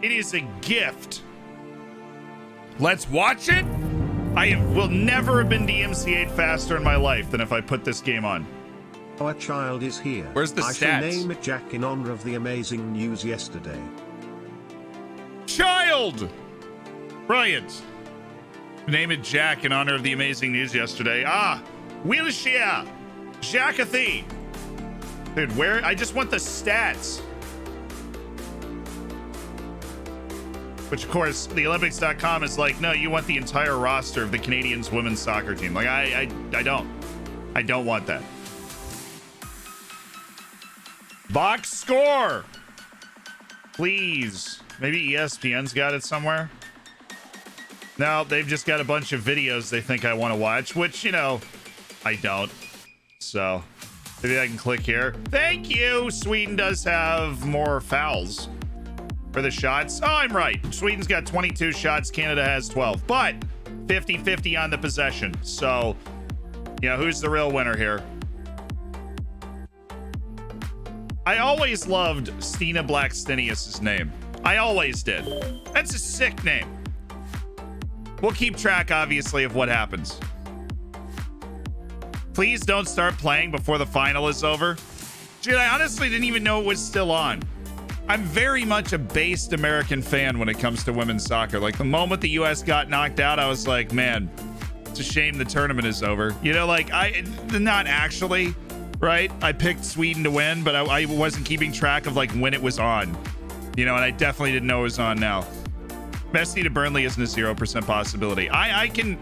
It is a gift. Let's watch it. Will never have been DMCA'd faster in my life than if I put this game on. Our child is here. Where's the I shall stats? name it Jack in honor of the amazing news yesterday. Child! Brilliant. Name it Jack in honor of the amazing news yesterday. Ah, wheelchair. Jackathy. Dude, where? I just want the stats. Which, of course, the Olympics.com is like, no, you want the entire roster of the Canadians women's soccer team. Like, I don't. I don't want that. Box score. Please. Maybe ESPN's got it somewhere. No, they've just got a bunch of videos they think I want to watch, which, you know, I don't. So, maybe I can click here. Thank you. Sweden does have more fouls. For the shots. Oh, I'm right. Sweden's got 22 shots. Canada has 12. But 50-50 on the possession. So, you know, who's the real winner here? I always loved Stina Blackstenius' name. I always did. That's a sick name. We'll keep track, obviously, of what happens. Please don't start playing before the final is over. Dude, I honestly didn't even know it was still on. I'm very much a based American fan when it comes to women's soccer. Like, the moment the U.S. got knocked out, I was like, man, it's a shame the tournament is over. You know, like, not actually, right? I picked Sweden to win, but I wasn't keeping track of, like, when it was on. You know, and I definitely didn't know it was on now. Messi to Burnley isn't a 0% possibility. I can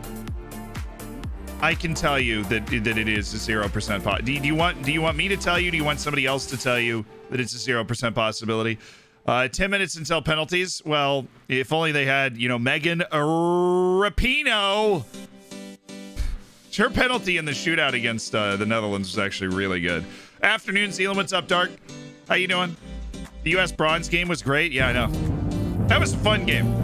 tell you that it is a 0% possibility. Do you want me to tell you? Do you want somebody else to tell you that it's a 0% possibility? 10 minutes until penalties. Well, if only they had, you know, Megan Rapinoe. Her penalty in the shootout against the Netherlands was actually really good. Afternoon, Zealand. What's up, Dark? How you doing? The U.S. bronze game was great. Yeah, I know. That was a fun game.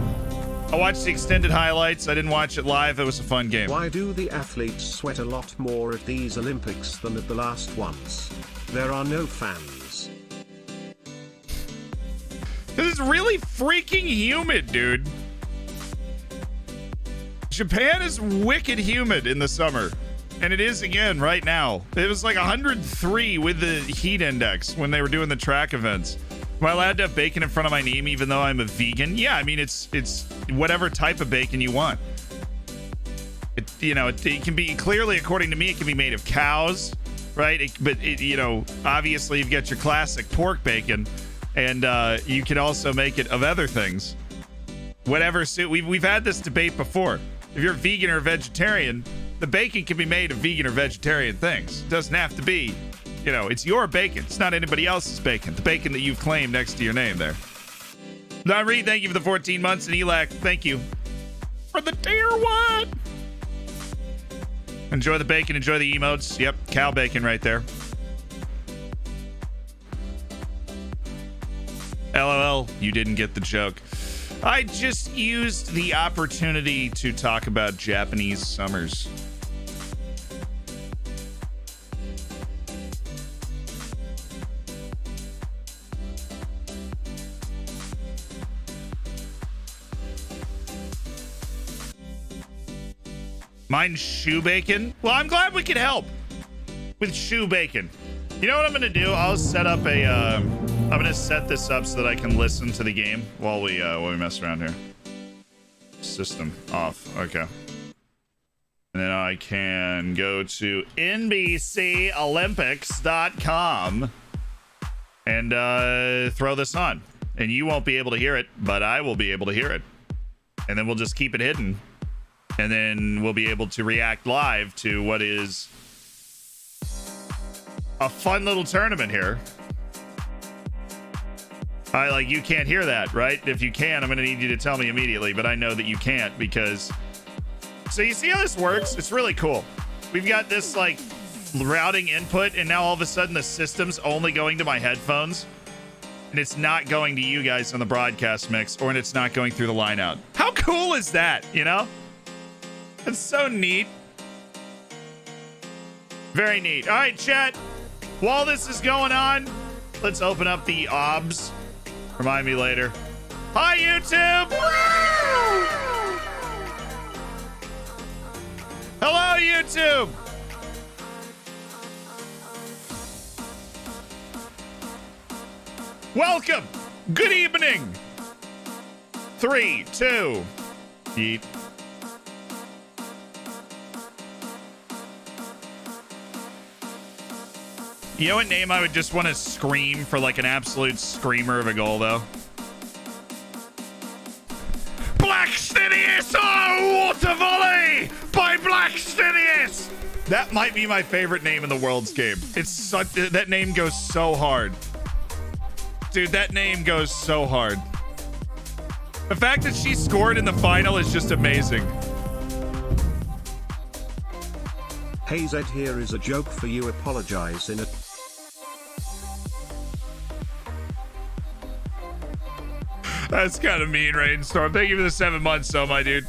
I watched the extended highlights. I didn't watch it live. It was a fun game. Why do the athletes sweat a lot more at these Olympics than at the last ones? There are no fans. Because it's really freaking humid, dude. Japan is wicked humid in the summer. And it is again right now. It was like 103 with the heat index when they were doing the track events. Am I allowed to have bacon in front of my name even though I'm a vegan? Yeah, I mean, it's whatever type of bacon you want. It can be, clearly, according to me, it can be made of cows, right? You know, obviously you've got your classic pork bacon, and you can also make it of other things. Whatever suit. We've had this debate before. If you're vegan or vegetarian, the bacon can be made of vegan or vegetarian things. It doesn't have to be. You know, it's your bacon. It's not anybody else's bacon. The bacon that you've claimed next to your name there. Don Reed, thank you for the 14 months. And Elac, thank you for the tier 1. Enjoy the bacon. Enjoy the emotes. Yep, cow bacon right there. LOL, you didn't get the joke. I just used the opportunity to talk about Japanese summers. Mine's shoe bacon. Well, I'm glad we could help with shoe bacon. You know what I'm gonna do? I'll set up a. I'm gonna set this up so that I can listen to the game while we mess around here. System off. Okay. And then I can go to NBCOlympics.com and throw this on. And you won't be able to hear it, but I will be able to hear it. And then we'll just keep it hidden. And then we'll be able to react live to what is a fun little tournament here. You can't hear that, right? If you can, I'm going to need you to tell me immediately, but I know that you can't because... So you see how this works? It's really cool. We've got this, like, routing input, and now all of a sudden the system's only going to my headphones, and it's not going to you guys on the broadcast mix, and it's not going through the line out. How cool is that, you know? It's so neat. Very neat. All right, chat. While this is going on, let's open up the OBS. Remind me later. Hi, YouTube. Hello, YouTube. Welcome. Good evening. 3, 2, eat. You know what name I would just want to scream for, like an absolute screamer of a goal, though? Blackstenius! Oh, water volley by Blackstenius! That might be my favorite name in the Worlds game. It's such, that name goes so hard. Dude, that name goes so hard. The fact that she scored in the final is just amazing. Hey Zed, here is a joke for you. Apologize in a... That's kind of mean, Rainstorm. Thank you for the 7 months, so my dude.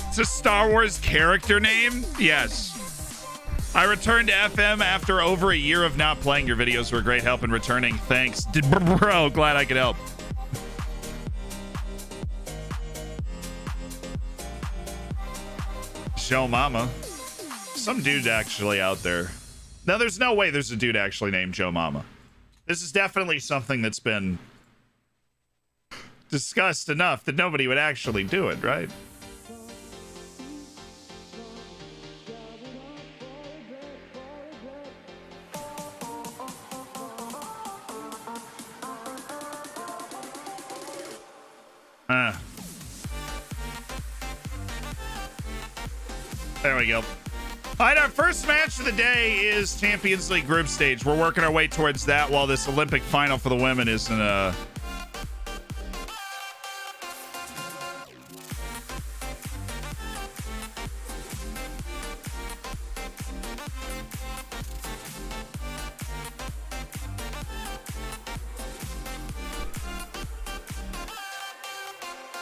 It's a Star Wars character name? Yes. I returned to FM after over a year of not playing. Your videos were a great help in returning. Thanks. Bro, glad I could help. Show Mama. Some dude actually out there. Now, there's no way there's a dude actually named Joe Mama. This is definitely something that's been discussed enough that nobody would actually do it, right? There we go. All right, our first match of the day is Champions League group stage. We're working our way towards that while this Olympic final for the women isn't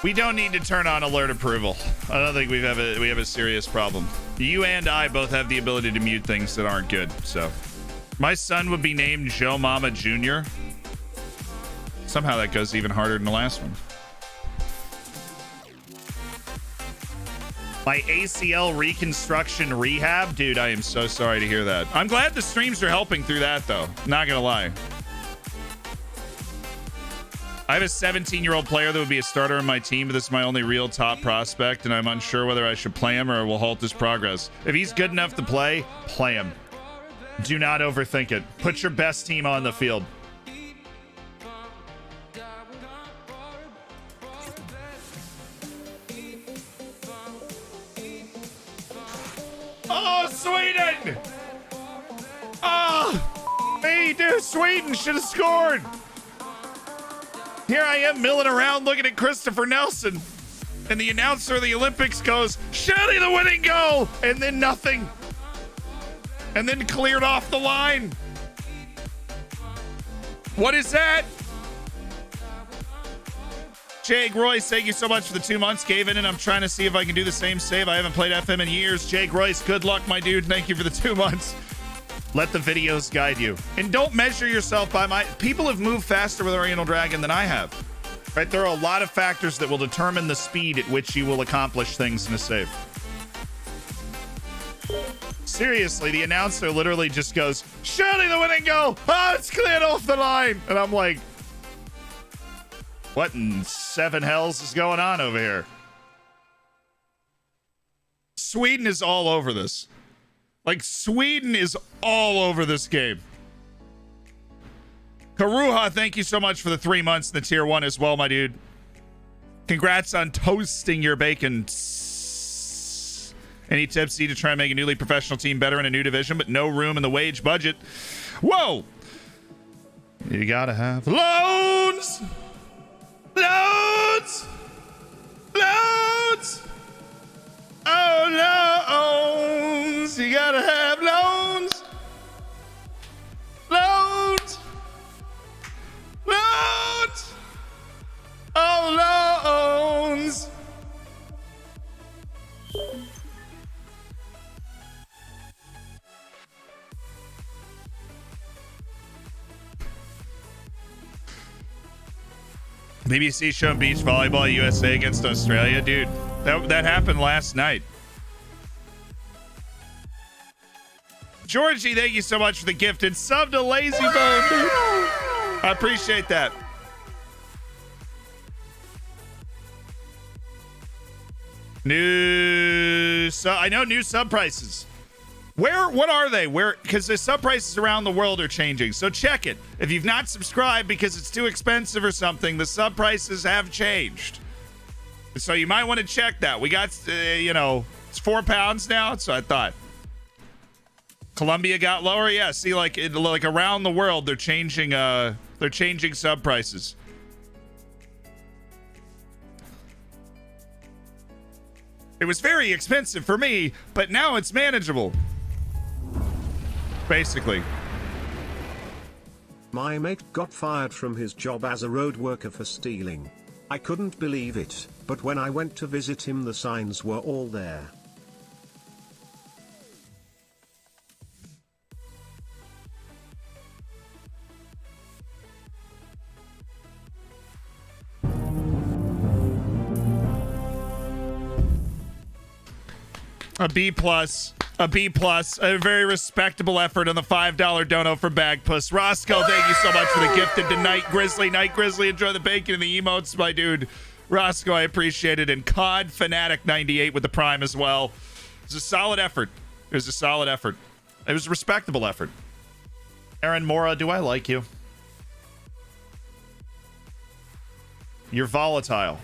We don't need to turn on alert approval. I don't think we have a serious problem. You and I both have the ability to mute things that aren't good. So, my son would be named Joe Mama Jr. Somehow that goes even harder than the last one. My ACL reconstruction rehab, dude. I am so sorry to hear that. I'm glad the streams are helping through that, though. Not gonna lie. I have a 17-year-old player that would be a starter on my team, but this is my only real top prospect, and I'm unsure whether I should play him or it will halt his progress. If he's good enough to play him. Do not overthink it. Put your best team on the field. Oh, Sweden! Oh, hey, dude, Sweden should have scored. Here I am milling around looking at Christopher Nelson. And the announcer of the Olympics goes, surely the winning goal! And then nothing. And then cleared off the line. What is that? Jake Royce, thank you so much for the 2 months. Gave in and I'm trying to see if I can do the same save. I haven't played FM in years. Jake Royce, good luck, my dude. Thank you for the 2 months. Let the videos guide you. And don't measure yourself by my... People have moved faster with Oriental Dragon than I have. Right? There are a lot of factors that will determine the speed at which you will accomplish things in a save. Seriously, the announcer literally just goes, surely the winning goal! Oh, it's cleared off the line! And I'm like, what in 7 hells is going on over here? Sweden is all over this. Like, Sweden is all over this game. Karuha, thank you so much for the 3 months in the tier 1 as well, my dude. Congrats on toasting your bacon. Any tips to try and make a newly professional team better in a new division, but no room in the wage budget? Whoa! You gotta have loans! Loans! Loans! Oh, loans! You gotta have loans! Loans! Loans! Oh, loans! BBC showing beach volleyball USA against Australia. Dude, that happened last night. Georgie, thank you so much for the gift and sub to Lazy Bone, dude. I appreciate that. I know new sub prices. What are they? Because the sub prices around the world are changing. So check it. If you've not subscribed because it's too expensive or something, the sub prices have changed. So you might want to check that. We got, it's £4 now. So I thought. Colombia got lower. Yeah. See, like around the world, they're changing sub prices. It was very expensive for me, but now it's manageable. Basically. My mate got fired from his job as a road worker for stealing. I couldn't believe it, but when I went to visit him, the signs were all there. A B+, a very respectable effort on the $5 dono for Bagpuss. Roscoe, thank you so much for the gifted to Night Grizzly. Night Grizzly, enjoy the bacon and the emotes, my dude. Roscoe, I appreciate it. And COD Fanatic 98 with the Prime as well. It was a solid effort. It was a respectable effort. Aaron Mora, do I like you? You're volatile,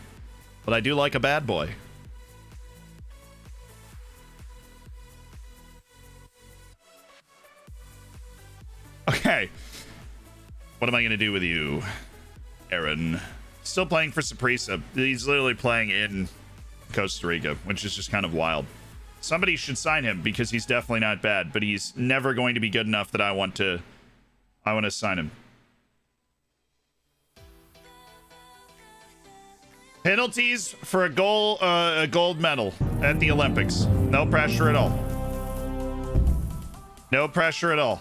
but I do like a bad boy. Okay. What am I going to do with you, Aaron? Still playing for Saprissa. He's literally playing in Costa Rica, which is just kind of wild. Somebody should sign him because he's definitely not bad, but he's never going to be good enough that I want to sign him. Penalties for a gold medal at the Olympics. No pressure at all. No pressure at all.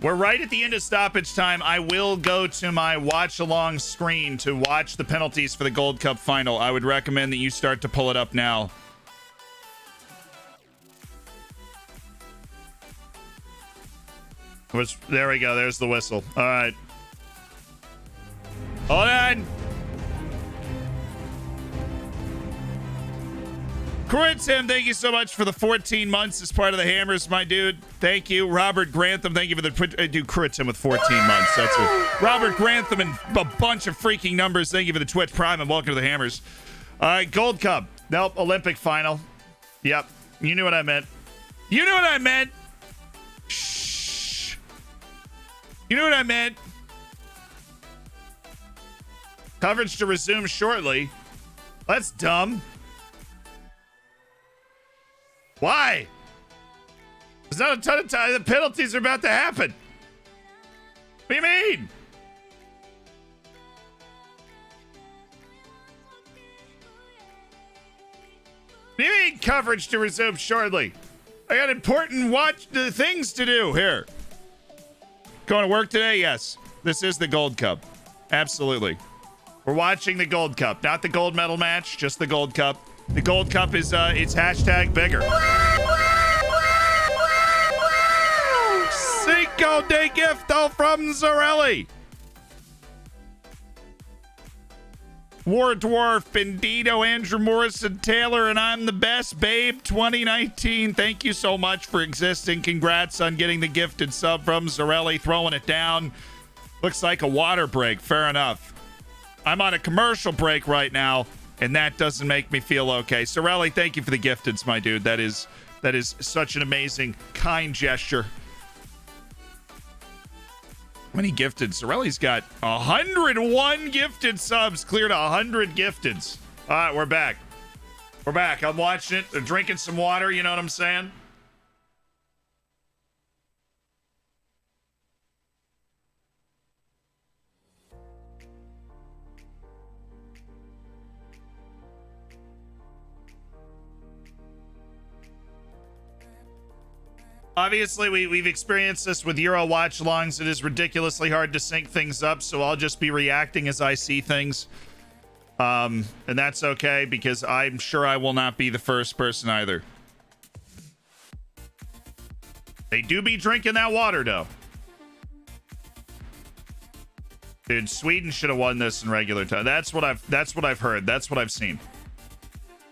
We're right at the end of stoppage time. I will go to my watch-along screen to watch the penalties for the Gold Cup final. I would recommend that you start to pull it up now. There we go. There's the whistle. All right. Hold on. Tim, thank you so much for the 14 months as part of the Hammers, my dude. Thank you. Robert Grantham, thank you for the dude. Tim with 14 months. That's it. Robert Grantham and a bunch of freaking numbers. Thank you for the Twitch Prime and welcome to the Hammers. All right, Gold Cup. Nope, Olympic final. Yep, you knew what I meant. You knew what I meant. Shh. You knew what I meant. Coverage to resume shortly. That's dumb. Why? There's not a ton of time. The penalties are about to happen. What do you mean? What do you mean coverage to resume shortly? I got important things to do here. Going to work today? Yes. This is the Gold Cup. Absolutely. We're watching the Gold Cup. Not the gold medal match, just the Gold Cup. The Gold Cup is, it's hashtag bigger. Cinco de Gifto from Zarelli. War Dwarf, Bendito, Andrew Morrison, Taylor, and I'm the best, babe 2019. Thank you so much for existing. Congrats on getting the gifted sub from Zarelli, throwing it down. Looks like a water break. Fair enough. I'm on a commercial break right now, and that doesn't make me feel okay. Sorelli, thank you for the gifteds, my dude. That is such an amazing, kind gesture. How many gifted? Sorelli's got 101 gifted subs, cleared 100 gifteds. All right, we're back. We're back. I'm watching it. They're drinking some water, you know what I'm saying? Obviously, we've experienced this with Euro watch longs. It is ridiculously hard to sync things up, so I'll just be reacting as I see things. And that's okay, because I'm sure I will not be the first person either. They do be drinking that water, though. Dude, Sweden should have won this in regular time. That's what I've heard. That's what I've seen.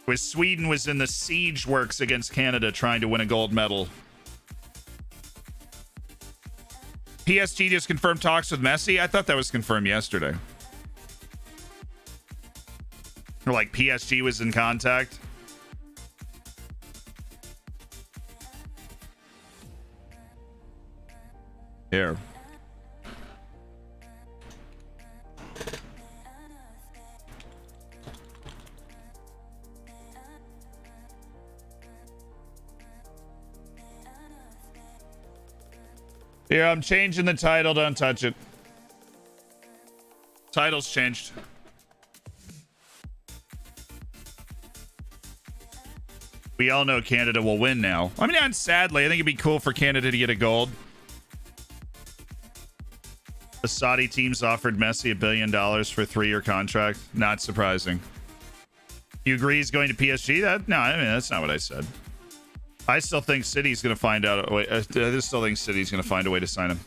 Where Sweden was in the siege works against Canada trying to win a gold medal. PSG just confirmed talks with Messi. I thought that was confirmed yesterday. Or like PSG was in contact. Here. Here, I'm changing the title. Don't touch it. Title's changed. We all know Canada will win now. I mean, not sadly. I think it'd be cool for Canada to get a gold. The Saudi teams offered Messi $1 billion for a 3-year contract. Not surprising. You agree he's going to PSG? No, I mean, that's not what I said. I still think City's going to find out a way. I still think City's going to find a way to sign him.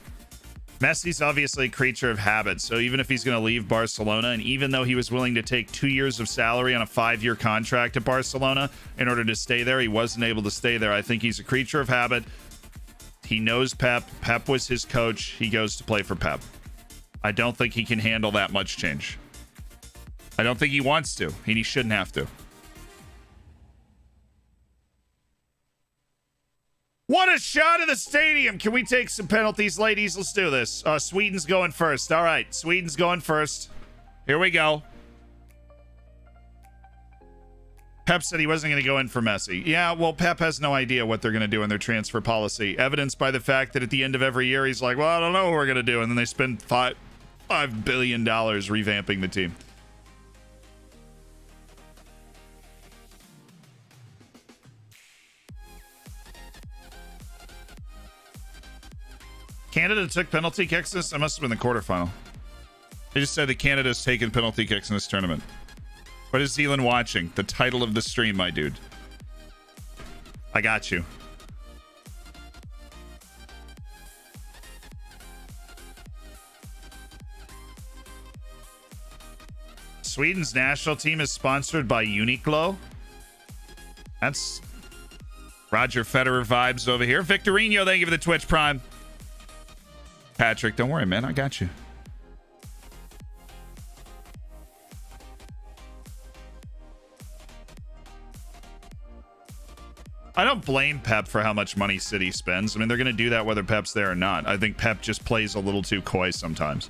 Messi's obviously a creature of habit, so even if he's going to leave Barcelona, and even though he was willing to take 2 years of salary on a 5-year contract at Barcelona in order to stay there, he wasn't able to stay there. I think he's a creature of habit. He knows Pep. Pep was his coach. He goes to play for Pep. I don't think he can handle that much change. I don't think he wants to, and he shouldn't have to. What a shot of the stadium. Can we take some penalties, ladies? Let's do this. Sweden's going first. All right, Sweden's going first. Here we go. Pep said he wasn't going to go in for Messi. Yeah, well, Pep has no idea what they're going to do in their transfer policy. Evidenced by the fact that at the end of every year, he's like, well, I don't know what we're going to do. And then they spend $5 billion revamping the team. Canada took penalty kicks this? That must have been the quarterfinal. They just said that Canada's taken penalty kicks in this tournament. What is Zealand watching? The title of the stream, my dude. I got you. Sweden's national team is sponsored by Uniqlo. That's Roger Federer vibes over here. Victorino, thank you for the Twitch Prime. Patrick, don't worry, man. I got you. I don't blame Pep for how much money City spends. I mean, they're going to do that whether Pep's there or not. I think Pep just plays a little too coy sometimes.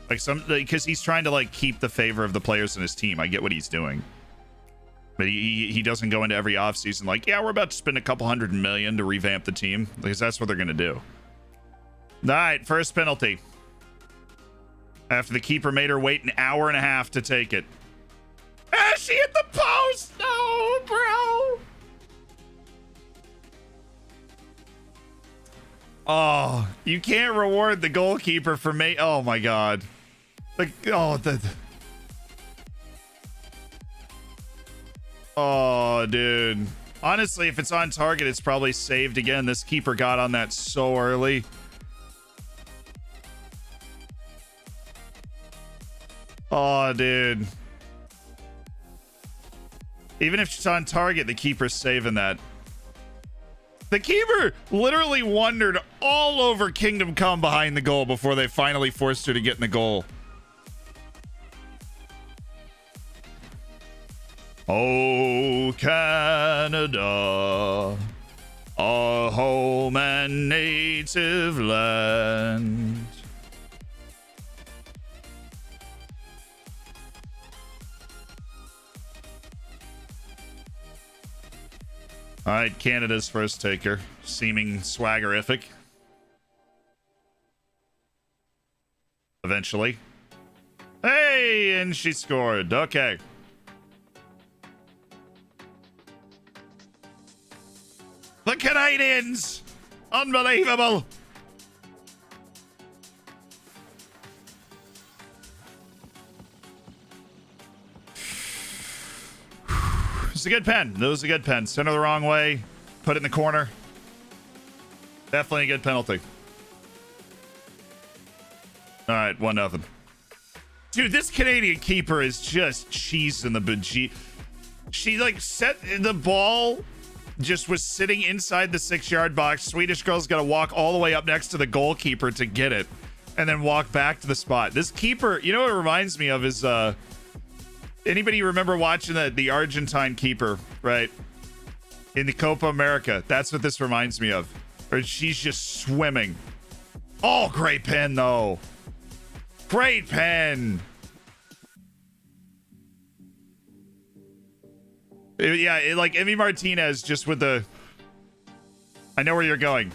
Because he's trying to keep the favor of the players in his team. I get what he's doing. But he doesn't go into every offseason like, yeah, we're about to spend a couple $100 million to revamp the team. Because that's what they're going to do. All right, first penalty. After the keeper made her wait an hour and a half to take it. Ah, she hit the post! No, bro! Oh, you can't reward the goalkeeper for oh my god. Oh, dude. Honestly, if it's on target, it's probably saved again. This keeper got on that so early. Oh, dude. Even if she's on target, the keeper's saving that. The keeper literally wandered all over Kingdom Come behind the goal before they finally forced her to get in the goal. Oh, Canada, our home and native land. All right, Canada's first taker, seeming swaggerific. Eventually. Hey, and she scored. Okay. The Canadians Unbelievable. It's a good pen. That was a good pen. Center the wrong way. Put it in the corner. Definitely a good penalty. All right, 1-0. Dude, this Canadian keeper is just cheesing the bejeet. She like set the ball, just was sitting inside the 6-yard box. Swedish girl's got to walk all the way up next to the goalkeeper to get it, and then walk back to the spot. This keeper, you know what it reminds me of is anybody remember watching the Argentine keeper, right? In the Copa America. That's what this reminds me of. Or she's just swimming. Oh, great pen, though. Great pen. Yeah, like Emmy Martinez just with the... I know where you're going.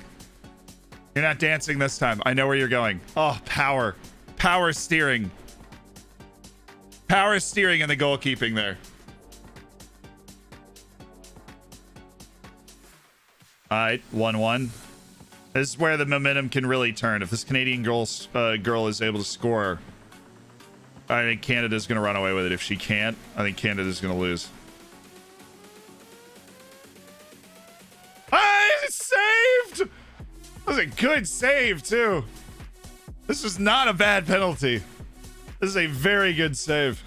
You're not dancing this time. I know where you're going. Oh, power. Power steering. Power steering in the goalkeeping there. All right, 1-1. This is where the momentum can really turn. If this Canadian girl is able to score, I think Canada's going to run away with it. If she can't, I think Canada's going to lose. Ah, it's saved! That was a good save, too. This was not a bad penalty. This is a very good save.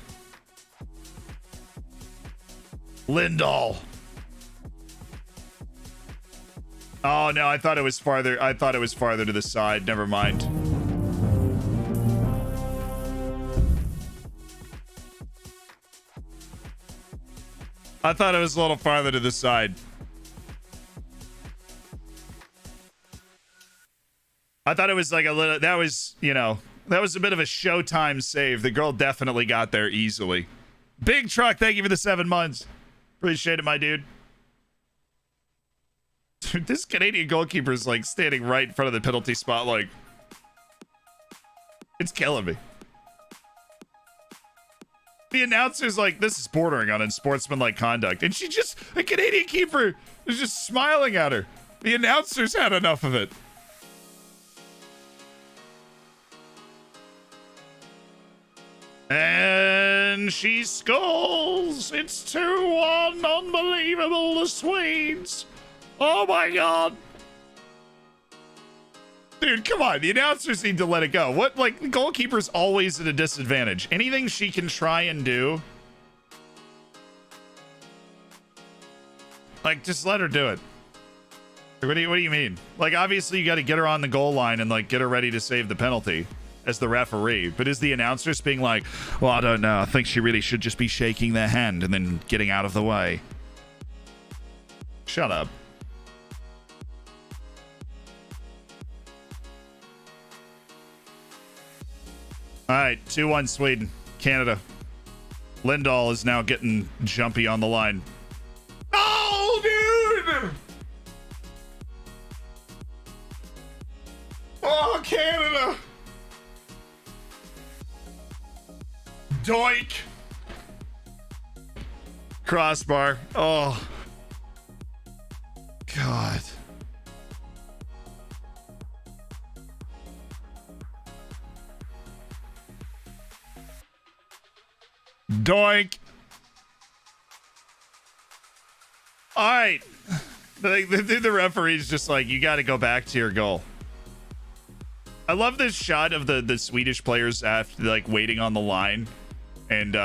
Lindahl. Oh no, I thought it was farther. I thought it was farther to the side. Never mind. I thought it was a little farther to the side. I thought it was like a little, that was, you know, that was a bit of a Showtime save. The girl definitely got there easily. Big Truck, thank you for the 7 months. Appreciate it, my dude. Dude, this Canadian goalkeeper is like standing right in front of the penalty spot. Like, it's killing me. The announcer's like, this is bordering on unsportsmanlike conduct. And she just, a Canadian keeper is just smiling at her. The announcer's had enough of it. And she scores. It's 2-1. Unbelievable, the Swedes. Oh my god. Dude, come on. The announcers need to let it go. What, like, the goalkeeper's always at a disadvantage. Anything she can try and do, like, just let her do it. What do you mean? Like, obviously you got to get her on the goal line and, like, get her ready to save the penalty as the referee. But is the announcer just being like, well, I don't know. I think she really should just be shaking their hand and then getting out of the way. Shut up. All right, 2-1 Sweden. Canada. Lindahl is now getting jumpy on the line. Oh, dude! Oh, Canada! Doink! Crossbar. Oh. God. Doink. All right. The referee's just like, you got to go back to your goal. I love this shot of the Swedish players after, like, waiting on the line. And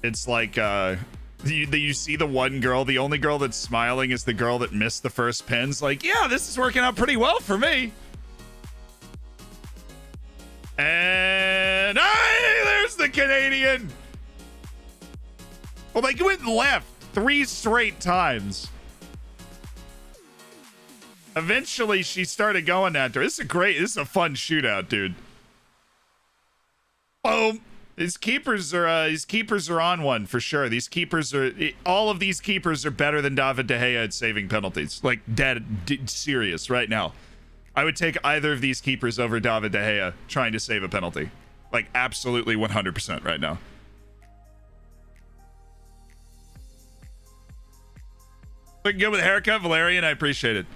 it's like you see the one girl, the only girl that's smiling is the girl that missed the first pins. Like, yeah, this is working out pretty well for me. And hey, there's the Canadian. Well, they went left 3 straight times. Eventually, she started going after. This is a fun shootout, dude. Boom. His keepers are on one for sure. All of these keepers are better than David De Gea at saving penalties. Like, serious right now. I would take either of these keepers over David De Gea trying to save a penalty. Like, absolutely 100% right now. Looking good with a haircut, Valerian. I appreciate it.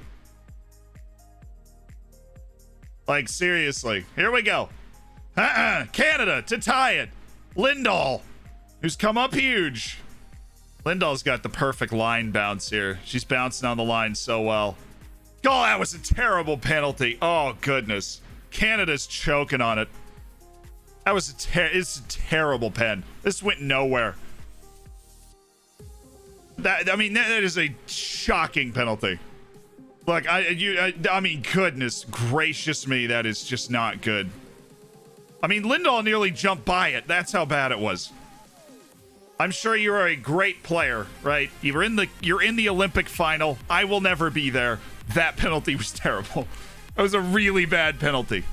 Like, seriously. Here we go. Canada to tie it. Lindahl, who's come up huge. Lindahl's got the perfect line bounce here. She's bouncing on the line so well. Oh, that was a terrible penalty. Oh, goodness. Canada's choking on it. That was it's a terrible pen. This went nowhere. That is a shocking penalty. Look, I mean, goodness gracious me, that is just not good. I mean, Lindahl nearly jumped by it. That's how bad it was. I'm sure you're a great player, right? You're in the Olympic final. I will never be there. That penalty was terrible. That was a really bad penalty.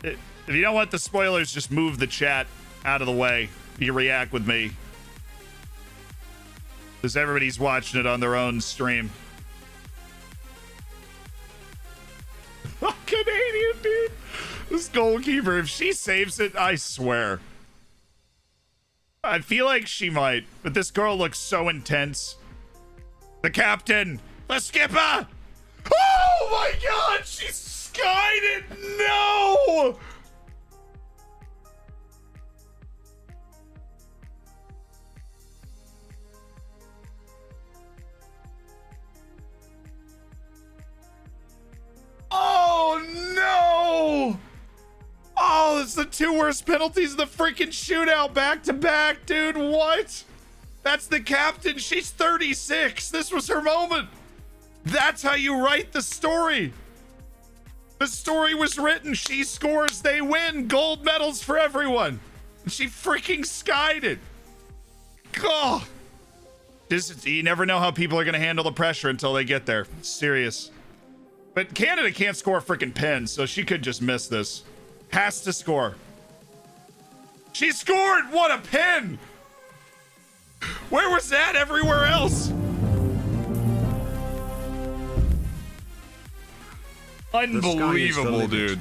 If you don't want the spoilers, just move the chat out of the way. You react with me. Because everybody's watching it on their own stream. Canadian, dude. This goalkeeper, if she saves it, I swear. I feel like she might, but this girl looks so intense. The captain, the skipper. Oh my God, she skied it. No. Oh no! Oh, it's the two worst penalties of the freaking shootout back to back, dude. What? That's the captain. She's 36. This was her moment. That's how you write the story. The story was written. She scores, they win. Gold medals for everyone. And she freaking skied it. God. You never know how people are going to handle the pressure until they get there. It's serious. But Canada can't score a freaking pen, so she could just miss this. Has to score. She scored! What a pin! Where was that everywhere else? Unbelievable, dude.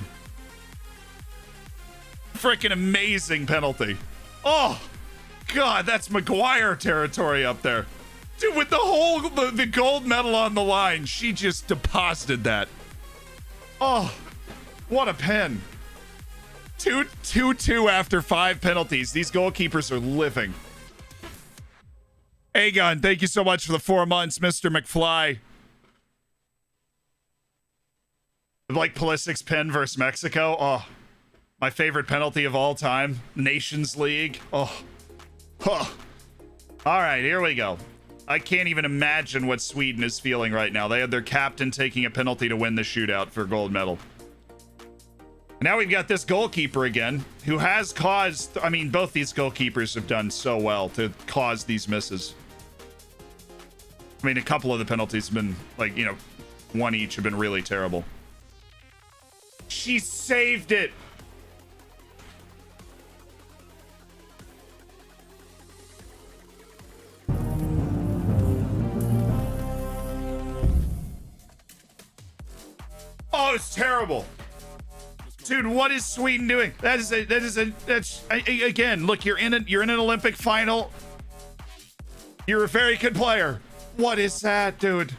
Freaking amazing penalty. Oh, God, that's Maguire territory up there. Dude, with the gold medal on the line, she just deposited that. Oh, what a pen. 2-2 after 5 penalties. These goalkeepers are living. Aegon, thank you so much for the 4 months, Mr. McFly. Like Pulisic's pen versus Mexico. Oh, my favorite penalty of all time. Nations League. Oh. Huh. All right, here we go. I can't even imagine what Sweden is feeling right now. They had their captain taking a penalty to win the shootout for gold medal. Now we've got this goalkeeper again, who has caused... I mean, both these goalkeepers have done so well to cause these misses. I mean, a couple of the penalties have been, like, you know, one each have been really terrible. She saved it! Oh, it's terrible. Dude, what is Sweden doing? That's again, look, you're in an Olympic final. You're a very good player. What is that, dude?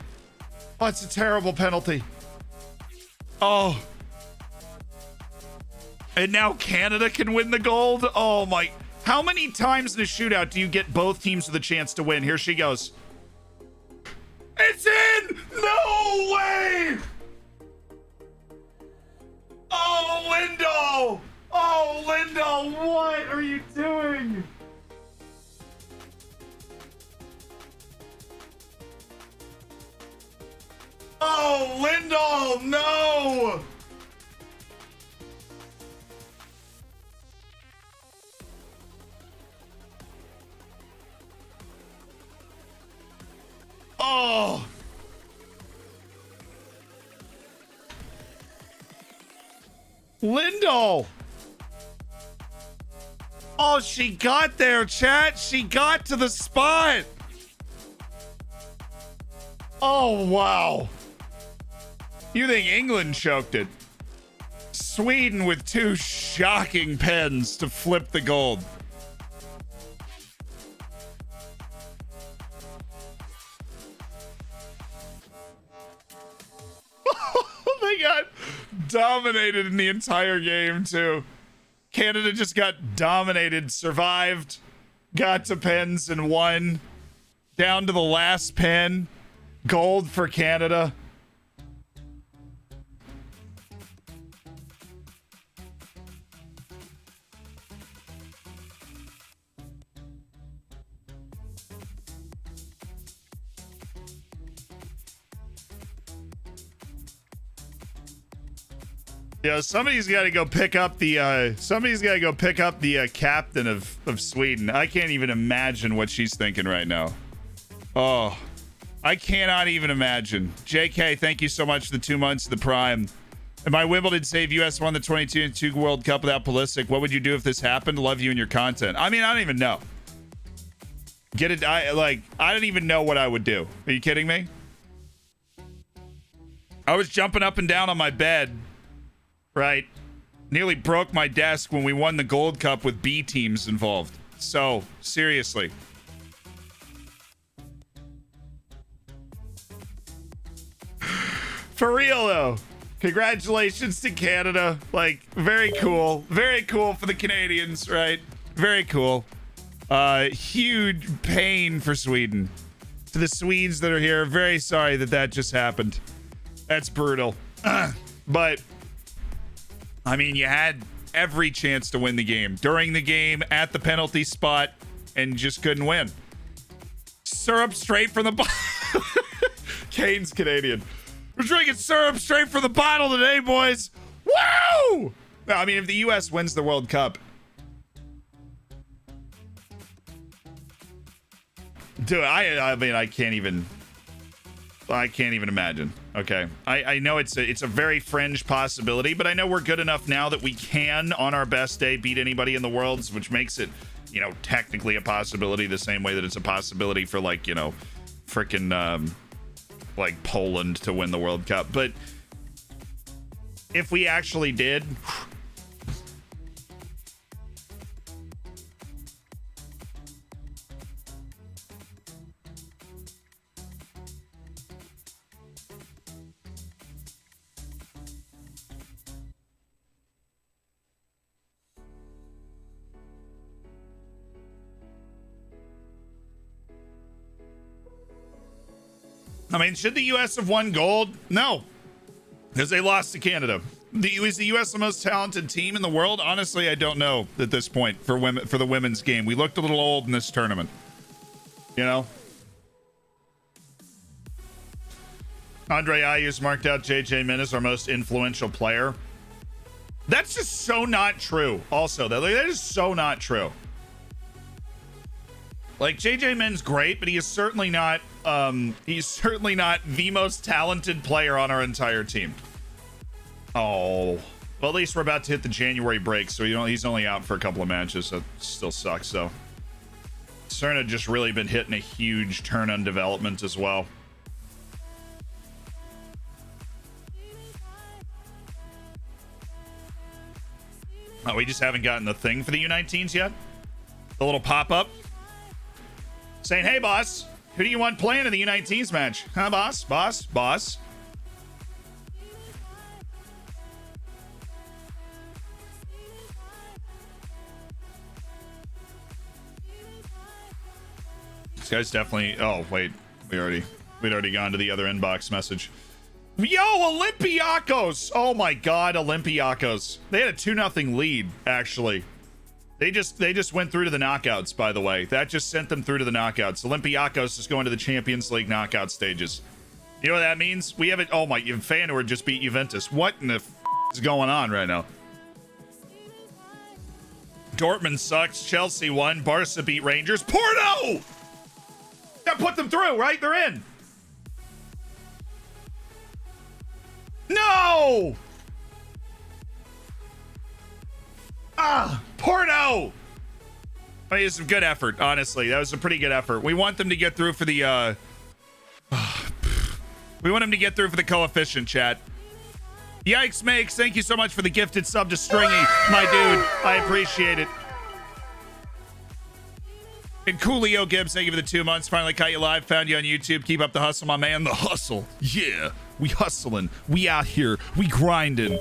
Oh, it's a terrible penalty. Oh. And now Canada can win the gold? Oh my. How many times in a shootout do you get both teams with a chance to win? Here she goes. It's in! No way! Oh, Lindahl! Oh, Lindahl, what are you doing? Oh, Lindahl, no! Oh! Lindahl! Oh, she got there, chat. She got to the spot. Oh, wow. You think England choked it? Sweden with 2 shocking pens to flip the gold. got dominated in the entire game, too. Canada just got dominated, survived, got to pens and won. Down to the last pen. Gold for Canada. Yeah, somebody's got to go pick up the captain of Sweden. I can't even imagine what she's thinking right now. Oh, I cannot even imagine. JK, thank you so much for the 2 months of the Prime. And my Wimbledon save US won the 22 World Cup without Pulisic. What would you do if this happened? Love you and your content. I mean, I don't even know. Get it? I don't even know what I would do. Are you kidding me? I was jumping up and down on my bed. Right. Nearly broke my desk when we won the Gold Cup with B teams involved. So, seriously. For real, though. Congratulations to Canada. Like, very cool. Very cool for the Canadians, right? Very cool. Huge pain for Sweden. To the Swedes that are here, very sorry that just happened. That's brutal. But... I mean, you had every chance to win the game. During the game, at the penalty spot, and just couldn't win. Syrup straight from the bottle. Kane's Canadian. We're drinking syrup straight from the bottle today, boys. Woo! No, I mean, if the U.S. wins the World Cup. Dude, I mean, I can't even imagine. Okay, I know it's a very fringe possibility, but I know we're good enough now that we can, on our best day, beat anybody in the worlds, which makes it, you know, technically a possibility the same way that it's a possibility for, like, you know, freaking like Poland to win the World Cup. But if we actually did, I mean, should the U.S. have won gold? No, because they lost to Canada. Is the U.S. the most talented team in the world? Honestly, I don't know at this point for the women's game. We looked a little old in this tournament. You know? Andre Ayu's marked out JJ Min as our most influential player. That's just so not true. Also, that is so not true. Like, JJ Min's great, but he is certainly not the most talented player on our entire team. Oh, well, at least we're about to hit the January break, so, you know, he's only out for a couple of matches. That still sucks, though. Cerna just really been hitting a huge turn on development as well. Oh, we just haven't gotten the thing for the U19s yet? The little pop-up? Saying, hey, boss, who do you want playing in the U19s match? Huh, boss? Boss? This guy's definitely... Oh, wait. We'd already gone to the other inbox message. Yo, Olympiacos! Oh my god, Olympiacos. They had a 2-0 lead, actually. They just went through to the knockouts, by the way. That just sent them through to the knockouts. Olympiacos is going to the Champions League knockout stages. You know what that means? We have it. Oh my, Feyenoord just beat Juventus. What in the is going on right now? Dortmund sucks. Chelsea won. Barca beat Rangers. Porto! That put them through, right? They're in. No! Porto! I mean, it's a good effort, honestly. That was a pretty good effort. We want them to get through for the, we want them to get through for the coefficient, chat. Yikes, Makes, thank you so much for the gifted sub to Stringy, my dude. I appreciate it. And Coolio Gibbs, thank you for the 2 months. Finally caught you live, found you on YouTube. Keep up the hustle, my man. The hustle. Yeah. We hustling. We out here. We grinding.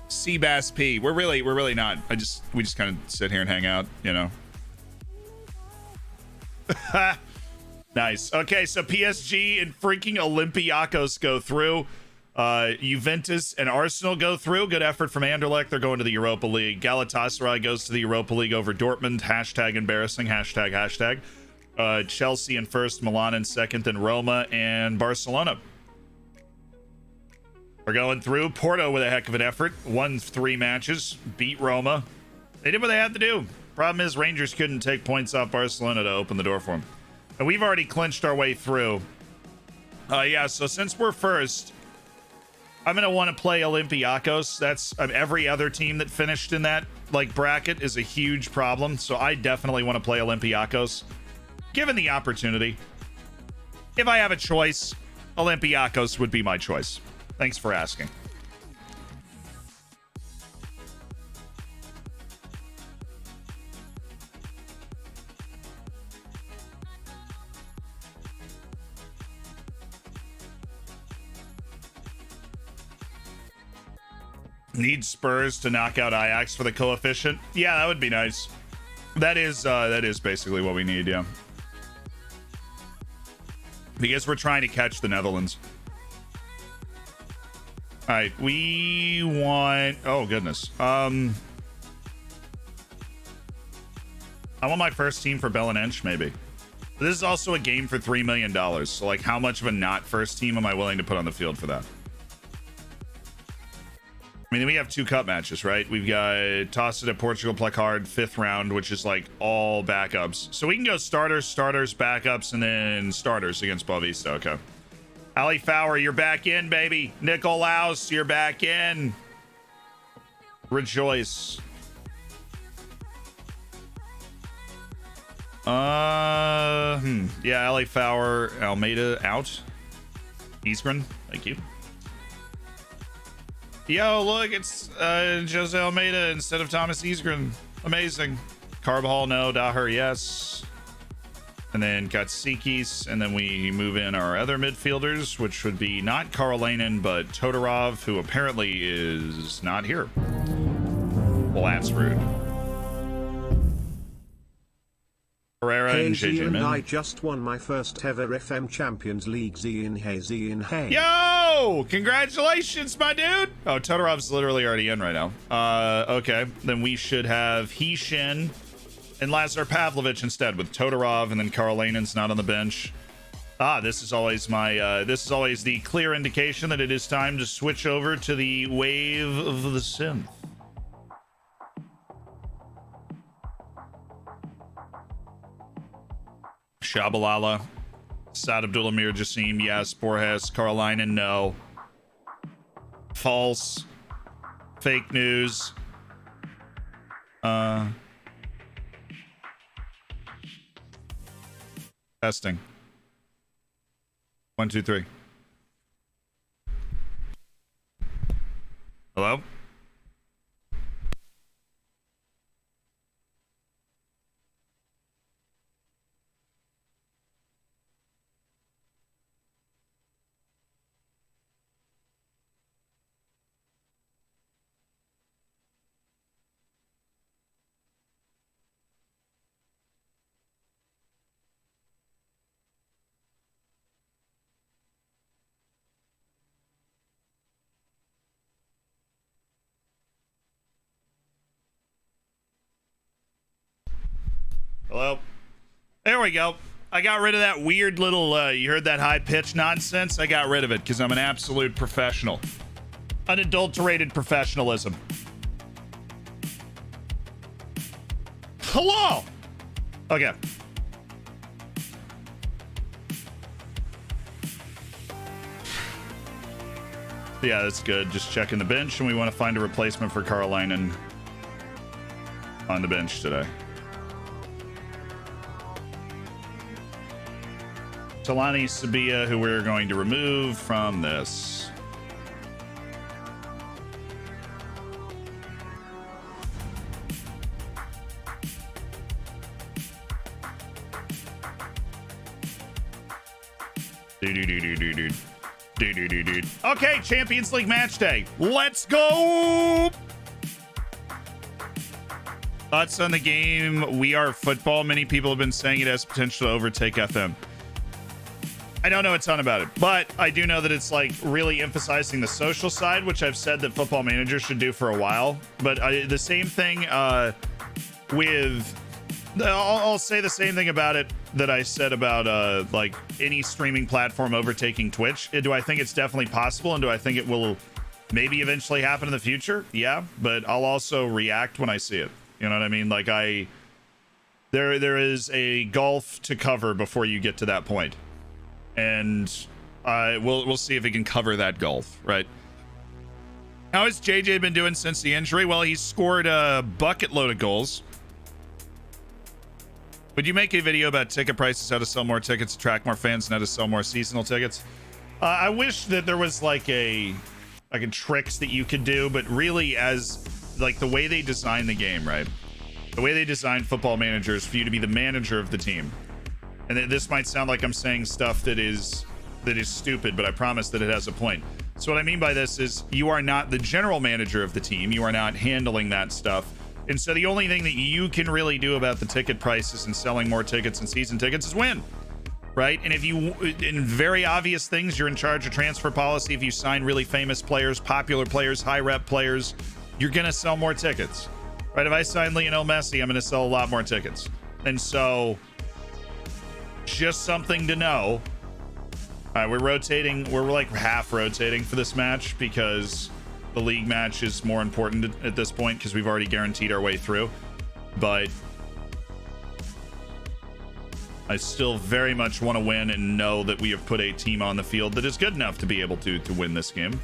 Seabass P. We're really not. We just kind of sit here and hang out, you know. Nice. Okay, so PSG and freaking Olympiacos go through. Juventus and Arsenal go through. Good effort from Anderlecht. They're going to the Europa League. Galatasaray goes to the Europa League over Dortmund. Hashtag embarrassing. Hashtag. Chelsea in first, Milan in second, and Roma and Barcelona are going through. Porto with a heck of an effort. Won 3 matches. Beat Roma. They did what they had to do. Problem is, Rangers couldn't take points off Barcelona to open the door for them. And we've already clinched our way through. Yeah, so since we're first, I'm going to want to play Olympiacos. That's every other team that finished in that bracket is a huge problem. So I definitely want to play Olympiacos. Given the opportunity, if I have a choice, Olympiacos would be my choice. Thanks for asking. Need Spurs to knock out Ajax for the coefficient. Yeah, that would be nice. That is basically what we need, yeah. Because we're trying to catch the Netherlands. All right, we want... Oh, goodness. I want my first team for Bell and Inch, maybe. This is also a game for $3 million. So, how much of a not first team am I willing to put on the field for that? I mean, we have 2 cup matches, right? We've got Toss It at Portugal Placard, 5th round, which is all backups. So we can go starters, backups, and then starters against Boavista. Okay. Ali Fowler, you're back in, baby. Nicolaus, you're back in. Rejoice. Yeah, Ali Fowler, Almeida out. Isgren, thank you. Yo, look, it's Jose Almeida instead of Thomas Isgren. Amazing. Carbajal, no. Daher, yes. And then Gatsikis. And then we move in our other midfielders, which would be not Karolainen, but Todorov, who apparently is not here. Well, that's rude. Herrera Hey, and JJ and Min. I just won my first ever FM Champions League. Zian Hey. Yo! Congratulations, my dude! Oh, Todorov's literally already in right now. Okay. Then we should have Hishin and Lazar Pavlovich instead, with Todorov, and then Karolainen's not on the bench. This is always my this is always the clear indication that it is time to switch over to the wave of the synth. Shabalala, Saad Abdullamir Jassim, yes. Borges, Karolainen, no. False. Fake news. Testing. 1, 2, 3. Hello? Hello? There we go. I got rid of that weird little, you heard that high-pitched nonsense? I got rid of it because I'm an absolute professional. Unadulterated professionalism. Hello! Okay. Yeah, that's good. Just checking the bench, and we want to find a replacement for Karolainen on the bench today. Talani Sabia, who we're going to remove from this. Dude. Okay, Champions League match day. Let's go. Thoughts on the game? We Are Football. Many people have been saying it has potential to overtake FM. I don't know a ton about it, but I do know that it's like really emphasizing the social side, which I've said that Football Manager should do for a while. But the same thing I'll say the same thing about it that I said about like any streaming platform overtaking Twitch. Do I think it's definitely possible, and do I think it will maybe eventually happen in the future? Yeah, but I'll also react when I see it. You know what I mean? Like there is a gulf to cover before you get to that point. And we'll see if he can cover that gulf, right? How has JJ been doing since the injury? Well, he's scored a bucket load of goals. Would you make a video about ticket prices, how to sell more tickets, attract more fans, and how to sell more seasonal tickets? I wish that there was like a tricks that you could do, but really as like the way they design the game, right? The way they design Football Manager is for you to be the manager of the team. And this might sound like I'm saying stuff that is stupid, but I promise that it has a point. So what I mean by this is you are not the general manager of the team. You are not handling that stuff. And so the only thing that you can really do about the ticket prices and selling more tickets and season tickets is win, right? And if you, in very obvious things, you're in charge of transfer policy. If you sign really famous players, popular players, high rep players, you're going to sell more tickets, right? If I sign Lionel Messi, I'm going to sell a lot more tickets. And so just something to know. All right, we're rotating. We're like half rotating for this match because the league match is more important at this point because we've already guaranteed our way through. But I still very much want to win and know that we have put a team on the field that is good enough to be able to win this game.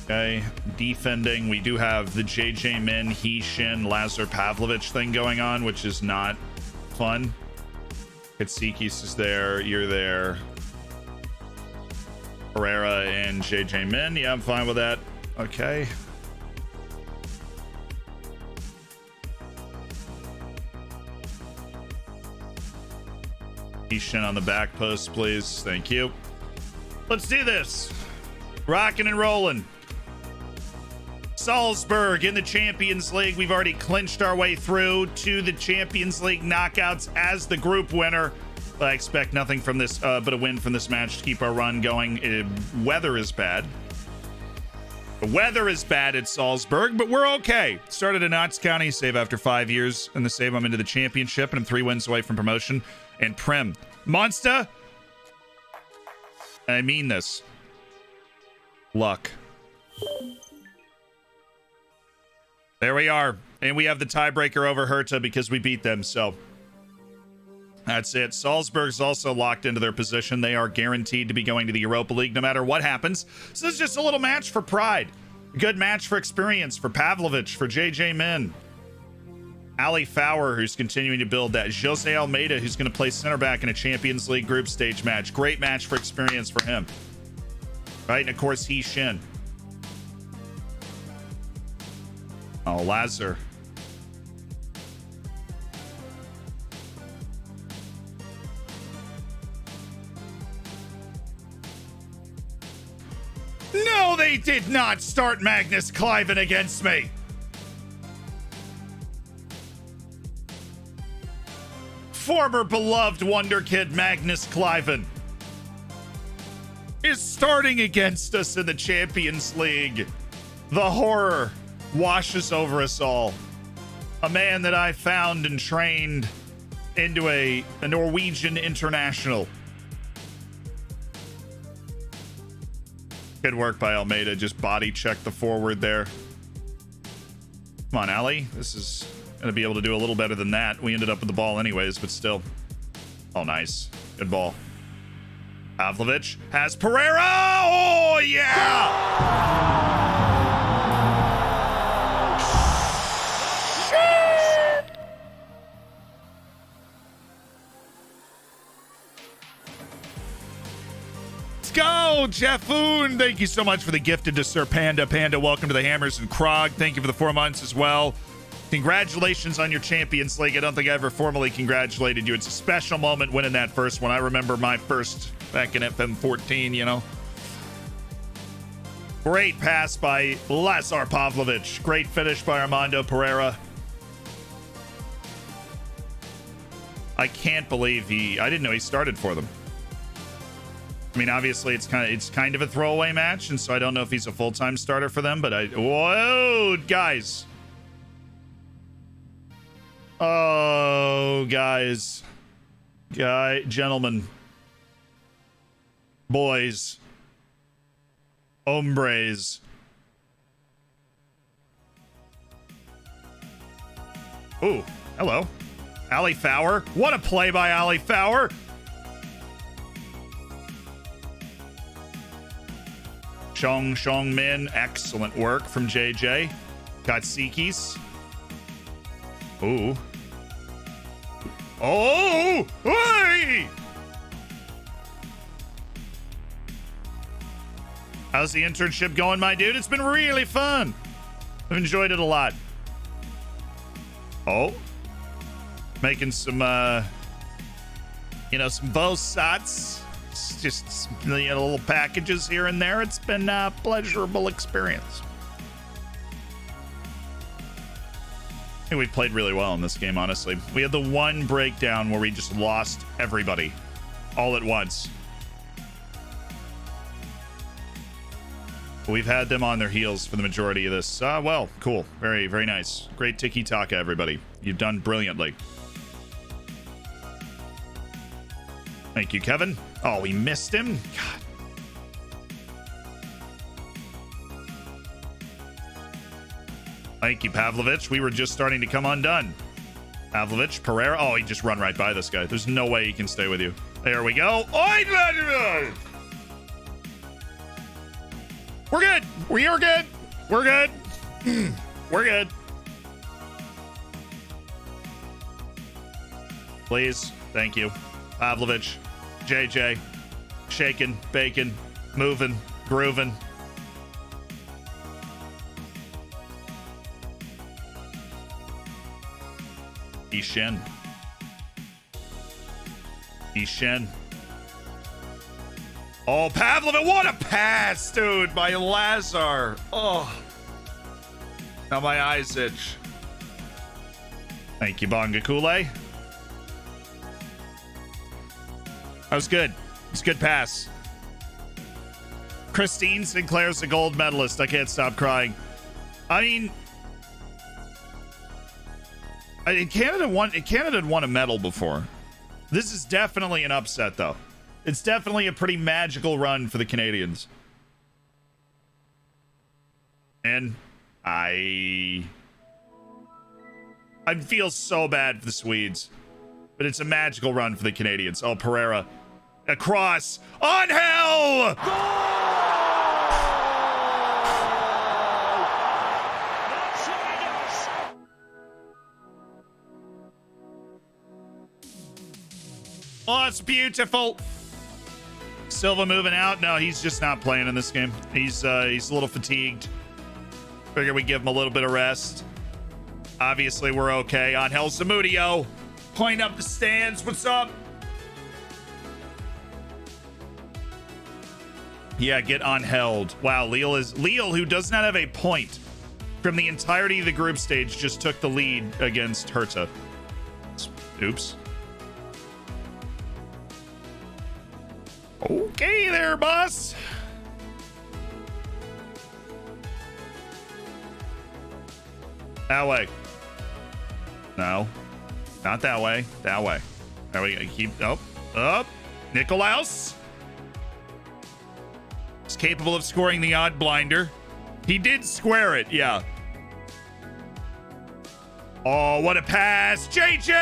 Okay, defending, we do have the JJ Min, He Shin, Lazar Pavlovich thing going on, which is not fun. Katsikis is there, you're there. Pereira and JJ Min, yeah, I'm fine with that. Okay. He Shin on the back post, please. Thank you. Let's do this. Rocking and rolling. Salzburg in the Champions League. We've already clinched our way through to the Champions League knockouts as the group winner. I expect nothing from this but a win from this match to keep our run going. Weather is bad. The weather is bad at Salzburg, but we're okay. Started in Notts County, save after 5 years. In the save, I'm into the championship, and I'm 3 wins away from promotion and Prim. Monster, and I mean this. Luck. There we are. And we have the tiebreaker over Hertha because we beat them. So that's it. Salzburg's also locked into their position. They are guaranteed to be going to the Europa League no matter what happens. So this is just a little match for pride. A good match for experience for Pavlovich, for JJ Min. Ali Fowler, who's continuing to build that. Jose Almeida, who's going to play center back in a Champions League group stage match. Great match for experience for him. Right? And of course, He Shin. Oh, Lazar. No, they did not start Magnus Cliven against me. Former beloved Wonderkid Magnus Cliven is starting against us in the Champions League. The horror washes over us all. A man that I found and trained into a Norwegian international. Good work by Almeida. Just body check the forward there. Come on, Ali. This is going to be able to do a little better than that. We ended up with the ball anyways, but still. Oh, nice. Good ball. Pavlovich has Pereira. Oh, yeah. Go, Jeffoon. Thank you so much for the gifted to Sir Panda. Panda, welcome to the Hammers and Krog. Thank you for the 4 months as well. Congratulations on your Champions League. I don't think I ever formally congratulated you. It's a special moment winning that first one. I remember my first back in FM14, you know. Great pass by Lazar Pavlovich. Great finish by Armando Pereira. I can't believe I didn't know he started for them. I mean, obviously it's kind of a throwaway match, and so I don't know if he's a full-time starter for them, but whoa, guys. Oh, guys. Gentlemen. Boys. Hombres. Ooh, hello. Ali Fowler. What a play by Ali Fowler. Shong Min. Excellent work from JJ. Katsikis. Ooh. Oh! Hey! How's the internship going, my dude? It's been really fun. I've enjoyed it a lot. Oh. Making some, some Vosats. Just, little packages here and there. It's been a pleasurable experience. I think we played really well in this game, honestly. We had the one breakdown where we just lost everybody all at once. We've had them on their heels for the majority of this. Well, cool. Very, very nice. Great tiki-taka, everybody. You've done brilliantly. Thank you, Kevin. Oh, we missed him? God. Thank you, Pavlovich. We were just starting to come undone. Pavlovich, Pereira. Oh, he just run right by this guy. There's no way he can stay with you. There we go. We're good. We are good. We're good. We're good. Please. Thank you. Pavlovich, JJ, shaking, baking, moving, grooving. Ishin. Oh, Pavlovich, what a pass, dude, by Lazar. Oh. Now my eyes itch. Thank you, Bonga Kool-Aid. That was good. It's a good pass. Christine Sinclair's a gold medalist. I can't stop crying. I mean, Canada had won a medal before. This is definitely an upset, though. It's definitely a pretty magical run for the Canadians. And I feel so bad for the Swedes. But it's a magical run for the Canadians. Oh, Pereira. Across. On hell! Oh, it's beautiful. Silva moving out. No, he's just not playing in this game. He's a little fatigued. Figure we give him a little bit of rest. Obviously, we're okay. On hell, Zamudio. Point up the stands. What's up? Yeah, get unheld. Wow, Leal, who does not have a point from the entirety of the group stage, just took the lead against Herta. Oops. Okay there, boss. That way. No. Not that way. That way. There we go. Keep up. Nikolaus is capable of scoring the odd blinder. He did square it, yeah. Oh, what a pass. JJ!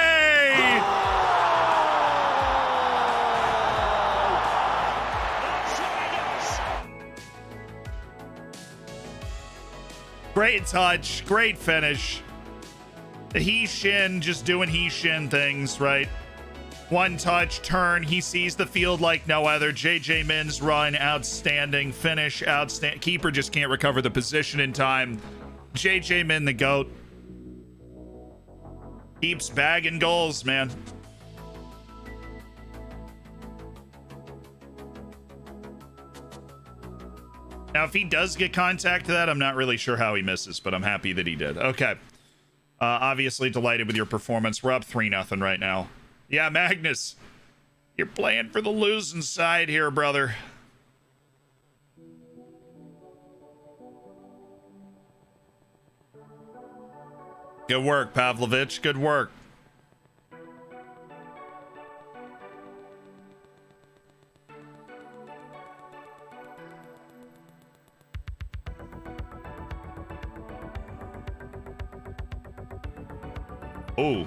Great touch. Great finish. He-Shin just doing He-Shin things, right? One touch, turn. He sees the field like no other. JJ Min's run, outstanding. Finish, outstanding. Keeper just can't recover the position in time. JJ Min, the GOAT. Keeps bagging goals, man. Now, if he does get contact to that, I'm not really sure how he misses, but I'm happy that he did. Okay. Obviously delighted with your performance. We're up 3-0 right now. Yeah, Magnus, you're playing for the losing side here, brother. Good work, Pavlovich. Good work. Oh.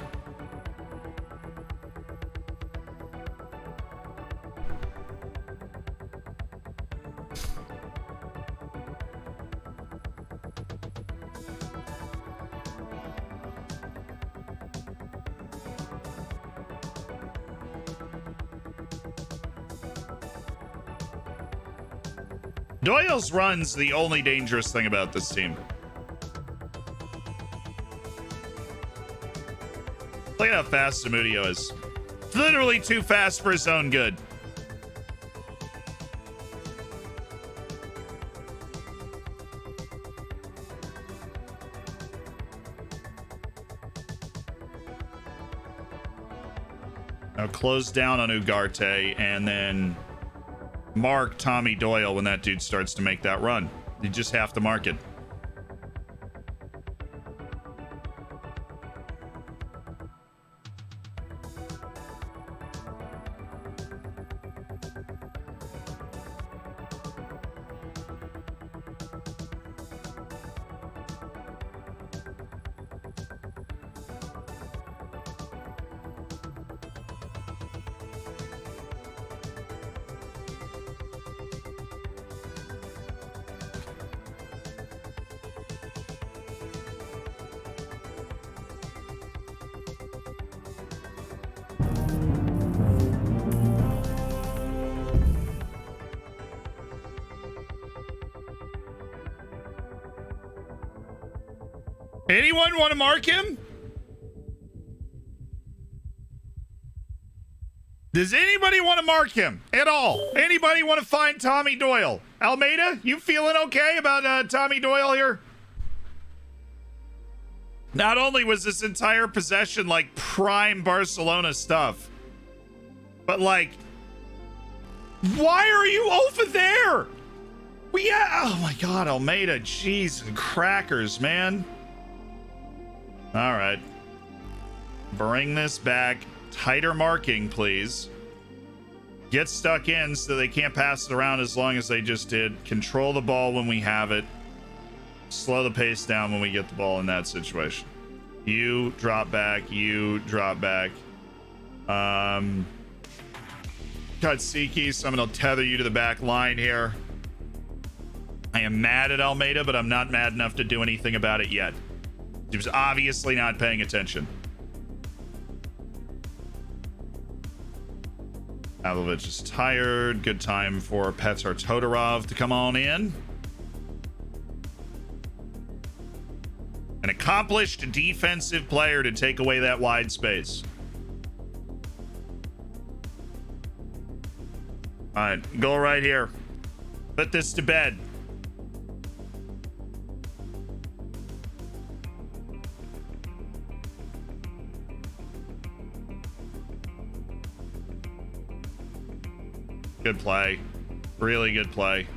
Doyle's run's the only dangerous thing about this team. Look at how fast Zamudio is. It's literally too fast for his own good. Now close down on Ugarte and then mark Tommy Doyle when that dude starts to make that run. You just have to mark it. Anyone want to mark him? Does anybody want to mark him at all? Anybody want to find Tommy Doyle? Almeida, you feeling okay about Tommy Doyle here? Not only was this entire possession like prime Barcelona stuff, but like, why are you over there? Oh my God, Almeida, jeez and crackers, man. All right. Bring this back. Tighter marking, please. Get stuck in so they can't pass it around as long as they just did. Control the ball when we have it. Slow the pace down when we get the ball in that situation. You drop back. You drop back. Katsiki, so I'm going to tether you to the back line here. I am mad at Almeida, but I'm not mad enough to do anything about it yet. He was obviously not paying attention. Pavlovich is tired. Good time for Petar Todorov to come on in. An accomplished defensive player to take away that wide space. All right, go right here. Put this to bed. Good play. Really good play.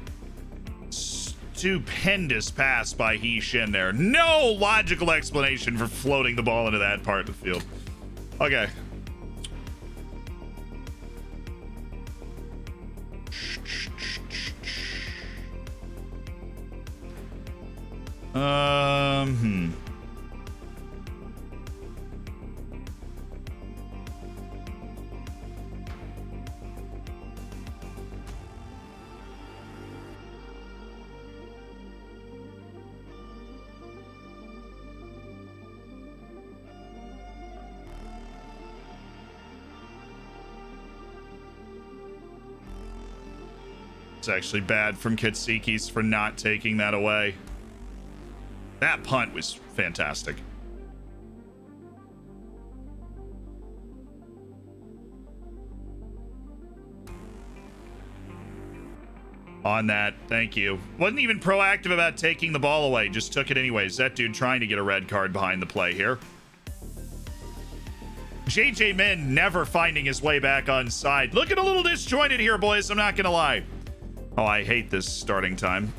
Stupendous pass by He Shin there. No logical explanation for floating the ball into that part of the field. Okay. It's actually bad from Kitsikis for not taking that away. That punt was fantastic. On that. Thank you. Wasn't even proactive about taking the ball away. Just took it anyways. That dude trying to get a red card behind the play here. JJ Min never finding his way back on side. Looking a little disjointed here, boys. I'm not going to lie. Oh, I hate this starting time.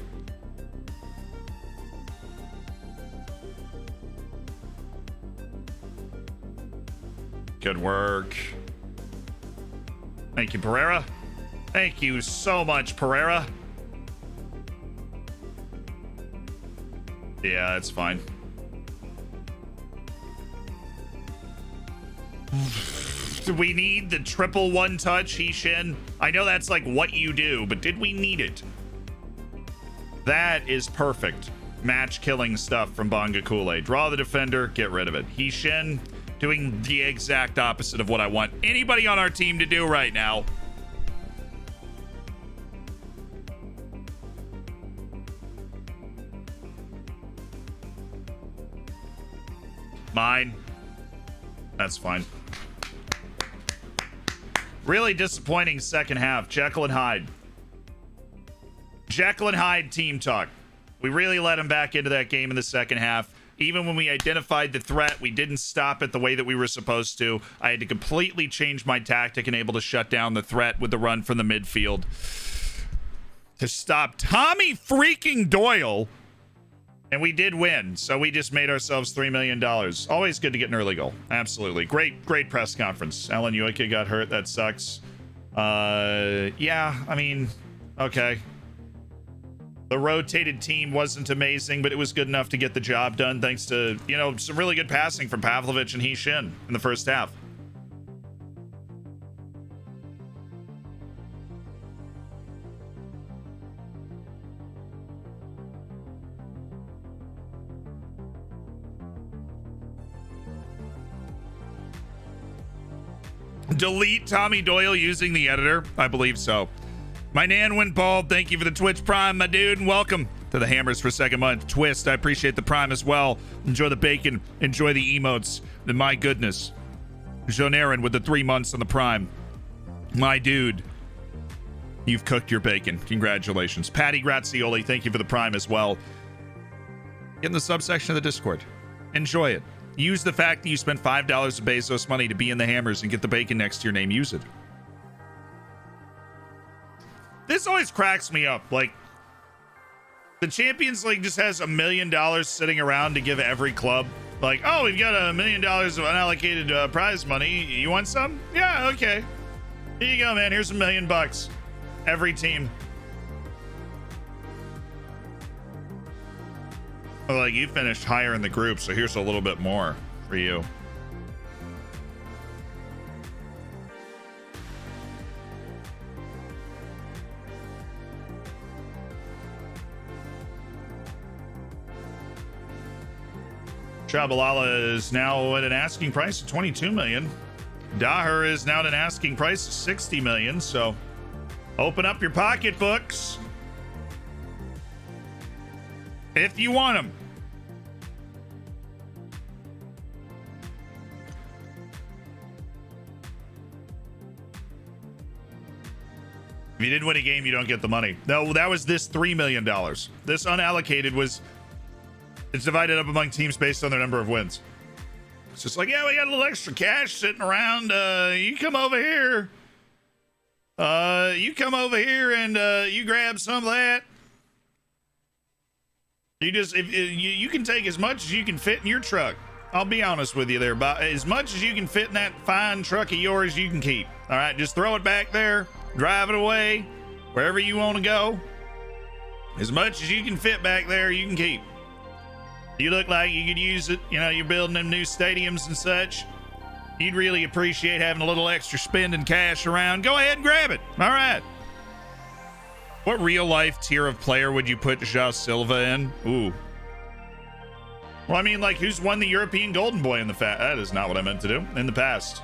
Good work. Thank you, Pereira. Thank you so much, Pereira. Yeah, that's fine. Do we need the triple one touch, Hishin? I know that's like what you do, but did we need it? That is perfect. Match killing stuff from Bangakule. Draw the defender, get rid of it. Hishin doing the exact opposite of what I want anybody on our team to do right now. Mine. That's fine. Really disappointing second half. Jekyll and Hyde. Jekyll and Hyde team talk. We really let him back into that game in the second half. Even when we identified the threat, we didn't stop it the way that we were supposed to. I had to completely change my tactic and able to shut down the threat with the run from the midfield to stop Tommy freaking Doyle. And we did win, so we just made ourselves $3 million. Always good to get an early goal. Absolutely. Great press conference. Alan Yoike got hurt. That sucks. Yeah, I mean, okay. The rotated team wasn't amazing, but it was good enough to get the job done thanks to, you know, some really good passing from Pavlovich and Hishin in the first half. Delete Tommy Doyle using the editor? I believe so. My Nan went bald. Thank you for the Twitch Prime, my dude, and welcome to the Hammers for second month. Twist, I appreciate the Prime as well. Enjoy the bacon. Enjoy the emotes. And my goodness. Jonarin with the 3 months on the Prime. My dude, you've cooked your bacon. Congratulations. Patty Grazioli, thank you for the Prime as well. Get in the subsection of the Discord. Enjoy it. Use the fact that you spent $5 of Bezos money to be in the Hammers and get the bacon next to your name. Use it. This always cracks me up. Like, the Champions League just has $1 million sitting around to give every club. Like, oh, we've got $1 million of unallocated prize money. You want some? Yeah, okay. Here you go, man. Here's $1 million. Every team. Well, like, you finished higher in the group, so here's a little bit more for you. Shabalala is now at an asking price of 22 million. Daher is now at an asking price of 60 million. So open up your pocketbooks if you want them. If you didn't win a game, you don't get the money. No, that was this $3 million. This unallocated was, it's divided up among teams based on their number of wins. It's just like, yeah, we got a little extra cash sitting around. You come over here. You come over here and you grab some of that. You just, if you can take as much as you can fit in your truck. I'll be honest with you there, but as much as you can fit in that fine truck of yours, you can keep. All right, just throw it back there, drive it away, wherever you want to go. As much as you can fit back there, you can keep. You look like you could use it. You know, you're building them new stadiums and such. You'd really appreciate having a little extra spending cash around. Go ahead and grab it. All right. What real life tier of player would you put João Silva in? Ooh. Well, I mean, like, who's won the European Golden Boy in the that is not what I meant to do in the past.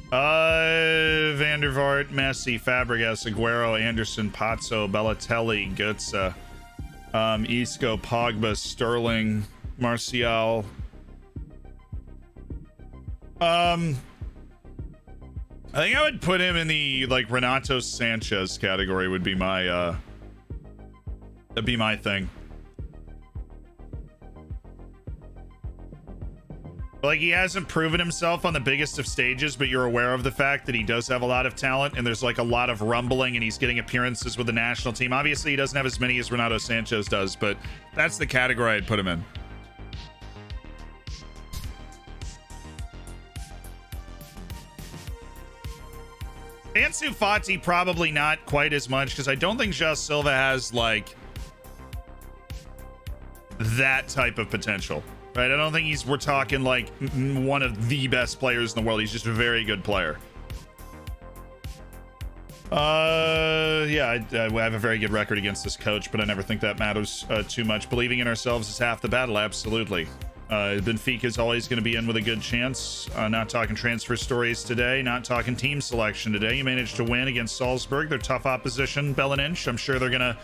Van der Vaart, Messi, Fabregas, Aguero, Anderson, Pazzo, Balotelli, Götze, Isco, Pogba, Sterling, Martial. I think I would put him in the like Renato Sanchez category. Would be my that'd be my thing. Like, he hasn't proven himself on the biggest of stages, but you're aware of the fact that he does have a lot of talent, and there's like a lot of rumbling, and he's getting appearances with the national team. Obviously, he doesn't have as many as Renato Sanchez does, but that's the category I'd put him in. Ansu Fati, probably not quite as much, because I don't think João Silva has like that type of potential. Right, I don't think we're talking like one of the best players in the world. He's just a very good player. Yeah, I have a very good record against this coach, but I never think that matters too much. Believing in ourselves is half the battle, absolutely. Benfica is always going to be in with a good chance. Not talking transfer stories today, not talking team selection today. You managed to win against Salzburg. They're tough opposition, bell and inch. I'm sure they're gonna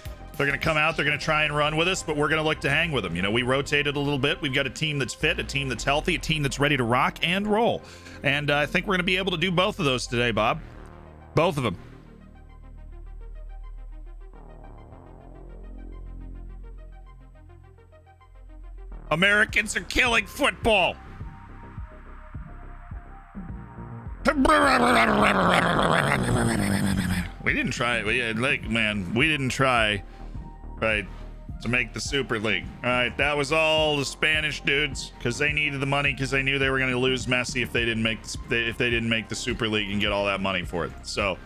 come out, they're gonna try and run with us, but we're gonna look to hang with them. You know, we rotated a little bit. We've got a team that's fit, a team that's healthy, a team that's ready to rock and roll, and I think we're gonna be able to do both of those today, Bob. Both of them. Americans are killing football. We didn't try it. We didn't try, right, to make the Super League. All right, that was all the Spanish dudes, because they needed the money, because they knew they were going to lose Messi if they didn't make the Super League and get all that money for it. So,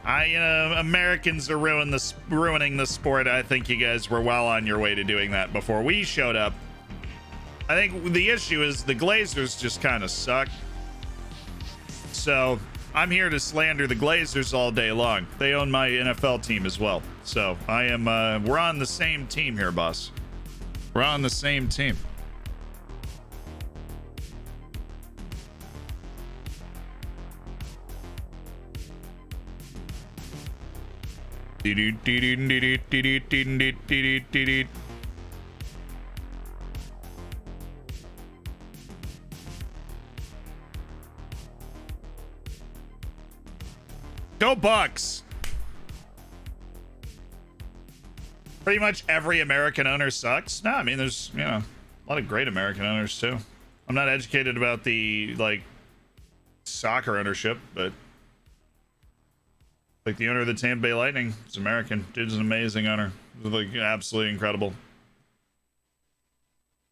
Americans are ruining the sport. I think you guys were well on your way to doing that before we showed up. I think the issue is the Glazers just kind of suck. So I'm here to slander the Glazers all day long. They own my NFL team as well. So I am, we're on the same team here, boss. We're on the same team. Go Bucks. Pretty much every American owner sucks. No, I mean, there's, a lot of great American owners too. I'm not educated about the like soccer ownership, but like the owner of the Tampa Bay Lightning is American. Dude's an amazing owner. Like absolutely incredible.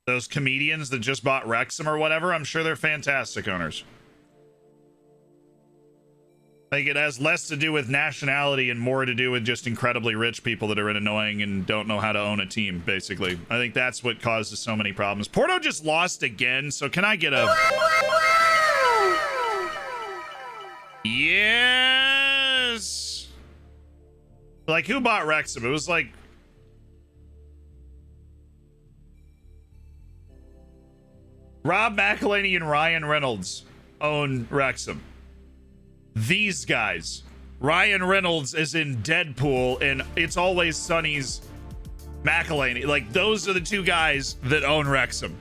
Those comedians that just bought Wrexham or whatever, I'm sure they're fantastic owners. Like, it has less to do with nationality and more to do with just incredibly rich people that are annoying and don't know how to own a team, basically. I think that's what causes so many problems. Porto just lost again, so can I get a... Yes! Like, who bought Wrexham? It was like... Rob McElhenney and Ryan Reynolds own Wrexham. These guys, Ryan Reynolds is in Deadpool and It's Always Sunny's McElhenney. Like, those are the two guys that own Wrexham.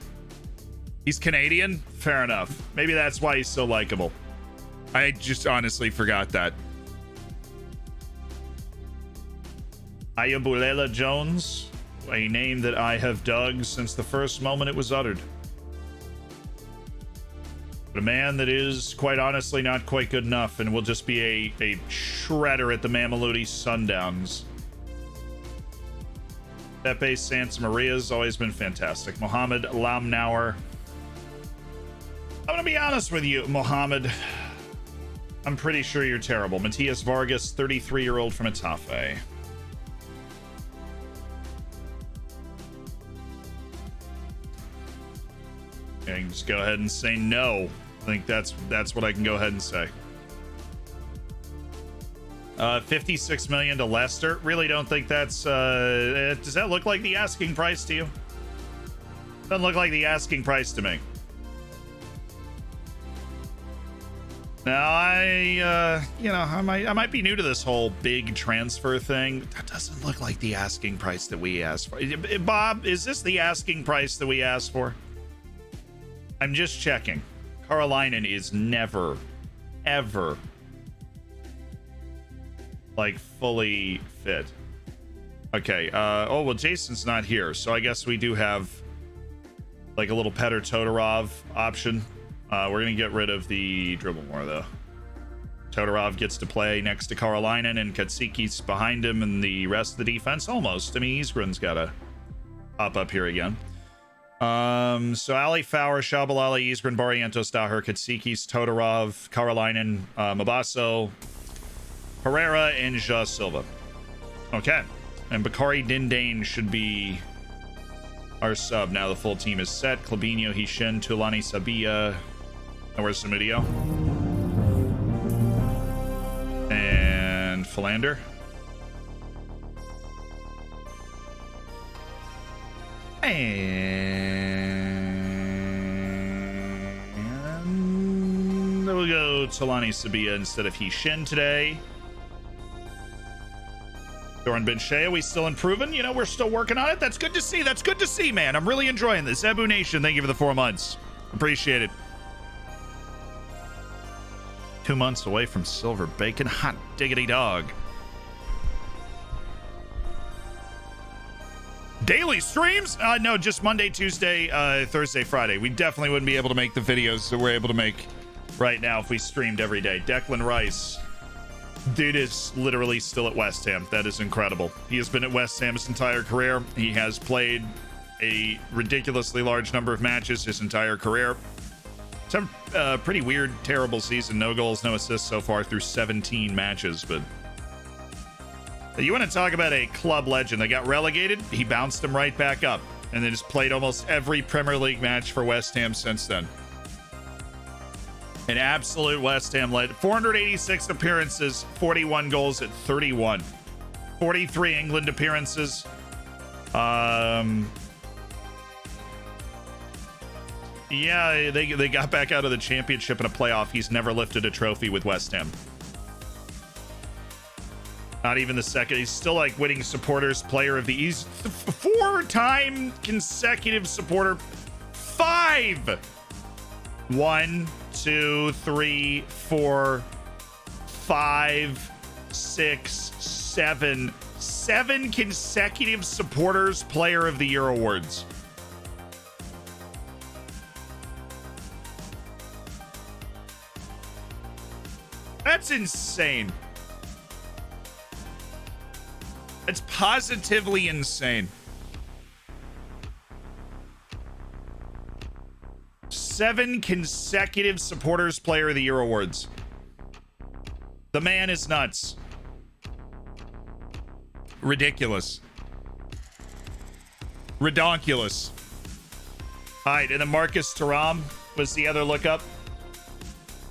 He's Canadian? Fair enough. Maybe that's why he's so likable. I just honestly forgot that. Ayabulela Jones, a name that I have dug since the first moment it was uttered. But a man that is, quite honestly, not quite good enough and will just be a shredder at the Mamelodi Sundowns. Pepe Santa Maria's always been fantastic. Mohamed Lamnauer. I'm going to be honest with you, Mohamed. I'm pretty sure you're terrible. Matias Vargas, 33-year-old from Itafe. I can just go ahead and say no. I think that's what I can go ahead and say. 56 million to Leicester. Really don't think that's does that look like the asking price to you? Doesn't look like the asking price to me. Now I might be new to this whole big transfer thing. That doesn't look like the asking price that we asked for. Bob, is this the asking price that we asked for? I'm just checking. Carolinen is never, ever like fully fit. Okay. Oh well, Jason's not here, so I guess we do have like a little Petr Todorov option. We're gonna get rid of the dribble more though. Todorov gets to play next to Carolinen, and Katsiki's behind him, and the rest of the defense almost. I mean, Isgren's gotta pop up here again. So Ali, Fowler, Shabalala, Isgren, Barrientos, Daher, Katsikis, Todorov, Carolinen, Mabasso, Herrera, and Ja Silva. Okay. And Bakari Dindane should be our sub. Now the full team is set. Klabinho, Hishin, Tulani, Sabia. And where's Samudio? And Philander. And we'll go Tulani, Sabia instead of Hishin today. Doran Ben Shea, we still improving? You know, we're still working on it. That's good to see. That's good to see, man. I'm really enjoying this. Zebu Nation, thank you for the 4 months. Appreciate it. 2 months away from silver bacon. Hot diggity dog. Daily streams? No, just Monday, Tuesday, Thursday, Friday. We definitely wouldn't be able to make the videos that we're able to make right now if we streamed every day. Declan Rice. Dude is literally still at West Ham. That is incredible. He has been at West Ham his entire career. He has played a ridiculously large number of matches his entire career. Some pretty weird, terrible season. No goals, no assists so far through 17 matches. But you want to talk about a club legend that got relegated? He bounced him right back up and then just played almost every Premier League match for West Ham since then. An absolute West Ham legend. 486 appearances, 41 goals at 31. 43 England appearances. Yeah, they got back out of the championship in a playoff. He's never lifted a trophy with West Ham. Not even the second. He's still like winning supporters player of the East. 4-time consecutive supporter. 5. 1, 2, 3, 4, 5, 6, 7. 7 consecutive supporters player of the year awards. That's insane. It's positively insane. 7 consecutive supporters player of the year awards. The man is nuts. Ridiculous. Redonkulous. All right, and then Marcus Thuram was the other lookup.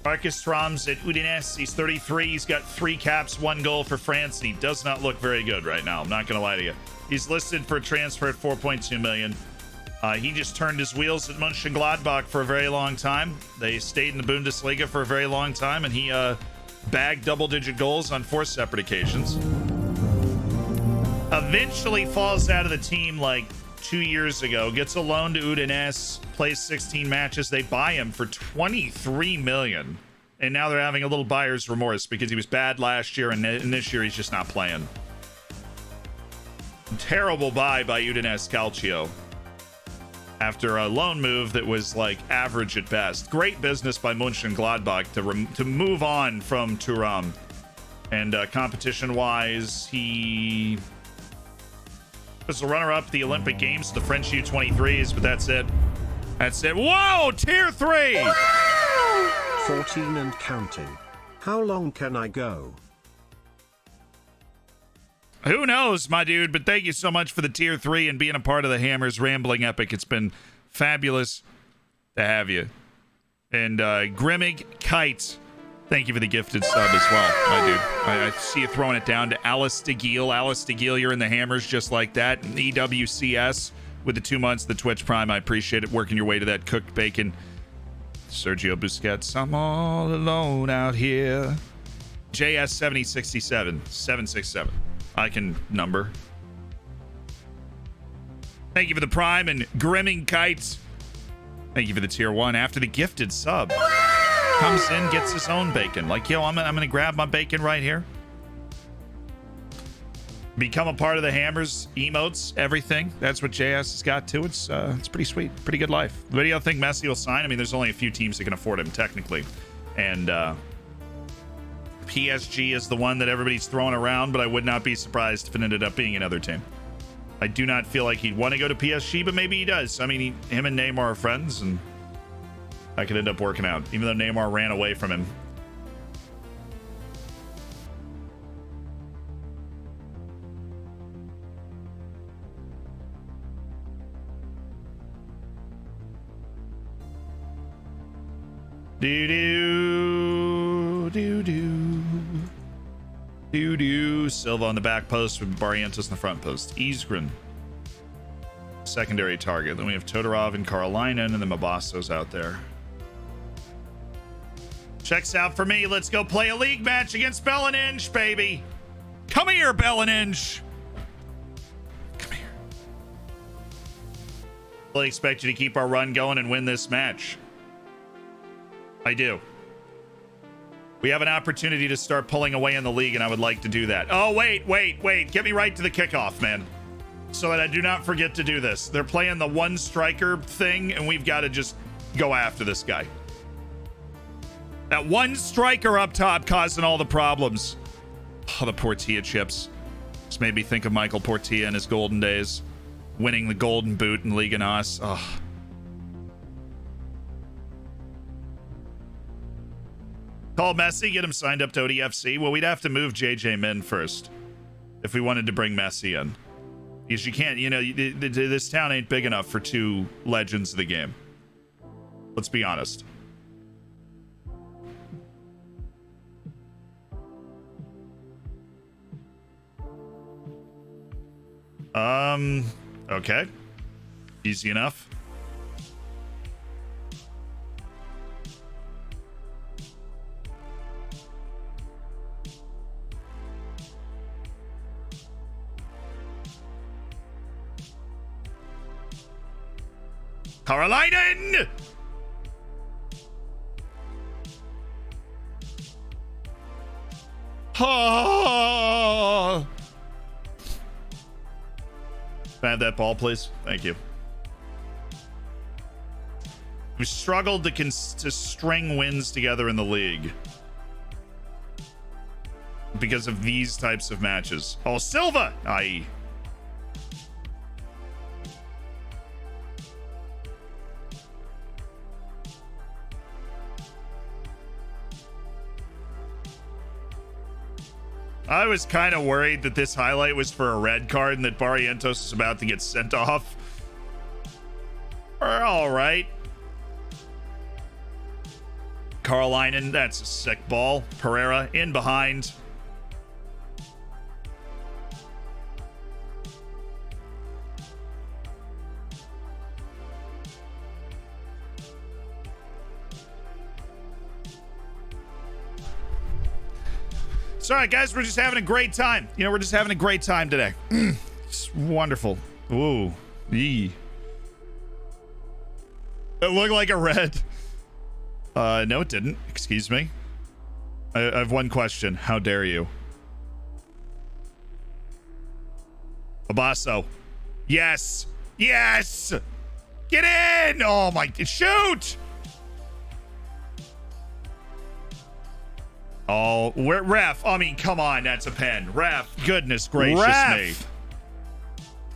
Marcus Thuram's at Udinese. He's 33. He's got 3 caps, 1 goal for France, and he does not look very good right now. I'm not going to lie to you. He's listed for a transfer at 4.2 million. He just turned his wheels at Mönchengladbach for a very long time. They stayed in the Bundesliga for a very long time, and he bagged double-digit goals on 4 separate occasions. Eventually falls out of the team like 2 years ago, gets a loan to Udinese, plays 16 matches. They buy him for 23 million, and now they're having a little buyer's remorse because he was bad last year, and this year he's just not playing. Terrible buy by Udinese Calcio after a loan move that was like average at best. Great business by Mönchengladbach to move on from Thuram. And competition-wise, he was the runner-up at the Olympic Games, the French U23s, but that's it. That's it. Whoa! Tier 3! 14 and counting. How long can I go? Who knows, my dude, but thank you so much for the tier 3 and being a part of the Hammers Rambling Epic. It's been fabulous to have you. And Grimmig Kite, thank you for the gifted sub as well, my dude. I see you throwing it down to Alice DeGiel. Alice DeGiel, you're in the Hammers just like that. And EWCS with the 2 months, the Twitch Prime. I appreciate it. Working your way to that cooked bacon Sergio Busquets, I'm all alone out here. JS7067, 767. I can number. Thank you for the Prime and Grimming Kites. Thank you for the tier 1 after the gifted sub. Comes in, gets his own bacon. Like, yo, I'm gonna grab my bacon right here. Become a part of the Hammers, emotes, everything. That's what JS has got too. It's pretty sweet, pretty good life. What do you think Messi will sign? I mean, there's only a few teams that can afford him technically, and PSG is the one that everybody's throwing around. But I would not be surprised if it ended up being another team. I do not feel like he'd want to go to PSG, but maybe he does. I mean, him and Neymar are friends, and that could end up working out, even though Neymar ran away from him. Do Silva on the back post with Barrientos in the front post. Isgren, secondary target. Then we have Todorov and Karolainen, and then Mabasso's out there. Checks out for me. Let's go play a league match against Bellinenge, baby. Come here, Bellinenge. Come here. Fully expect you to keep our run going and win this match. I do. We have an opportunity to start pulling away in the league, and I would like to do that. Oh, wait. Get me right to the kickoff, man. So that I do not forget to do this. They're playing the one striker thing, and we've got to just go after this guy. That one striker up top causing all the problems. Oh, the Portilla chips. Just made me think of Michael Portilla in his golden days. Winning the golden boot in Liga NOS. Oh. Call Messi, get him signed up to ODFC. Well, we'd have to move JJ Min first if we wanted to bring Messi in. Because you can't, this town ain't big enough for two legends of the game. Let's be honest. Okay. Easy enough. Karolainen! Oh! Can I have that ball, please? Thank you. We struggled to string wins together in the league because of these types of matches. Oh, Silva! Aye. I was kind of worried that this highlight was for a red card and that Barrientos is about to get sent off. All right. Karolainen, that's a sick ball. Pereira in behind. It's all right, guys. We're just having a great time. We're just having a great time today. It's wonderful. Ooh. Eee. It looked like a red. No, it didn't. Excuse me. I have one question. How dare you? Abasso. Yes. Yes. Get in. Oh, my. Shoot. Oh, ref. I mean, come on. That's a pen. Ref. Goodness gracious me.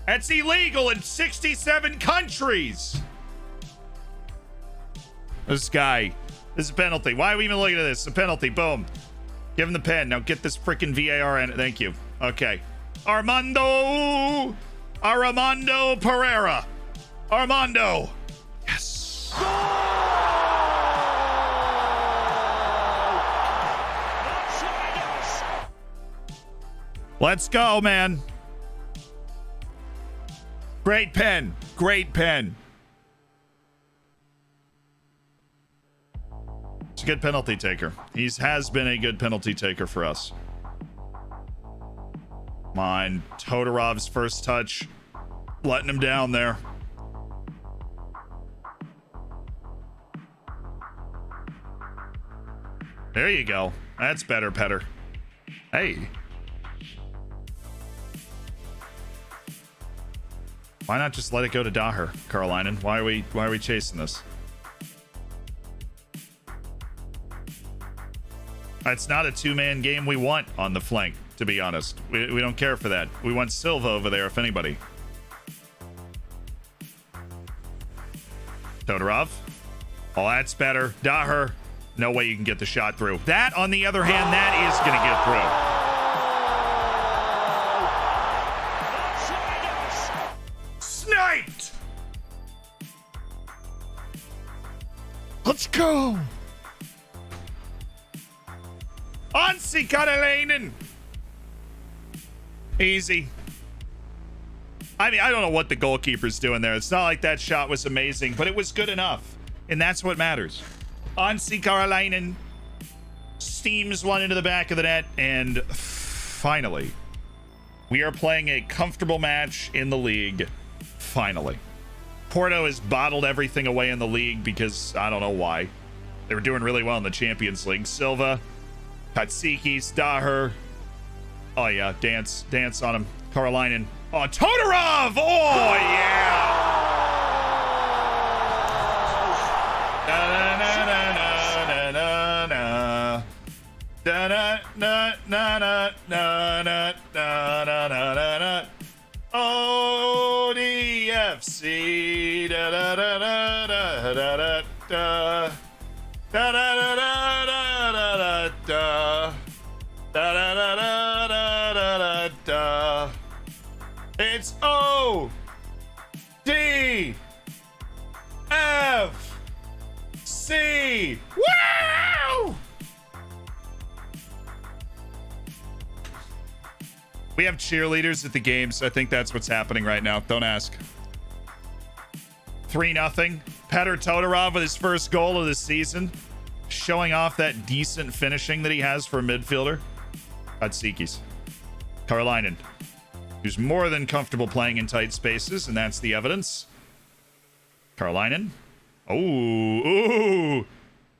That's illegal in 67 countries. This guy. This is a penalty. Why are we even looking at this? It's a penalty. Boom. Give him the pen. Now get this freaking VAR in it. Thank you. Okay. Armando Pereira. Armando. Yes. Let's go, man. Great pen. Great pen. He's a good penalty taker. He has been a good penalty taker for us. Come on, Todorov's first touch. Letting him down there. There you go. That's better, Petter. Hey. Why not just let it go to Daher, Carolinen? Why are we chasing this? It's not a two-man game we want on the flank, to be honest. We don't care for that. We want Silva over there, if anybody. Todorov. Oh, that's better. Daher. No way you can get the shot through. That, on the other hand, that is going to get through. Sniped! Let's go! Ansi Karelainen! Easy. I mean, I don't know what the goalkeeper's doing there. It's not like that shot was amazing, but it was good enough. And that's what matters. Ansi Karelainen steams one into the back of the net, and finally, we are playing a comfortable match in the league. Finally. Porto has bottled everything away in the league because I don't know why. They were doing really well in the Champions League. Silva, Katsikis, Daher. Oh yeah, dance on him. Karolainen. Oh, Todorov! Oh yeah! ODFC. It's O D F C. Wow! We have cheerleaders at the game, so I think that's what's happening right now. Don't ask. 3-0. Petr Todorov with his first goal of the season, showing off that decent finishing that he has for a midfielder. Katsikis. Karolainen, who's more than comfortable playing in tight spaces, and that's the evidence. Karolainen. Ooh,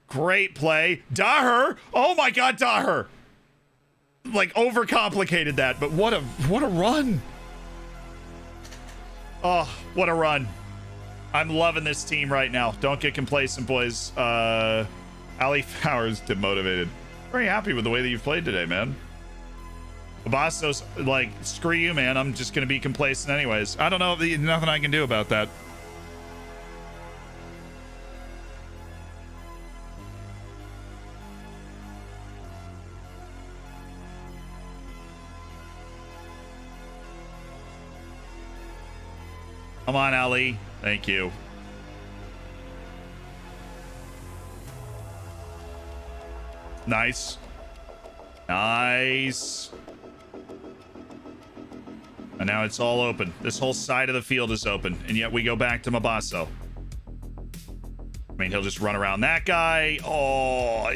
great play. Daher. Oh my God, Daher. Like overcomplicated that, but what a run. Oh, what a run. I'm loving this team right now. Don't get complacent, boys. Ali Fowers demotivated. Very happy with the way that you've played today, man. Bastos, like, screw you, man. I'm just gonna be complacent anyways. I don't know. Nothing I can do about that. Come on, Ali. Thank you. Nice. Nice. And now it's all open. This whole side of the field is open. And yet we go back to Mabasso. I mean, he'll just run around that guy. Oh.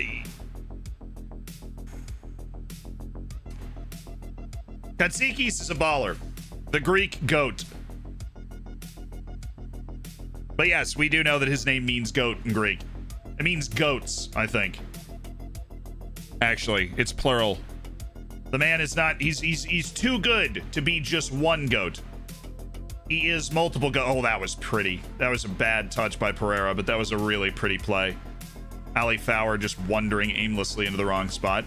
Katsikis is a baller. The Greek goat. But yes, we do know that his name means goat in Greek. It means goats, I think. Actually, it's plural. The man is not, he's too good to be just one goat. He is multiple goat. Oh, that was pretty. That was a bad touch by Pereira, but that was a really pretty play. Ali Fowler just wandering aimlessly into the wrong spot.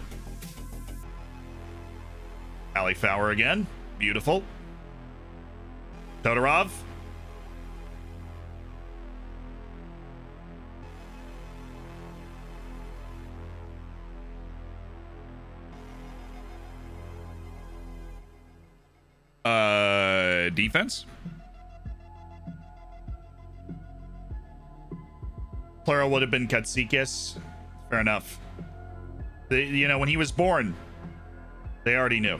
Ali Fowler again. Beautiful. Todorov. Defense. Plural would have been Katsikis. Fair enough. You know, when he was born, they already knew.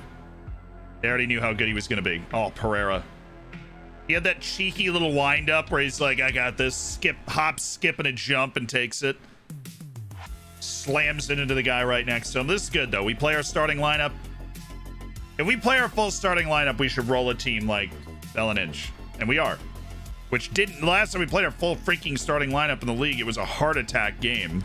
They already knew how good he was going to be. Oh, Pereira. He had that cheeky little wind up where he's like, I got this. Skip, hop, skip, and a jump and takes it. slams it into the guy right next to him. This is good, though. We play our starting lineup. If we play our full starting lineup, we should roll a team like Inch. And we are. Which didn't... Last time we played our full freaking starting lineup in the league, it was a heart attack game.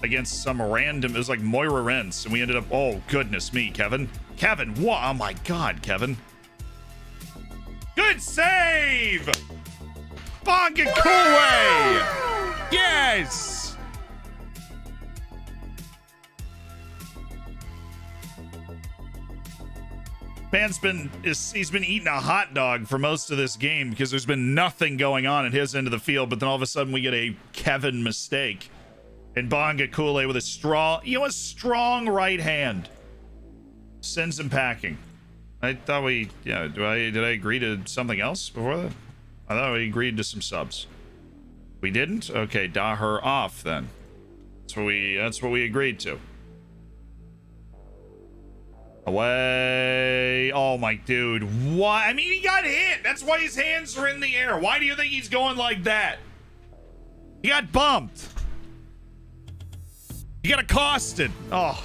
Against some random... It was like Moira Rents. And we ended up... Oh, goodness me, Kevin. Kevin, what? Oh, my God, Kevin. Good save! Bonga Kool-Aid! Yes! Man's he's been eating a hot dog for most of this game because there's been nothing going on at his end of the field, but then all of a sudden we get a Kevin mistake. And Bonga Kool-Aid with a strong right hand sends him packing. I thought did I agree to something else before that? I thought we agreed to some subs. We didn't? Okay, her off then. That's what we agreed to. Away. Oh my dude. What? I mean, he got hit. That's why his hands are in the air. Why do you think he's going like that? He got bumped. He got accosted. Oh.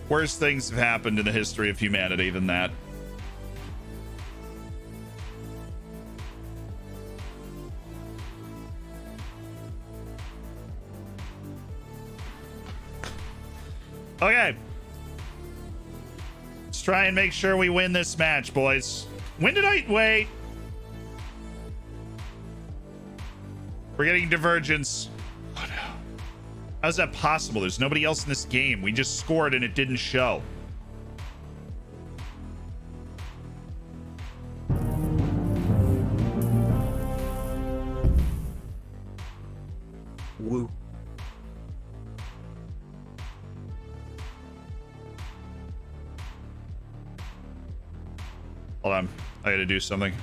Worse things have happened in the history of humanity than that. Okay. Let's try and make sure we win this match, boys. When did I... Wait. We're getting divergence. Oh, no. How's that possible? There's nobody else in this game. We just scored and it didn't show. Woo. Hold on. I gotta do something.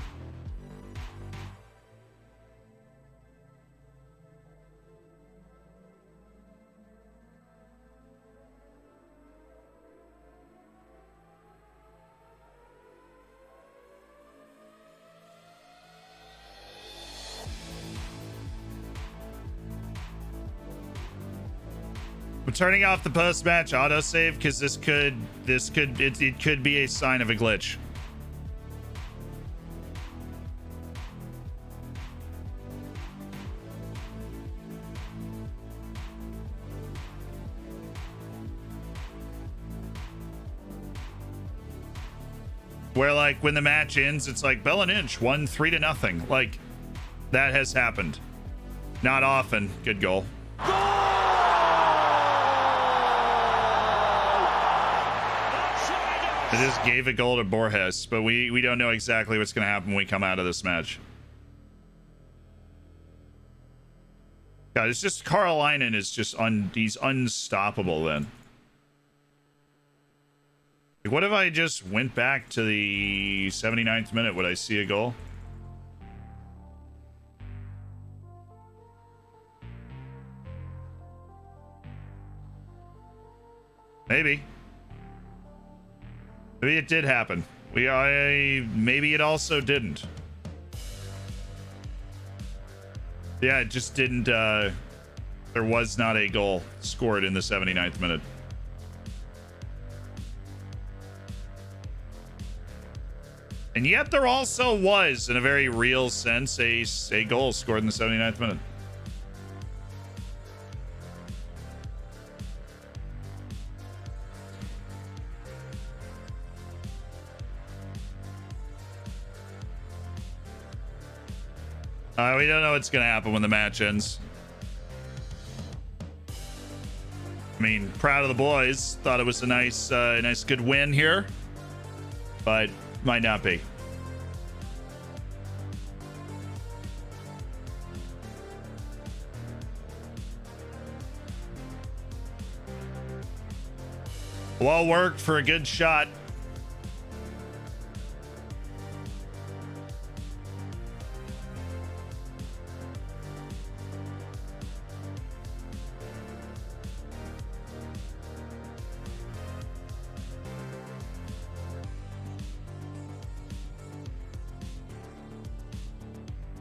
I'm turning off the post-match autosave because it could be a sign of a glitch. Where like when the match ends, it's like Inch won 3-0. Like that has happened. Not often. Good goal. I just gave a goal to Borges, but we don't know exactly what's going to happen when we come out of this match. God, it's just Carolinen is just he's unstoppable then. Like, what if I just went back to the 79th minute? Would I see a goal? Maybe. Maybe it did happen. Maybe it also didn't. Yeah, it just didn't. There was not a goal scored in the 79th minute. And yet there also was, in a very real sense, a goal scored in the 79th minute. We don't know what's going to happen when the match ends. I mean, proud of the boys. Thought it was a nice good win here. But might not be. Well worked for a good shot.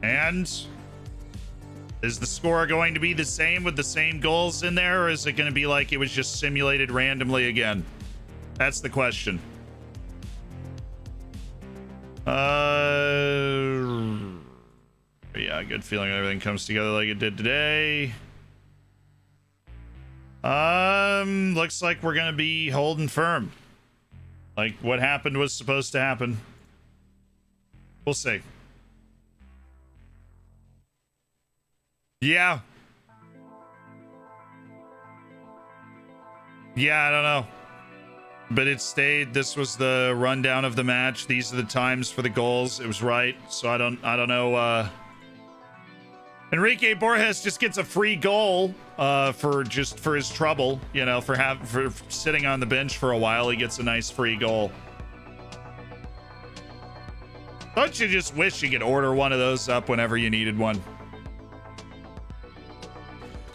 And is the score going to be the same with the same goals in there, or is it going to be like it was just simulated randomly again? That's the question. Yeah, good feeling everything comes together like it did today. Looks like we're gonna be holding firm. Like what happened was supposed to happen. We'll see. Yeah. Yeah, I don't know. But it stayed. This was the rundown of the match. These are the times for the goals. It was right. So I don't know. Enrique Borges just gets a free goal for his trouble, you know, for sitting on the bench for a while. He gets a nice free goal. Don't you just wish you could order one of those up whenever you needed one?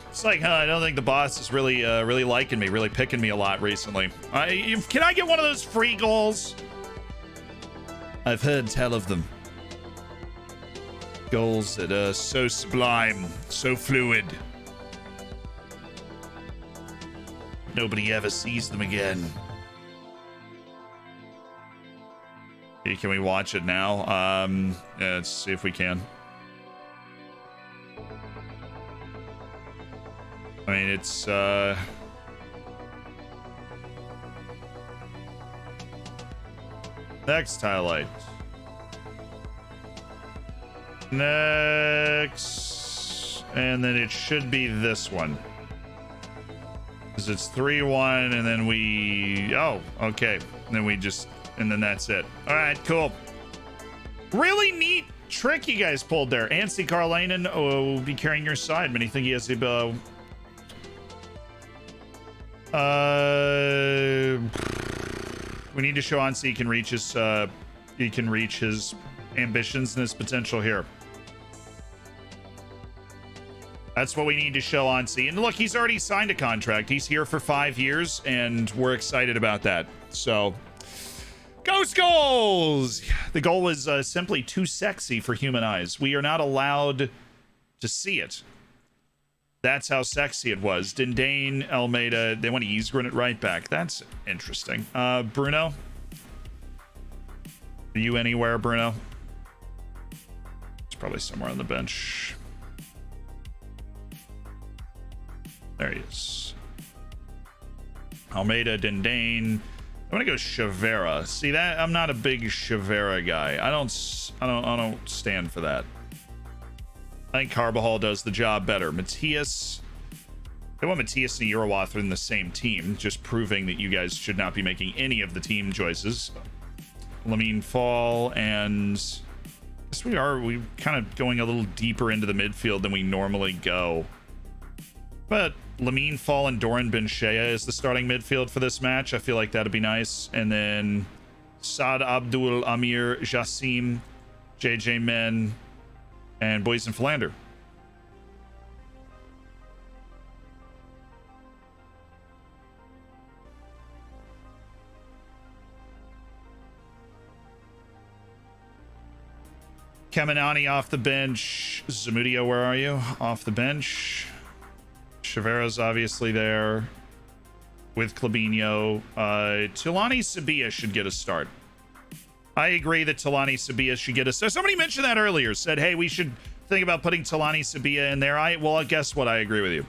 It's like, huh, I don't think the boss is really liking me, really picking me a lot recently. Can I get one of those free goals? I've heard tell of them. Goals that are so sublime, so fluid. Nobody ever sees them again. Hey, can we watch it now? Yeah, let's see if we can. I mean, it's next highlight. Next, and then it should be this one, because it's 3-1, and then okay, and then and then that's it. All right, cool. Really neat trick you guys pulled there. Ansi Karlainen will be carrying your side. Many think he has the we need to show Ansi he can reach his ambitions and his potential here. That's what we need to show Ansi. And look, he's already signed a contract. He's here for 5 years, and we're excited about that. So, Ghost goals! The goal was simply too sexy for human eyes. We are not allowed to see it. That's how sexy it was. Dindane, Almeida, they want to Ysgrin it right back. That's interesting. Bruno? Are you anywhere, Bruno? It's probably somewhere on the bench. There he is. Almeida, Dindane. I want to go Chavera. See that? I'm not a big Chavera guy. I don't stand for that. I think Carbajal does the job better. Matthias. I want Matthias and Urawath in the same team, just proving that you guys should not be making any of the team choices. Lamine Fall, and I guess we kind of going a little deeper into the midfield than we normally go. But Lamine Fall and Doran Benshea is the starting midfield for this match. I feel like that'd be nice. And then Saad Abdul Amir Jassim, JJ Men, and Boysen Philander. Kaminani off the bench. Zamudio, where are you? Off the bench. Chavera's obviously there with Clabinho. Tulani Sabia should get a start. I agree that Tulani Sabia should get a start. Somebody mentioned that earlier. Said, hey, we should think about putting Tulani Sabia in there. Well, guess what? I agree with you.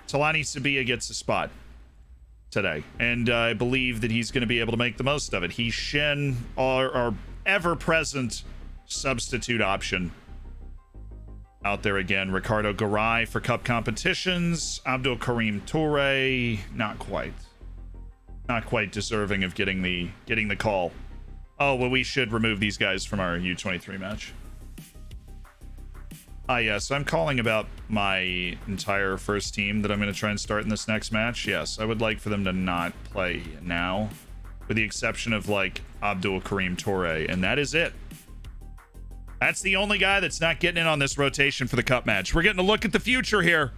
Tulani Sabia gets a spot today. And I believe that he's going to be able to make the most of it. He's Shin, our ever-present substitute option out there again. Ricardo Garay for cup competitions. Abdul Karim Toure, not quite deserving of getting the call. Oh, well, we should remove these guys from our U23 match. Yes, I'm calling about my entire first team that I'm going to try and start in this next match. Yes, I would like for them to not play now, with the exception of like Abdul Karim Toure, and that is it. That's the only guy that's not getting in on this rotation for the cup match. We're getting a look at the future here.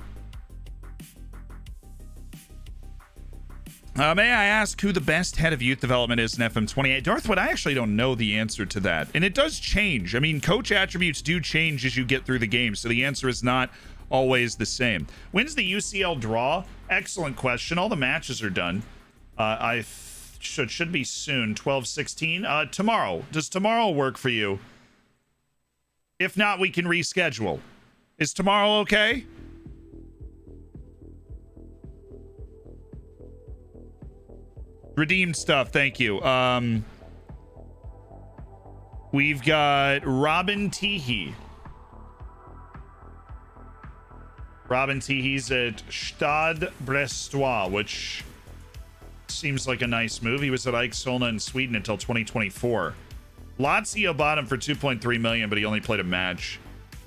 May I ask who the best head of youth development is in FM28? Darthwood, I actually don't know the answer to that. And it does change. I mean, coach attributes do change as you get through the game, so the answer is not always the same. When's the UCL draw? Excellent question. All the matches are done. Should be soon. 12/16. Tomorrow. Does tomorrow work for you? If not, we can reschedule. Is tomorrow okay? Redeemed stuff, thank you. We've got Robin Teehee. Robin Teehee's at Stade Brestois, which seems like a nice move. He was at Ike Solna in Sweden until 2024. Lazio bought him for 2.3 million, but he only played a match.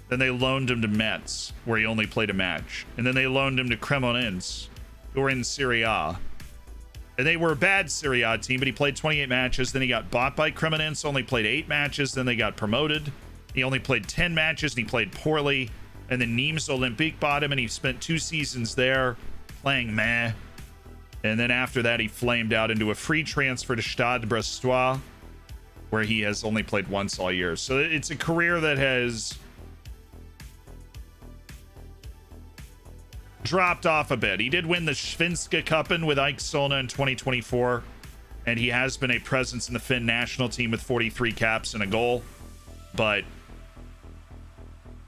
Then they loaned him to Metz, where he only played a match. And then they loaned him to Cremonense, who were in Serie A. And they were a bad Serie A team, but he played 28 matches. Then he got bought by Cremonense, only played 8 matches. Then they got promoted. He only played 10 matches, and he played poorly. And then Nîmes Olympique bought him, and he spent 2 seasons there playing meh. And then after that, he flamed out into a free transfer to Stade Brestois, where he has only played once all year. So it's a career that has dropped off a bit. He did win the Svenska Cupen with Ike Solna in 2024, and he has been a presence in the Finn national team with 43 caps and a goal. But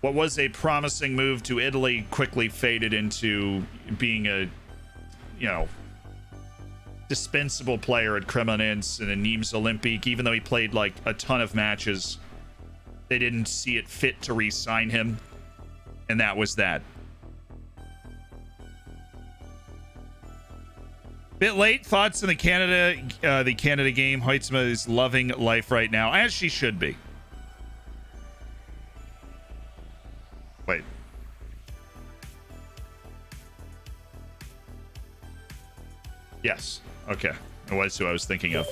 what was a promising move to Italy quickly faded into being a, dispensable player at Cremonense and in Nîmes Olympique. Even though he played like a ton of matches, they didn't see it fit to re-sign him, and that was that. Bit late. Thoughts on the Canada game? Heitzma is loving life right now, as she should be. Wait. Yes. Okay. That was who I was thinking of.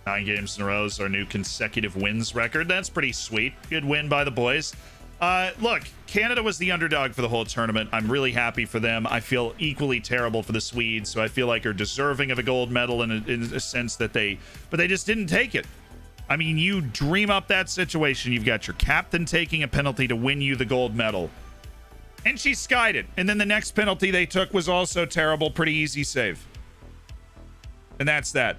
9 games in a row is our new consecutive wins record. That's pretty sweet. Good win by the boys. Look, Canada was the underdog for the whole tournament. I'm really happy for them. I feel equally terrible for the Swedes, so I feel like are deserving of a gold medal in a sense that they just didn't take it. I mean, you dream up that situation. You've got your captain taking a penalty to win you the gold medal, and she skied it. And then the next penalty they took was also terrible. Pretty easy save. And that's that.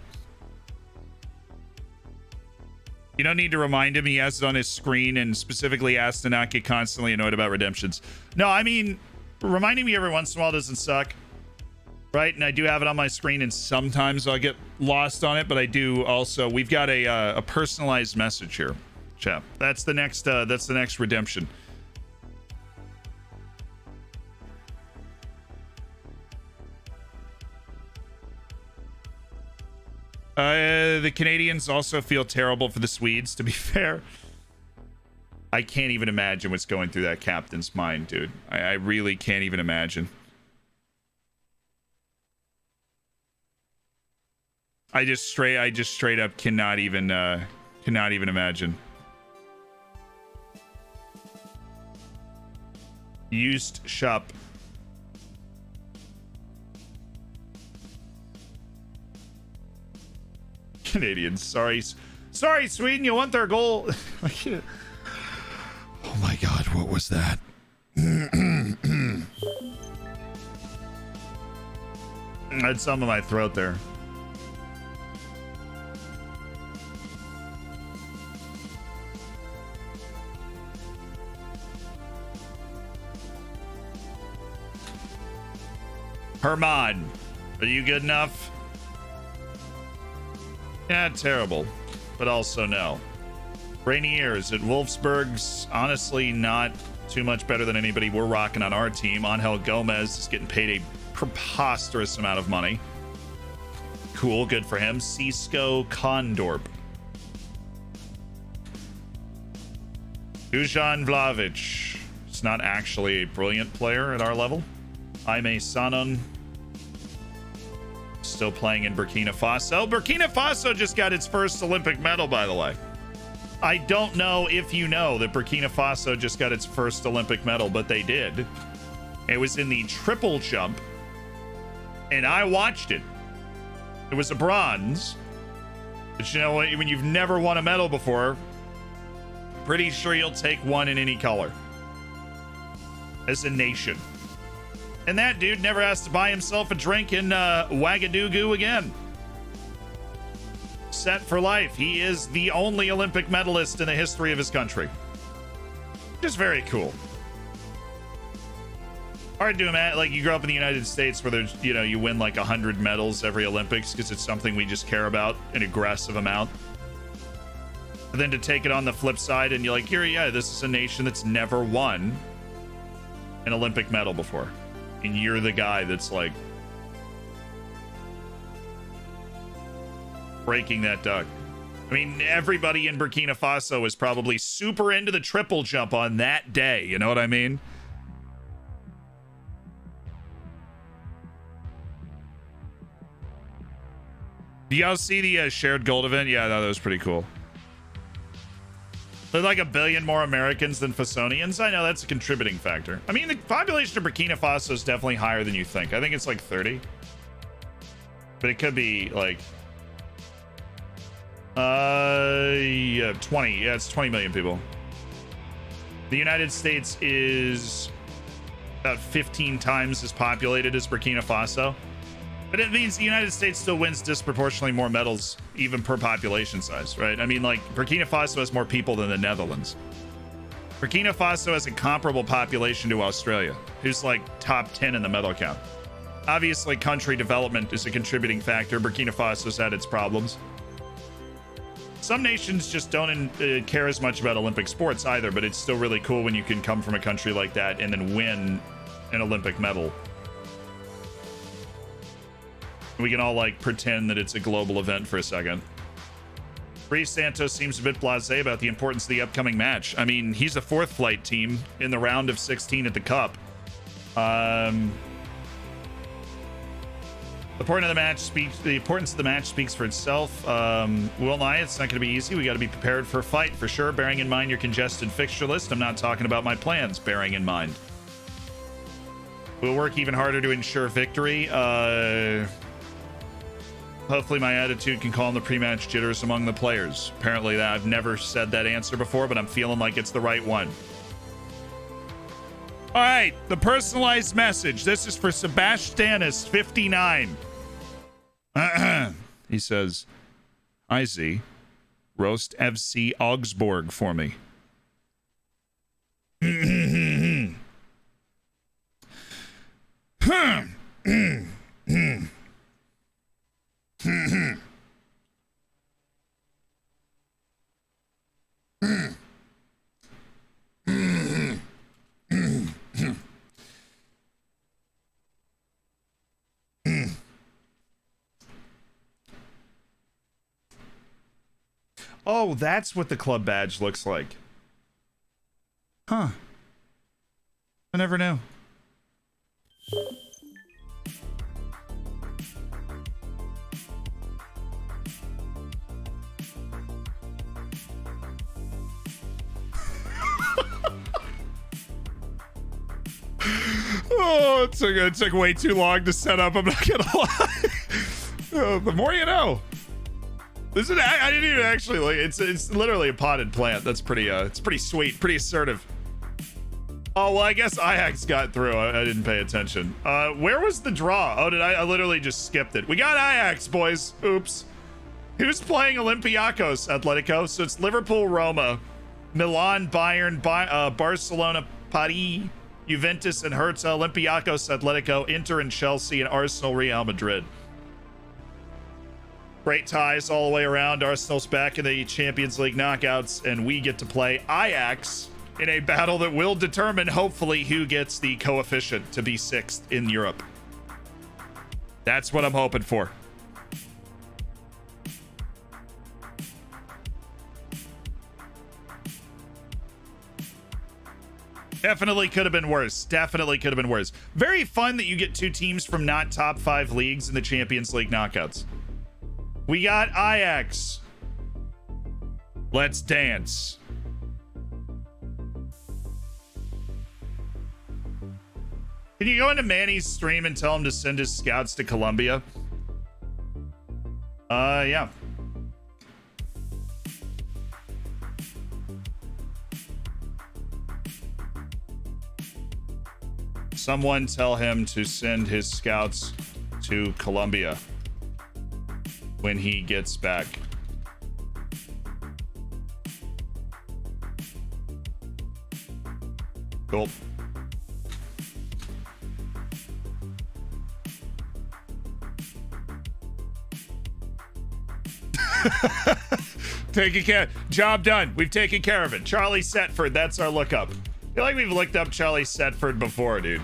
You don't need to remind him. He has it on his screen and specifically asked to not get constantly annoyed about redemptions. No, I mean, reminding me every once in a while doesn't suck. Right? And I do have it on my screen, and sometimes I'll get lost on it, but I do also. We've got a personalized message here, chap. That's the next redemption. The Canadians also feel terrible for the Swedes, to be fair. I can't even imagine what's going through that captain's mind, dude. I really can't even imagine. I just straight up cannot even imagine. Used shop. Canadians, sorry, Sweden, you want their goal. Oh my god, what was that? I had some in my throat there. Herman, are you good enough? Yeah, terrible, but also no. Rainiers at Wolfsburg's honestly not too much better than anybody we're rocking on our team. Angel Gomez is getting paid a preposterous amount of money. Cool, good for him. Cisco Kondorp. Dujan Vlahovic. It's not actually a brilliant player at our level. Jaime Sanon. Still playing in Burkina Faso. Burkina Faso just got its first Olympic medal, by the way. I don't know if you know that Burkina Faso just got its first Olympic medal, but they did. It was in the triple jump. And I watched it. It was a bronze. But you know what? When you've never won a medal before, pretty sure you'll take one in any color. As a nation. And that dude never has to buy himself a drink in Ouagadougou again. Set for life. He is the only Olympic medalist in the history of his country. Just very cool. Hard to imagine, like, you grow up in the United States where there's, you know, you win like 100 medals every Olympics because it's something we just care about, an aggressive amount. But then to take it on the flip side and you're like, yeah, this is a nation that's never won an Olympic medal before. And you're the guy that's like breaking that duck. I mean, everybody in Burkina Faso is probably super into the triple jump on that day. You know what I mean? Do y'all see the shared gold event? Yeah, no, that was pretty cool. There's like 1 billion more Americans than Fasonians. I know that's a contributing factor. I mean, the population of Burkina Faso is definitely higher than you think. I think it's like 30. But it could be like... yeah, 20. Yeah, it's 20 million people. The United States is about 15 times as populated as Burkina Faso. But it means the United States still wins disproportionately more medals, even per population size, right? I mean, like, Burkina Faso has more people than the Netherlands. Burkina Faso has a comparable population to Australia, who's like top 10 in the medal count. Obviously, country development is a contributing factor. Burkina Faso's had its problems. Some nations just don't care as much about Olympic sports either, but it's still really cool when you can come from a country like that and then win an Olympic medal. We can all like pretend that it's a global event for a second. Reese Santos seems a bit blasé about the importance of the upcoming match. I mean, he's a fourth flight team in the round of 16 at the Cup. The importance of the match speaks for itself. Will Nye, it's not going to be easy. We got to be prepared for a fight for sure. Bearing in mind your congested fixture list, I'm not talking about my plans. Bearing in mind, we'll work even harder to ensure victory. Hopefully my attitude can calm the pre-match jitters among the players. Apparently I've never said that answer before, but I'm feeling like it's the right one. All right, the personalized message. This is for Sebastianus 59. He says, "Izzy, roast FC Augsburg for me." Oh, that's what the club badge looks like. Huh. I never knew. Oh, it took way too long to set up. I'm not gonna lie. The more you know. This is, I didn't even actually like. It's literally a potted plant. That's pretty. It's pretty sweet, pretty assertive. Oh well, I guess Ajax got through. I didn't pay attention. Where was the draw? Oh, did I literally just skipped it? We got Ajax, boys. Oops. Who's playing Olympiacos, Atletico? So it's Liverpool, Roma, Milan, Bayern, Barcelona, Paris, Juventus, and Hertha, Olympiacos, Atletico, Inter, and Chelsea, and Arsenal, Real Madrid. Great ties all the way around. Arsenal's back in the Champions League knockouts, and we get to play Ajax in a battle that will determine, hopefully, who gets the coefficient to be 6th in Europe. That's what I'm hoping for. Definitely could have been worse. Definitely could have been worse. Very fun that you get 2 teams from not top 5 leagues in the Champions League knockouts. We got Ajax. Let's dance. Can you go into Manny's stream and tell him to send his scouts to Colombia? Yeah. Someone tell him to send his scouts to Colombia when he gets back. Cool. Taking care. Job done. We've taken care of it. Charlie Setford. That's our lookup. I feel like we've looked up Charlie Setford before, dude.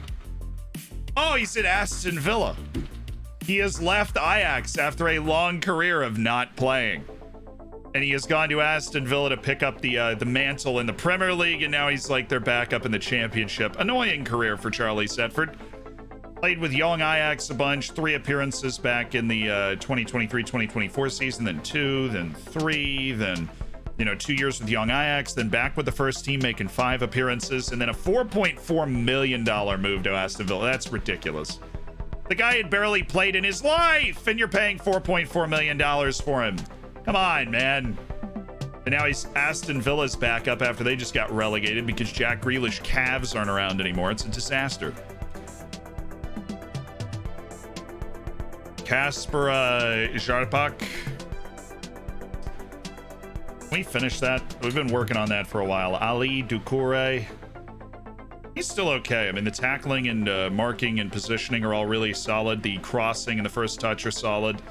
Oh, he's at Aston Villa. He has left Ajax after a long career of not playing. And he has gone to Aston Villa to pick up the mantle in the Premier League, and now he's like they're back up in the Championship. Annoying career for Charlie Setford. Played with young Ajax a bunch, 3 appearances back in the 2023-2024 season, then 2, then 3, then 2 years with young Ajax, then back with the first team making 5 appearances, and then a $4.4 million move to Aston Villa. That's ridiculous. The guy had barely played in his life, and you're paying $4.4 million for him. Come on, man. And now he's Aston Villa's back up after they just got relegated because Jack Grealish Cavs aren't around anymore. It's a disaster. Kasper Jarpak. Can we finish that? We've been working on that for a while. Ali Doucouré. He's still okay. I mean, the tackling and marking and positioning are all really solid. The crossing and the first touch are solid.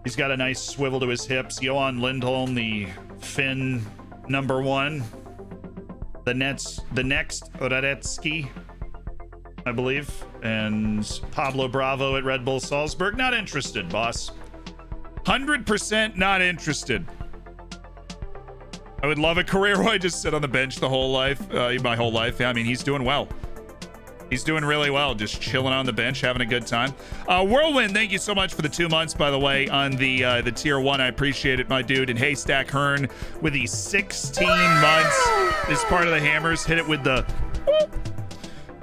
He's got a nice swivel to his hips. Johan Lindholm, the Finn #1. The next Radetzky, I believe. And Pablo Bravo at Red Bull Salzburg. Not interested, boss. 100% not interested. I would love a career where I just sit on the bench the whole life, my whole life. Yeah, I mean, he's doing well. He's doing really well, just chilling on the bench, having a good time. Whirlwind, thank you so much for the 2 months, by the way, on the tier 1. I appreciate it, my dude. And Haystack Hearn with the 16 months is part of the hammers. Hit it with the whoop.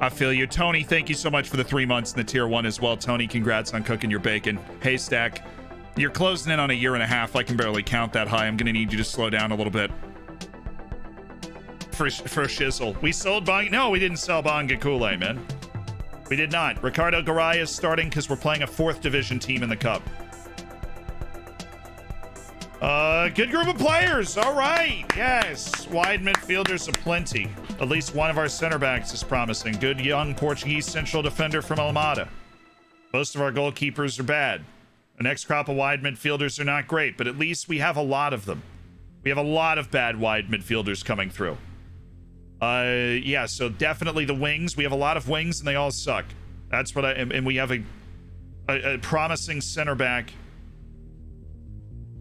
I feel you. Tony, thank you so much for the 3 months in the tier 1 as well. Tony, congrats on cooking your bacon. Haystack, you're closing in on a year and a half. I can barely count that high. I'm going to need you to slow down a little bit. For shizzle. We sold Bang. No, we didn't sell Bangakule, man. We did not. Ricardo Garay is starting because we're playing a 4th division team in the cup. Good group of players. All right. Yes. Wide midfielders aplenty. At least one of our center backs is promising. Good young Portuguese central defender from Almada. Most of our goalkeepers are bad. The next crop of wide midfielders are not great, but at least we have a lot of them. We have a lot of bad wide midfielders coming through. Yeah, so definitely the wings. We have a lot of wings and they all suck. That's what and we have a promising center back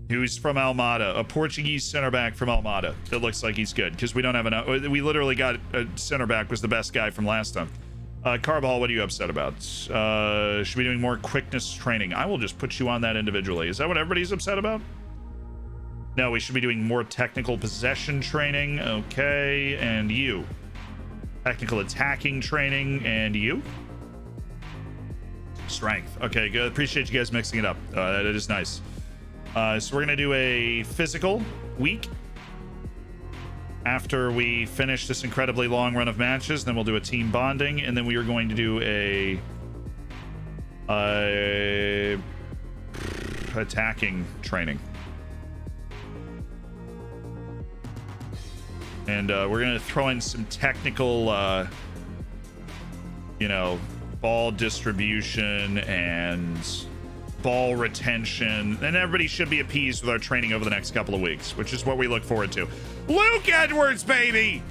who's from Almada, a Portuguese center back from Almada that looks like he's good because we don't have enough. We literally got a center back was the best guy from last time. Carball, what are you upset about? Should be doing more quickness training. I will just put you on that individually. Is that what everybody's upset about? No, we should be doing more technical possession training. Okay, and you. Technical attacking training, and you. Strength. Okay, good. Appreciate you guys mixing it up. That is nice. So we're gonna do a physical week after we finish this incredibly long run of matches. Then we'll do a team bonding, and then we are going to do a attacking training. And we're going to throw in some technical, ball distribution and ball retention. And everybody should be appeased with our training over the next couple of weeks, which is what we look forward to. Luke Edwards, baby!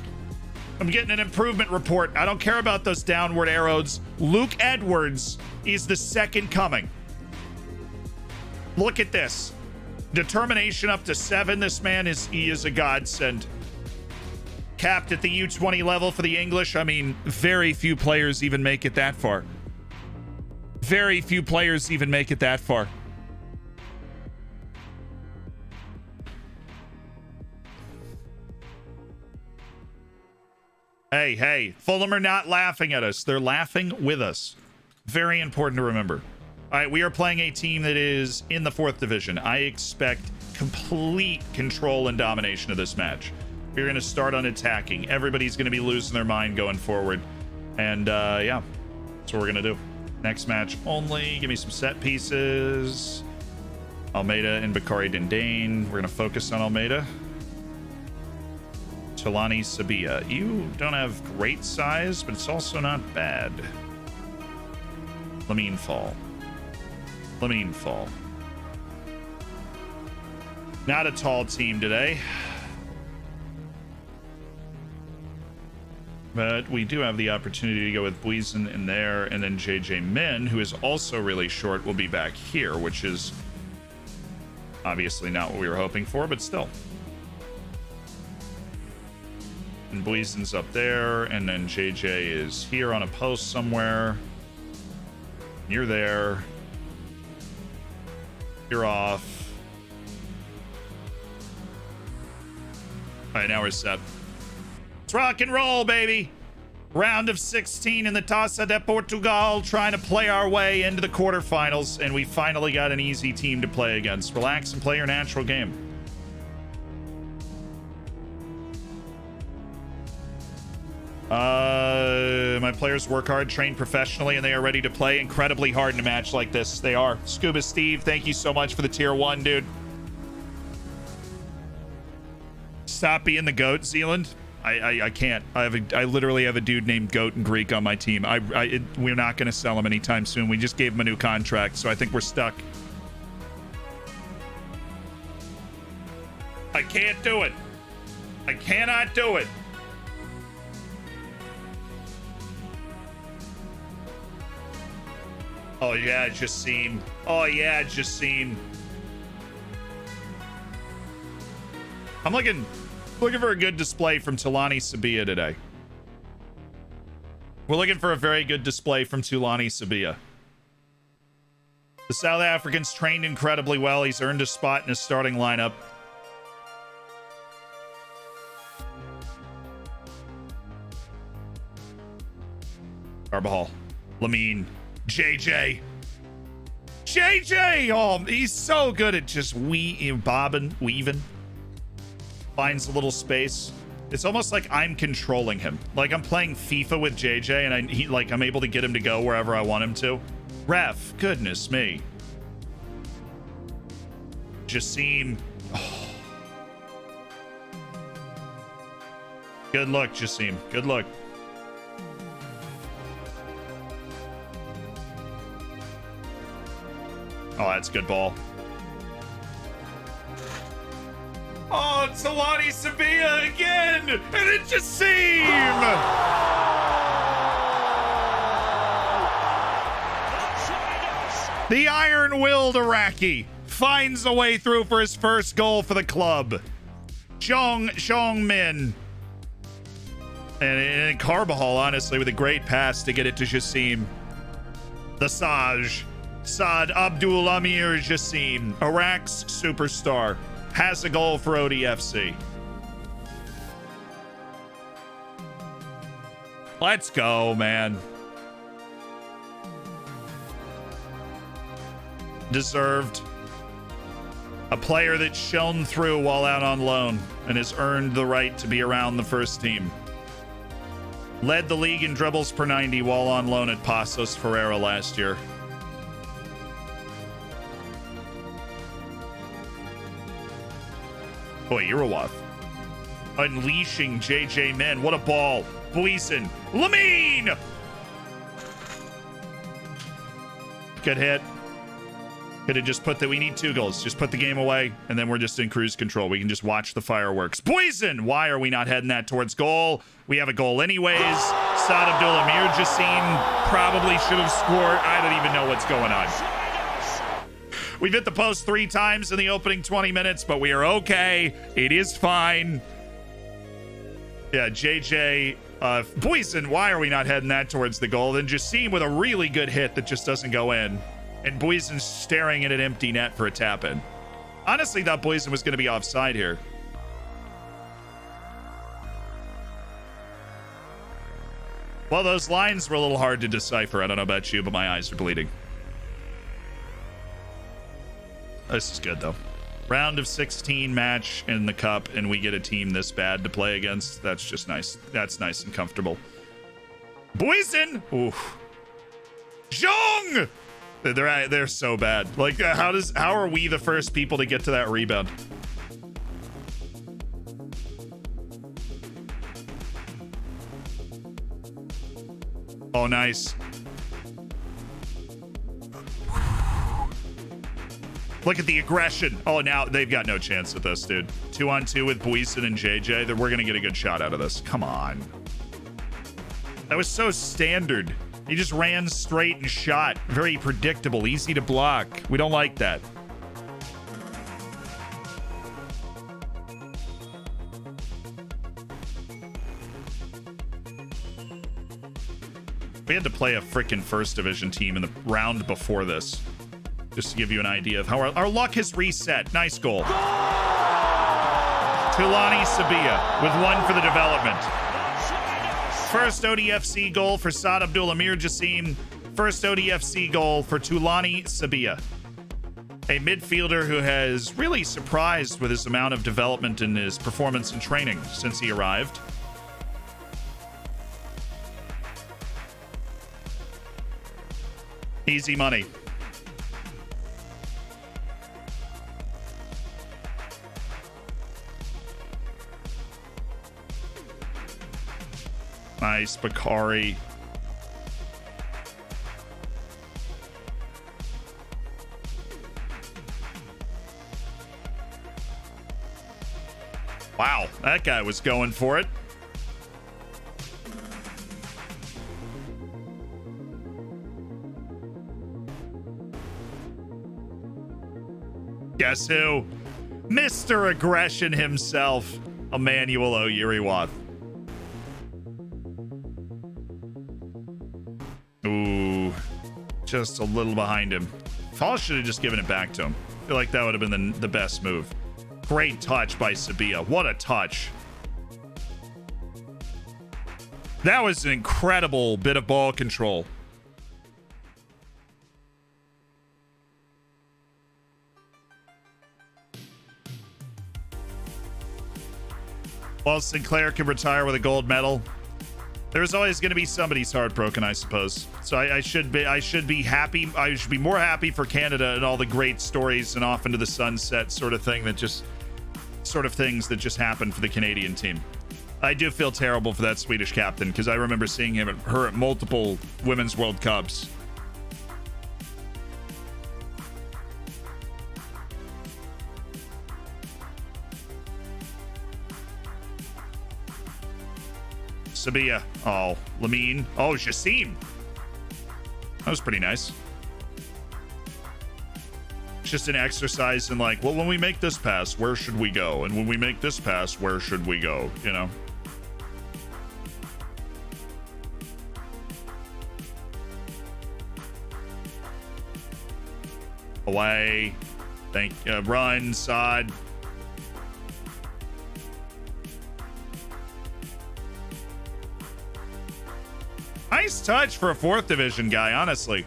I'm getting an improvement report. I don't care about those downward arrows. Luke Edwards is the second coming. Look at this. Determination up to 7. This man is a godsend. Capped at the U20 level for the English. I mean, very few players even make it that far. Very few players even make it that far. Hey, Fulham are not laughing at us. They're laughing with us. Very important to remember. All right, we are playing a team that is in the 4th division. I expect complete control and domination of this match. We're going to start on attacking. Everybody's going to be losing their mind going forward. And yeah, that's what we're going to do. Next match only. Give me some set pieces. Almeida and Bakari Dindane. We're going to focus on Almeida. Tulani Sabia. You don't have great size, but it's also not bad. Lamine Fall. Not a tall team today. But we do have the opportunity to go with Buizen in there, and then JJ Min, who is also really short, will be back here, which is obviously not what we were hoping for, but still. And Buizen's up there, and then JJ is here on a post somewhere. You're there. You're off. All right, now we're set. Let's rock and roll, baby. Round of 16 in the Taça de Portugal, trying to play our way into the quarterfinals, and we finally got an easy team to play against. Relax and play your natural game. My players work hard, train professionally, and they are ready to play incredibly hard in a match like this. They are. Scuba Steve, thank you so much for the tier 1, dude. Stop being the goat, Zealand. I can't. I literally have a dude named Goat in Greek on my team. We're not going to sell him anytime soon. We just gave him a new contract, so I think we're stuck. I can't do it. I cannot do it. Oh yeah, Jassim. Oh yeah, Jassim. I'm looking for a good display from Tulani Sabia today. We're looking for a very good display from Tulani Sabia. The South African's trained incredibly well. He's earned a spot in his starting lineup. Carbajal, Lamine, JJ. Oh, he's so good at just bobbing, weaving. Finds a little space. It's almost like I'm controlling him. Like I'm playing FIFA with JJ, and I'm able to get him to go wherever I want him to. Ref, goodness me. Jassim. Oh. Good luck, Jassim. Good luck. Oh, that's a good ball. Oh, Tulani Sabia again! And it just seemed! The iron-willed Iraqi finds a way through for his first goal for the club. Chong Min. And Carbajal, honestly, with a great pass to get it to Jassim. The Saad Abdul Amir Jassim, Iraq's superstar, has a goal for ODFC. Let's go, man. Deserved. A player that's shone through while out on loan and has earned the right to be around the first team. Led the league in dribbles per 90 while on loan at Paços Ferreira last year. Boy, Irawaf. Unleashing JJ Men. What a ball. Buizen. Lamine! Good hit. Could have just put we need 2 goals. Just put the game away, and then we're just in cruise control. We can just watch the fireworks. Buizen! Why are we not heading that towards goal? We have a goal anyways. Saad Abdul Amir Jassim probably should have scored. I don't even know what's going on. We've hit the post 3 times in the opening 20 minutes, but we are okay. It is fine. Yeah, JJ, Buizen, why are we not heading that towards the goal? Then Jassim with a really good hit that just doesn't go in. And Buizen staring at an empty net for a tap-in. Honestly, thought Buizen was going to be offside here. Well, those lines were a little hard to decipher. I don't know about you, but my eyes are bleeding. This is good, though. Round of 16 match in the cup, and we get a team this bad to play against. That's just nice. That's nice and comfortable. Poison! Oof. Zhong! They're so bad. Like, how are we the first people to get to that rebound? Oh, nice. Look at the aggression. Oh, now they've got no chance with this, dude. 2-on-2 with Buisin and JJ. We're going to get a good shot out of this. Come on. That was so standard. He just ran straight and shot. Very predictable. Easy to block. We don't like that. We had to play a freaking first division team in the round before this. Just to give you an idea of how our luck has reset. Nice goal. Tulani Sabia with one for the development. First ODFC goal for Saad Abdul Amir Jassim. First ODFC goal for Tulani Sabia. A midfielder who has really surprised with his amount of development in his performance and training since he arrived. Easy money. Nice, Bakari. Wow, that guy was going for it. Guess who? Mr. Aggression himself, Emmanuel Oyuriwath. Ooh, just a little behind him. Fall should have just given it back to him. I feel like that would have been the best move. Great touch by Sabia. What a touch. That was an incredible bit of ball control. While Sinclair can retire with a gold medal, there's always going to be somebody's heartbroken, I suppose. So I should be happy. I should be more happy for Canada and all the great stories and off into the sunset sort of thing that just things happen for the Canadian team. I do feel terrible for that Swedish captain because I remember seeing her at multiple Women's World Cups. Sabia. Oh, Lamine. Oh, Jassim. That was pretty nice. It's just an exercise in like, well, when we make this pass, where should we go? And when we make this pass, where should we go? You know? Away. Run, Saad. Nice touch for a 4th division guy, honestly.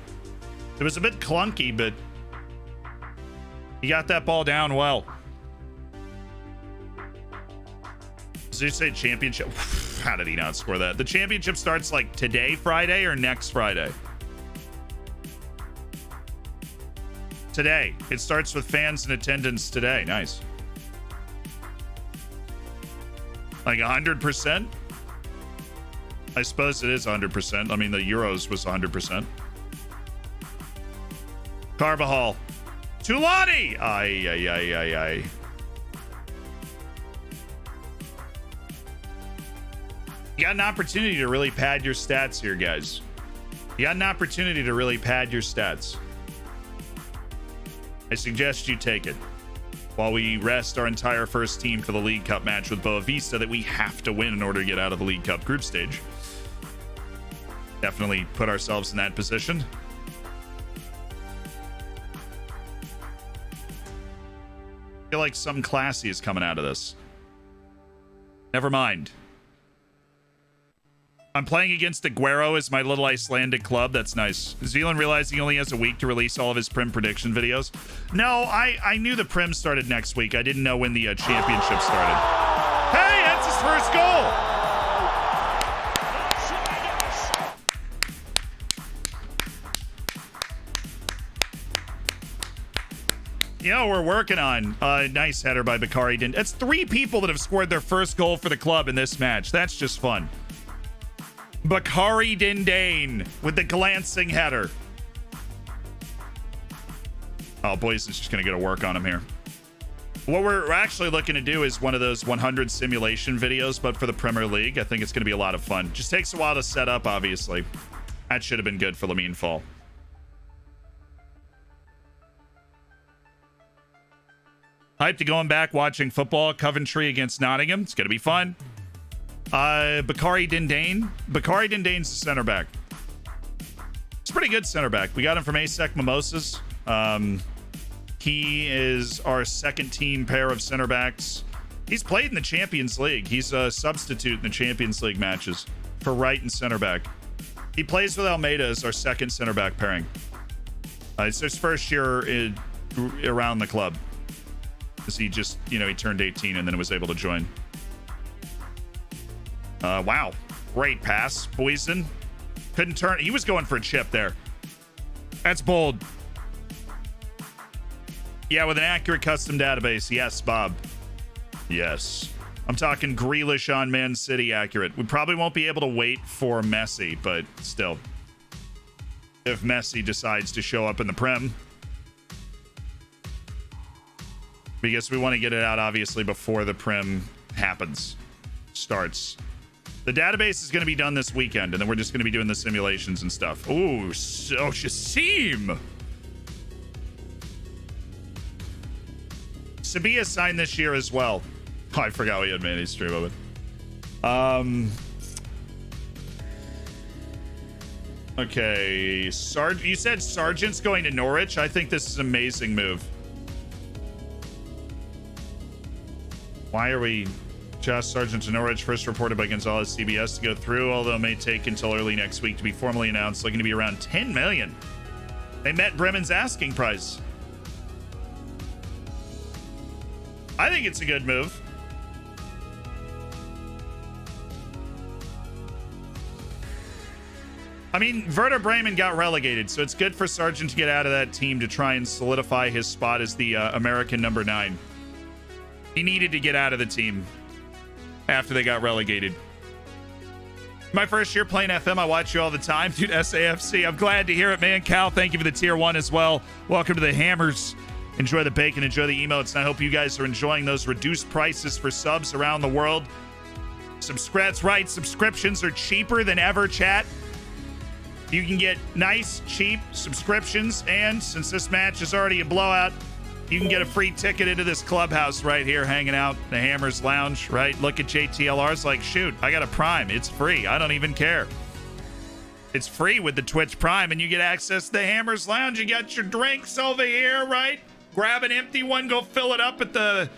It was a bit clunky, but he got that ball down well. Did you say championship? How did he not score that? The championship starts like today, Friday, or next Friday? Today. It starts with fans in attendance today. Nice. Like 100%? I suppose it is 100%. I mean, the Euros was 100%. Carbajal. Tulani! Ay. You got an opportunity to really pad your stats here, guys. You got an opportunity to really pad your stats. I suggest you take it while we rest our entire first team for the League Cup match with Boa Vista that we have to win in order to get out of the League Cup group stage. Definitely put ourselves in that position. I feel like some classy is coming out of this. Never mind. I'm playing against Aguero as my little Icelandic club. That's nice. Zealand realized he only has a week to release all of his Prim prediction videos. No, I knew the Prim started next week. I didn't know when the championship started. Hey, that's his first goal. You know, we're working on a nice header by Bakari. That's 3 people that have scored their first goal for the club in this match. That's just fun. Bakari Dindane with the glancing header. Oh, boys, it's just going to get a work on him here. What we're actually looking to do is one of those 100 simulation videos, but for the Premier League. I think it's going to be a lot of fun. Just takes a while to set up, obviously. That should have been good for Lamine Fall. Hyped to going back watching football. Coventry against Nottingham. It's going to be fun. Bakari Dindane. Bakari Dindane's the center back. It's a pretty good center back. We got him from ASEC Mimosas. He is our second team pair of center backs. He's played in the Champions League. He's a substitute in the Champions League matches for right and center back. He plays with Almeida as our second center back pairing. It's his first year around the club. He just, he turned 18 and then was able to join. Wow. Great pass. Poison. Couldn't turn. He was going for a chip there. That's bold. Yeah, with an accurate custom database. Yes, Bob. Yes. I'm talking Grealish on Man City accurate. We probably won't be able to wait for Messi, but still. If Messi decides to show up in the Prem. Because we want to get it out, obviously, before the Prim starts. The database is going to be done this weekend, and then we're just going to be doing the simulations and stuff. Ooh, so Shasim. Sabia signed this year as well. Oh, I forgot we had Manny's stream of it. Okay, you said Sargent's going to Norwich. I think this is an amazing move. Why are we Josh Sargent to Norwich? First reported by Gonzalez CBS to go through, although it may take until early next week to be formally announced. Looking to be around 10 million. They met Bremen's asking price. I think it's a good move. I mean, Werder Bremen got relegated, so it's good for Sargent to get out of that team to try and solidify his spot as the American number 9. He needed to get out of the team after they got relegated. My first year playing FM, I watch you all the time. Dude, SAFC, I'm glad to hear it, man. Cal, thank you for the tier 1 as well. Welcome to the Hammers. Enjoy the bacon, enjoy the emotes, and I hope you guys are enjoying those reduced prices for subs around the world. That's right, subscriptions are cheaper than ever, chat. You can get nice, cheap subscriptions, and since this match is already a blowout, you can get a free ticket into this clubhouse right here, hanging out, the Hammers Lounge, right? Look at JTLR's like, shoot, I got a Prime. It's free. I don't even care. It's free with the Twitch Prime, and you get access to the Hammers Lounge. You got your drinks over here, right? Grab an empty one, go fill it up at the...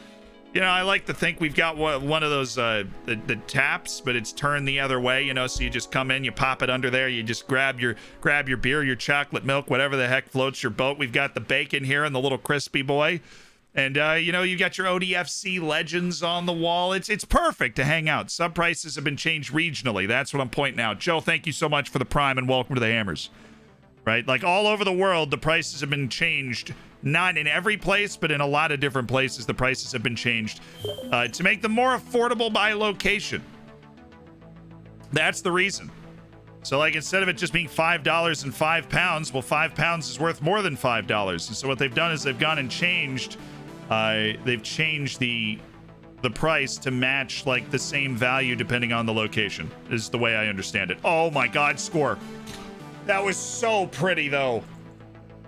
I like to think we've got one of those, the taps, but it's turned the other way, so you just come in, you pop it under there, you just grab your beer, your chocolate milk, whatever the heck floats your boat. We've got the bacon here and the little crispy boy. And, you got your ODFC legends on the wall. It's perfect to hang out. Sub prices have been changed regionally. That's what I'm pointing out. Joe, thank you so much for the Prime and welcome to the Hammers. Right? Like all over the world, the prices have been changed. Not in every place, but in a lot of different places, the prices have been changed to make them more affordable by location. That's the reason. So, like, instead of it just being $5 and £5, well, £5 is worth more than $5. And so what they've done is they've gone and changed. They've changed the price to match like the same value depending on the location. Is the way I understand it. Oh my God, score! That was so pretty though.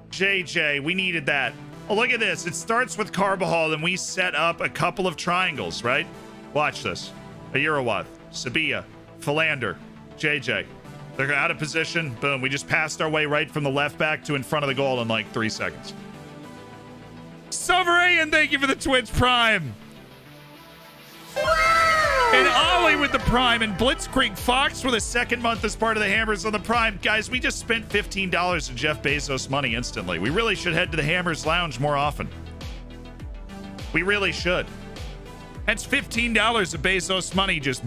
JJ, we needed that. Oh, look at this. It starts with Carbajal, and we set up a couple of triangles, right? Watch this. Ayurawath, Sabia, Philander, JJ. They're out of position. Boom. We just passed our way right from the left back to in front of the goal in like 3 seconds. Sovereign, thank you for the Twitch Prime. Wow! And Boy with the Prime, and Blitzkrieg Fox for the second month as part of the Hammers on the Prime. Guys, we just spent $15 of Jeff Bezos money instantly. We really should head to the Hammers Lounge more often. We really should. That's $15 of Bezos money just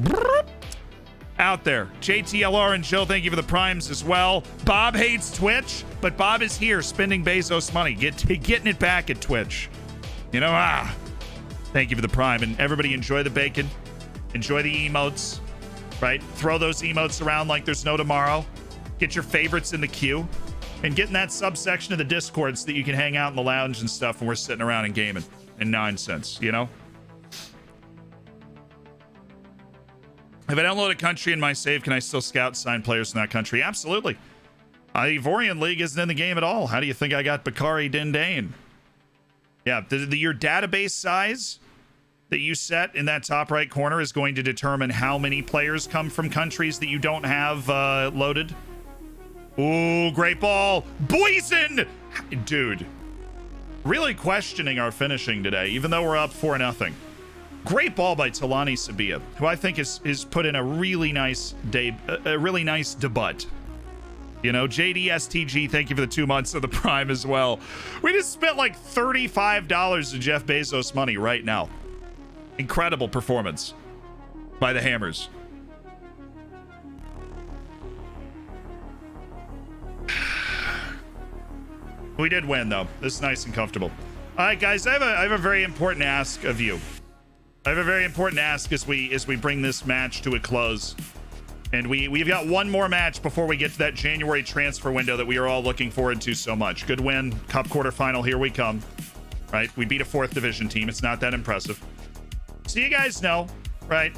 out there. JTLR and Jill, thank you for the primes as well. Bob hates Twitch, but Bob is here spending Bezos money, getting it back at Twitch. You know, thank you for the prime. And everybody enjoy the bacon. Enjoy the emotes, right? Throw those emotes around like there's no tomorrow. Get your favorites in the queue. And get in that subsection of the Discord so that you can hang out in the lounge and stuff when we're sitting around and gaming and nonsense, you know? If I download a country in my save, can I still scout sign players in that country? Absolutely. Ivorian League isn't in the game at all. How do you think I got Bakari Dindane? Yeah, your database size that you set in that top right corner is going to determine how many players come from countries that you don't have loaded. Ooh, great ball. Boysen! Dude, really questioning our finishing today, even though we're up 4-0. Great ball by Talani Sabia, who I think is put in a really nice debut. You know, JDSTG, thank you for the 2 months of the Prime as well. We just spent like $35 of Jeff Bezos money right now. Incredible performance by the Hammers. We did win, though. This is nice and comfortable. All right, guys, I have a very important ask of you. I have a very important ask as we bring this match to a close. And we've got one more match before we get to that January transfer window that we are all looking forward to so much. Good win. Cup quarterfinal. Here we come. Right? We beat a 4th division team. It's not that impressive. So you guys know, right?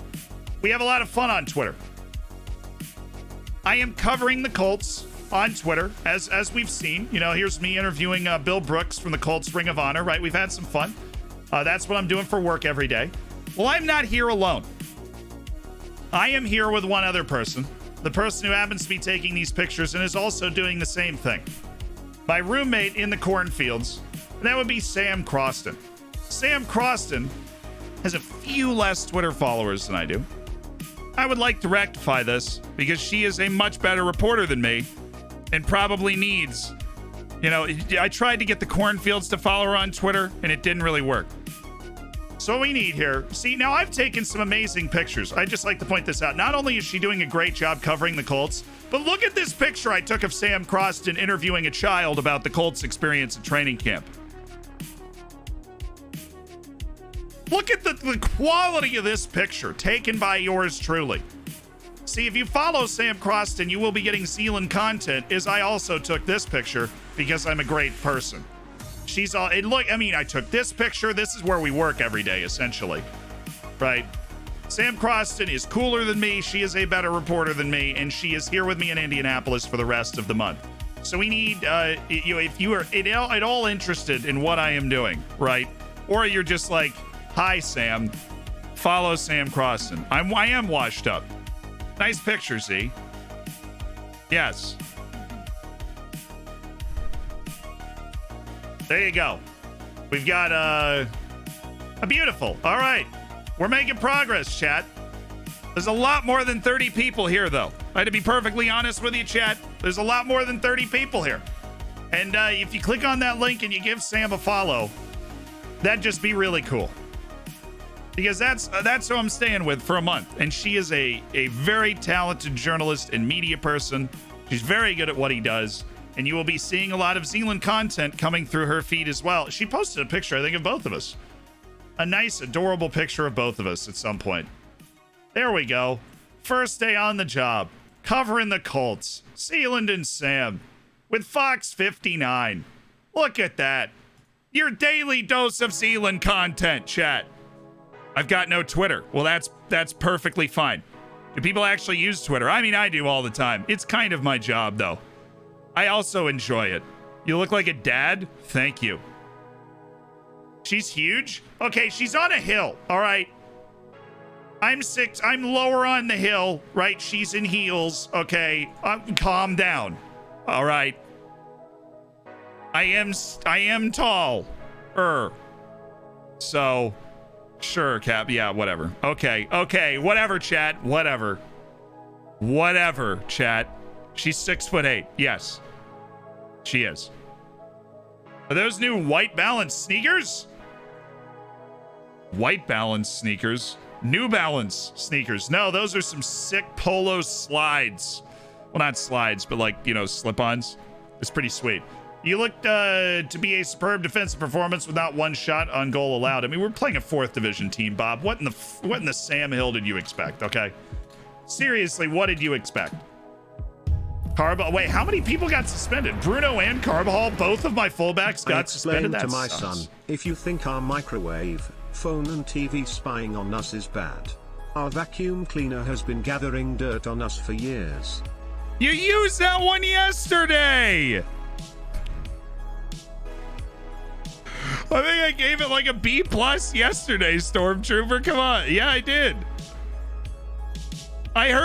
We have a lot of fun on Twitter. I am covering the Colts on Twitter, as we've seen. You know, here's me interviewing Bill Brooks from the Colts Ring of Honor, right? We've had some fun. That's what I'm doing for work every day. Well, I'm not here alone. I am here with one other person, the person who happens to be taking these pictures and is also doing the same thing. My roommate in the cornfields, and that would be Sam Croston. Sam Croston has a few less Twitter followers than I do. I would like to rectify this because she is a much better reporter than me and probably needs, you know, I tried to get the cornfields to follow her on Twitter and it didn't really work. So what we need here, see, now I've taken some amazing pictures. I'd just like to point this out. Not only is she doing a great job covering the Colts, but look at this picture I took of Sam Croston interviewing a child about the Colts experience at training camp. Look at the quality of this picture taken by yours truly. See, if you follow Sam Croston, you will be getting Zealand content, as I also took this picture because I'm a great person. She's all, and look, I mean, I took this picture. This is where we work every day, essentially. Right? Sam Croston is cooler than me. She is a better reporter than me, and she is here with me in Indianapolis for the rest of the month. So we need, if you are at all interested in what I am doing, right? Or you're just like, hi, Sam. Follow Sam Croston. I am washed up. Nice picture, Z. Yes. There you go. We've got a beautiful. All right. We're making progress, chat. There's a lot more than 30 people here, though. I had to be perfectly honest with you, chat. There's a lot more than 30 people here. And if you click on that link and you give Sam a follow, that'd just be really cool. Because that's who I'm staying with for a month. And she is a very talented journalist and media person. She's very good at what he does. And you will be seeing a lot of Zealand content coming through her feed as well. She posted a picture, I think, of both of us. A nice, adorable picture of both of us at some point. There we go. First day on the job. Covering the Colts. Zealand and Sam. With Fox 59. Look at that. Your daily dose of Zealand content, chat. I've got no Twitter. Well, that's perfectly fine. Do people actually use Twitter? I mean, I do all the time. It's kind of my job, though. I also enjoy it. You look like a dad? Thank you. She's huge? Okay, she's on a hill. All right. I'm 6. I'm lower on the hill, right? She's in heels. Okay. Calm down. All right. I am tall. So, Sure, Cap. Yeah, whatever. Okay. Okay. Whatever, chat. Whatever. Whatever, chat. She's 6'8". Yes. She is. Are those new white balance sneakers? White balance sneakers. New Balance sneakers. No, those are some sick polo slides. Well, not slides, but like, you know, slip-ons. It's pretty sweet. You looked to be a superb defensive performance with not one shot on goal allowed. I mean, we're playing a 4th division team, Bob. What in the Sam Hill did you expect? Okay. Seriously, what did you expect? Wait, how many people got suspended? Bruno and Carbajal, both of my fullbacks got suspended. To my son, if you think our microwave, phone and TV spying on us is bad, our vacuum cleaner has been gathering dirt on us for years. You used that one yesterday. I think I gave it like a B+ yesterday, Stormtrooper. Come on. Yeah, I did.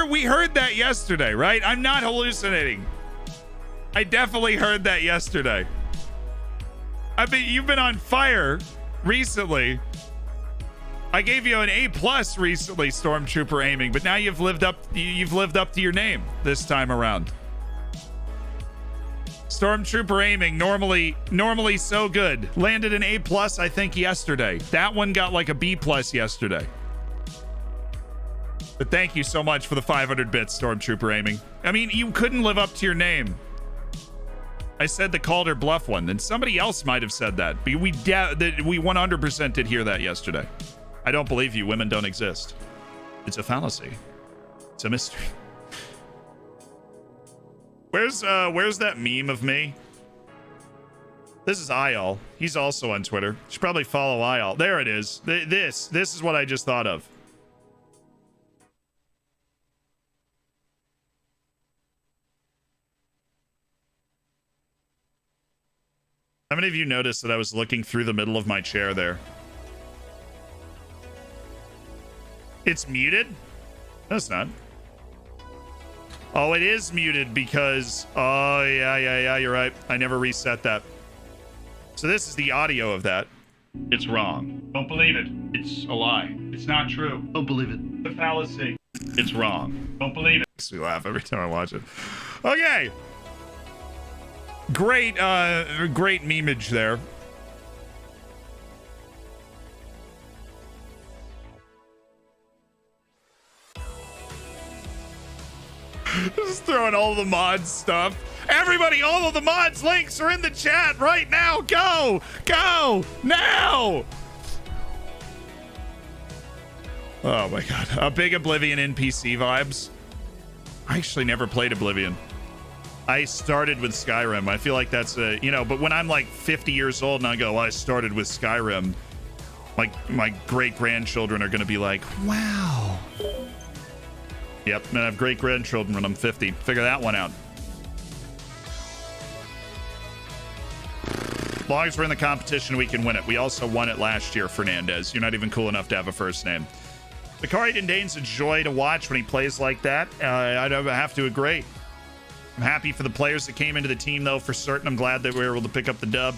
We heard that yesterday, right? I'm not hallucinating. I definitely heard that yesterday. I mean, you've been on fire recently. I gave you an A+ recently, Stormtrooper aiming, but now you've lived up to your name this time around. Stormtrooper aiming, normally so good. Landed an A+, I think, yesterday. That one got like a B+ yesterday. But thank you so much for the 500 bits, Stormtrooper aiming. I mean, you couldn't live up to your name. I said the Calder Bluff one, then somebody else might have said that. But we 100% did hear that yesterday. I don't believe you. Women don't exist. It's a fallacy. It's a mystery. Where's that meme of me? This is Ayal. He's also on Twitter. You should probably follow Ayal. There it is. This is what I just thought of. How many of you noticed that I was looking through the middle of my chair there? It's muted? No, it's not. Oh, it is muted because... Oh, yeah, you're right. I never reset that. So this is the audio of that. It's wrong. Don't believe it. It's a lie. It's not true. Don't believe it. The fallacy. It's wrong. Don't believe it. Makes me laugh every time I watch it. Okay. Great memeage there. Just throwing all the mods stuff. Everybody, all of the mods links are in the chat right now. Go now. Oh my god, a big Oblivion NPC vibes. I actually never played Oblivion. I started with Skyrim. I feel like that's a, but when I'm like 50 years old and I go, well, I started with Skyrim, like my great-grandchildren are going to be like, wow. Yep, and I have great-grandchildren when I'm 50. Figure that one out. As long as we're in the competition, we can win it. We also won it last year, Fernandez. You're not even cool enough to have a first name. Bakari Dindane's a joy to watch when he plays like that. I have to agree. I'm happy for the players that came into the team, though, for certain. I'm glad that we were able to pick up the dub.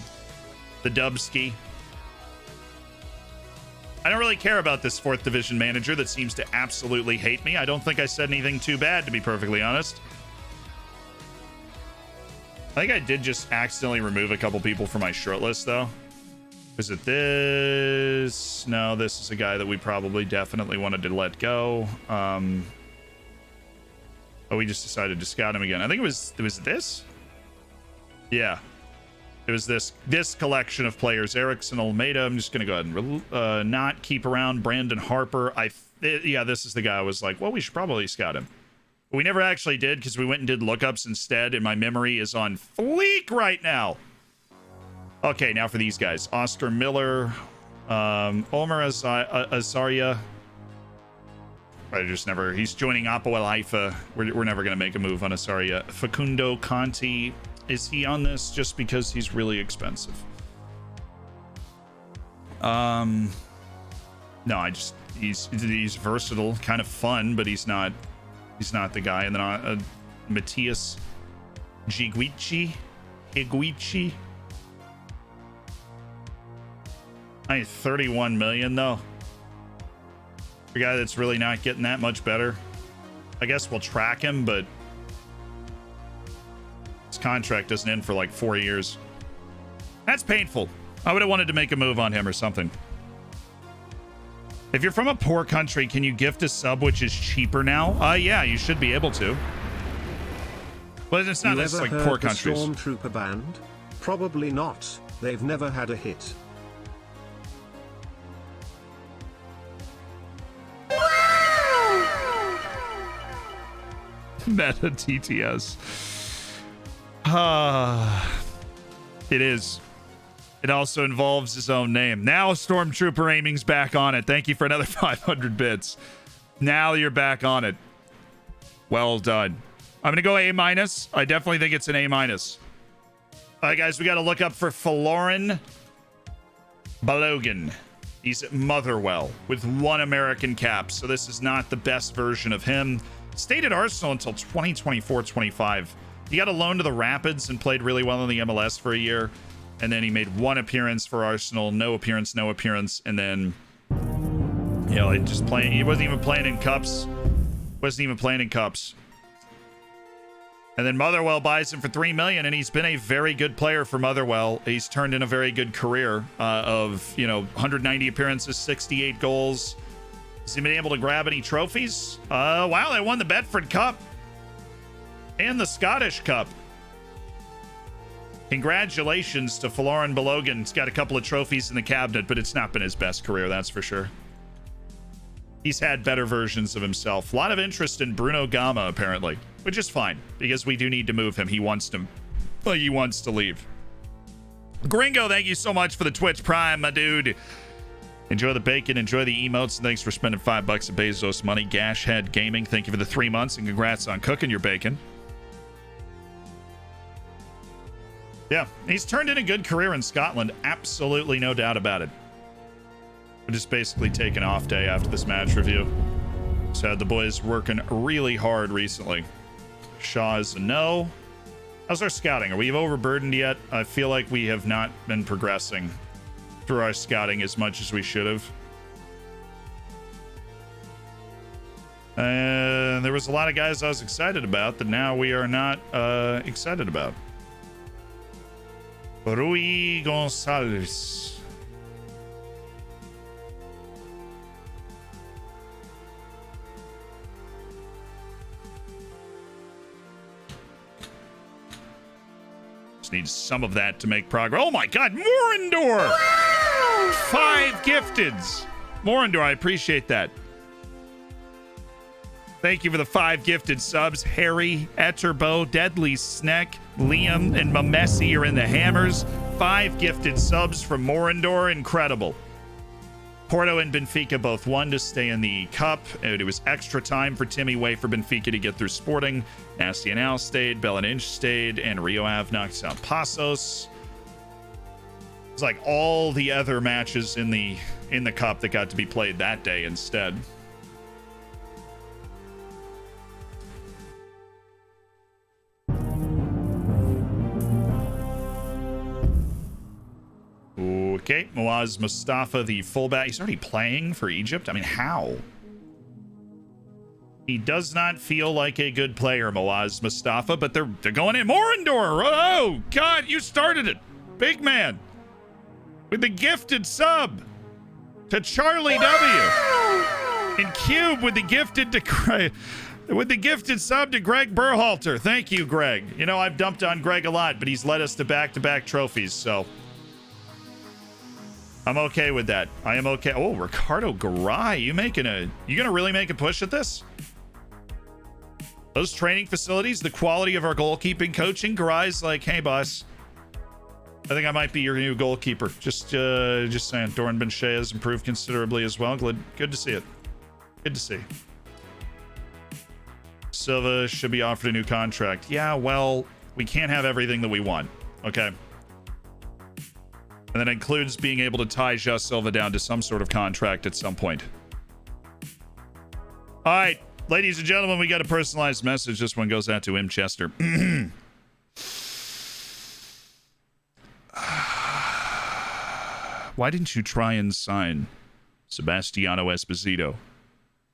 The dubski. I don't really care about this 4th division manager that seems to absolutely hate me. I don't think I said anything too bad, to be perfectly honest. I think I did just accidentally remove a couple people from my short list, though. Is it this? No, this is a guy that we probably definitely wanted to let go. Oh, we just decided to scout him again. I think it was this? Yeah. It was this collection of players. Erickson, Almeida. I'm just going to go ahead and not keep around. Brandon Harper. Yeah, this is the guy I was like, well, we should probably scout him. But we never actually did because we went and did lookups instead, and my memory is on fleek right now. Okay, now for these guys. Oscar Miller. Omer Azaria. He's joining Apo El Haifa. We're never going to make a move on Azaria. Facundo Conti. Is he on this just because he's really expensive? No, he's versatile, kind of fun, but he's not the guy. And then Matthias Higuchi. I need 31 million though. The guy that's really not getting that much better. I guess we'll track him, but his contract doesn't end for like 4 years. That's painful. I would have wanted to make a move on him or something. If you're from a poor country, can you gift a sub which is cheaper now? Yeah, you should be able to. But it's not this like poor countries. Stormtrooper band? Probably not. They've never had a hit. Meta TTS. It is. It also involves his own name. Now Stormtrooper aiming's back on it. Thank you for another 500 bits. Now you're back on it. Well done. I'm going to go A-. I definitely think it's an A-. All right, guys, we got to look up for Faloran Balogan. He's at Motherwell with 1 American cap, so this is not the best version of him. Stayed at Arsenal until 2024-25. He got a loan to the Rapids and played really well in the MLS for a year. And then he made 1 appearance for Arsenal, no appearance. And then, you know, just playing. He wasn't even playing in cups. And then Motherwell buys him for $3 million, and he's been a very good player for Motherwell. He's turned in a very good career of, you know, 190 appearances, 68 goals. Has he been able to grab any trophies? Wow, they won the Bedford Cup and the Scottish Cup. Congratulations to Faloran Balogan. He's got a couple of trophies in the cabinet, but it's not been his best career, that's for sure. He's had better versions of himself. A lot of interest in Bruno Gama, apparently, which is fine, because we do need to move him. He wants to leave. Gringo, thank you so much for the Twitch Prime, my dude. Enjoy the bacon, enjoy the emotes, and thanks for spending $5 of Bezos money. Gashhead Gaming, thank you for the 3 months, and congrats on cooking your bacon. Yeah, he's turned in a good career in Scotland. Absolutely no doubt about it. We're just basically taking an off day after this match review. So had the boys working really hard recently. Shaw is a no. How's our scouting? Are we overburdened yet? I feel like we have not been progressing through our scouting as much as we should have. And there was a lot of guys I was excited about that now we are not excited about. Rui Gonzalez. Just need some of that to make progress. Oh my God, Morindor! 5 gifteds. Morindor, I appreciate that. Thank you for the 5 gifted subs. Harry, Etterbo, Deadly Snack, Liam, and Mamessi are in the hammers. 5 gifted subs from Morindor. Incredible. Porto and Benfica both won to stay in the cup. It was extra time for Timmy Way for Benfica to get through Sporting. Nasty and Al stayed, Bellinage stayed, and Rio Ave knocked out Passos. It's like all the other matches in the cup that got to be played that day instead. Okay, Moaz Mustafa, the fullback. He's already playing for Egypt? I mean, how? He does not feel like a good player, Moaz Mustafa, but they're going in. Morindor! Oh, God, you started it. Big man. With the gifted sub to Charlie W. And Cube with the gifted sub to Greg Berhalter. Thank you, Greg. You know, I've dumped on Greg a lot, but he's led us to back-to-back trophies, so I'm okay with that. I am okay. Oh, Ricardo Garay, you gonna really make a push at this? Those training facilities, the quality of our goalkeeping coaching, Garay's like, hey, boss, I think I might be your new goalkeeper. Just saying. Doran Benshea has improved considerably as well. Good to see it. Good to see. Silva should be offered a new contract. Yeah, well, we can't have everything that we want. Okay. And that includes being able to tie Jus Silva down to some sort of contract at some point. All right, ladies and gentlemen, we got a personalized message. This one goes out to M. Chester. Why didn't you try and sign Sebastiano Esposito?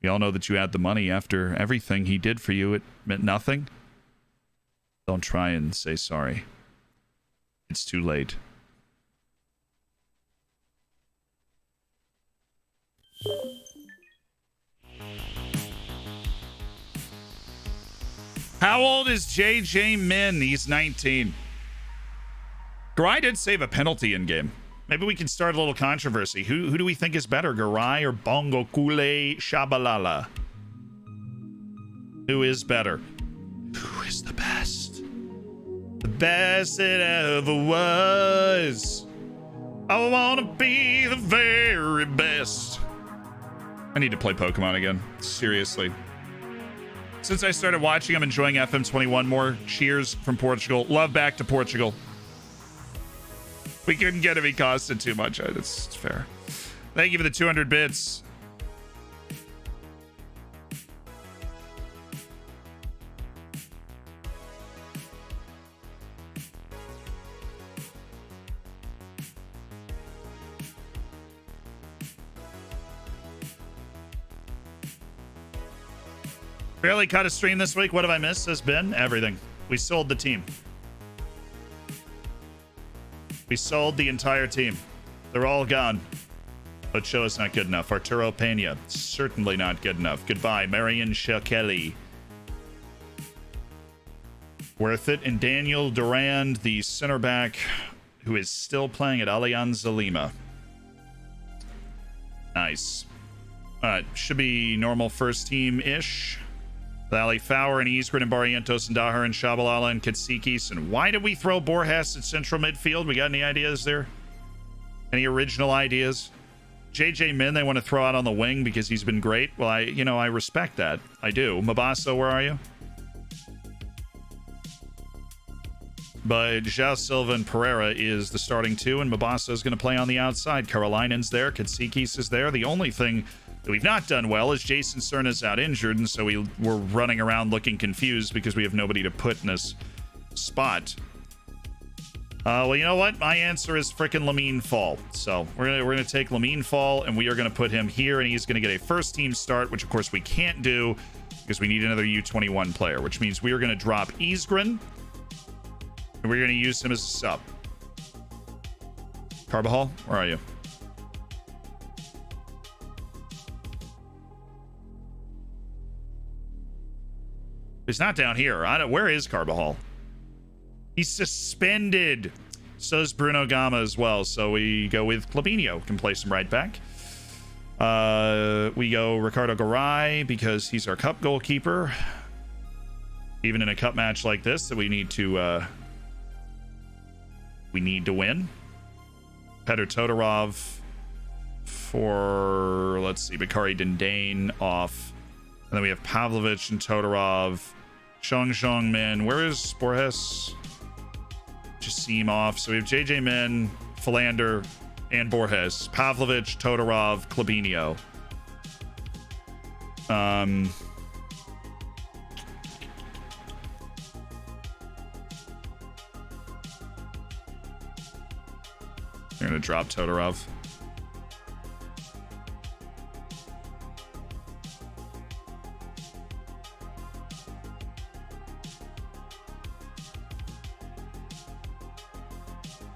We all know that you had the money after everything he did for you. It meant nothing. Don't try and say sorry. It's too late. How old is JJ Min? He's 19. Garai did save a penalty in game. Maybe we can start a little controversy. Who do we think is better, Garai or Bongo Kule Shabalala? Who is better? Who is the best? The best it ever was. I want to be the very best. I need to play Pokemon again. Seriously. Since I started watching, I'm enjoying FM21 more. Cheers from Portugal. Love back to Portugal. We couldn't get him. He costed too much. It's fair. Thank you for the 200 bits. Barely caught a stream this week. What have I missed? Has been everything. We sold the team. We sold the entire team. They're all gone. But show is not good enough. Arturo Pena, certainly not good enough. Goodbye, Marion Shakeli. Worth it. And Daniel Durand, the center back, who is still playing at Alianza Lima. Nice. Should be normal first team-ish. Lally Fowler and Isgrin and Barrientos and Daher and Shabalala and Katsikis. And why did we throw Borjas at central midfield? We got any ideas there? Any original ideas? JJ Min, they want to throw out on the wing because he's been great. Well, I respect that. I do. Mabasa, where are you? But João Silva and Pereira is the starting two, and Mabasa is going to play on the outside. Karolainen's there. Katsikis is there. The only thing that we've not done well is Jason Cerna's out injured, and so we're running around looking confused because we have nobody to put in this spot. Well, you know what? My answer is frickin' Lamine Fall. So we're gonna take Lamine Fall, and we are gonna put him here, and he's gonna get a first team start, which of course we can't do because we need another U21 player, which means we are gonna drop Isgrin, and we're gonna use him as a sub. Carbajal, where are you? He's not down here. Where is Carbajal? He's suspended. So is Bruno Gama as well. So we go with Clavinho. Can place him right back. We go Ricardo Garay because he's our cup goalkeeper. Even in a cup match like this that we need to win. Petr Todorov for, let's see, Bakari Dindane off. And then we have Pavlovich and Todorov. Shong Min. Where is Borges? Jassim off. So we have JJ Min, Philander, and Borges. Pavlovich, Todorov, Clavinho. They're going to drop Todorov.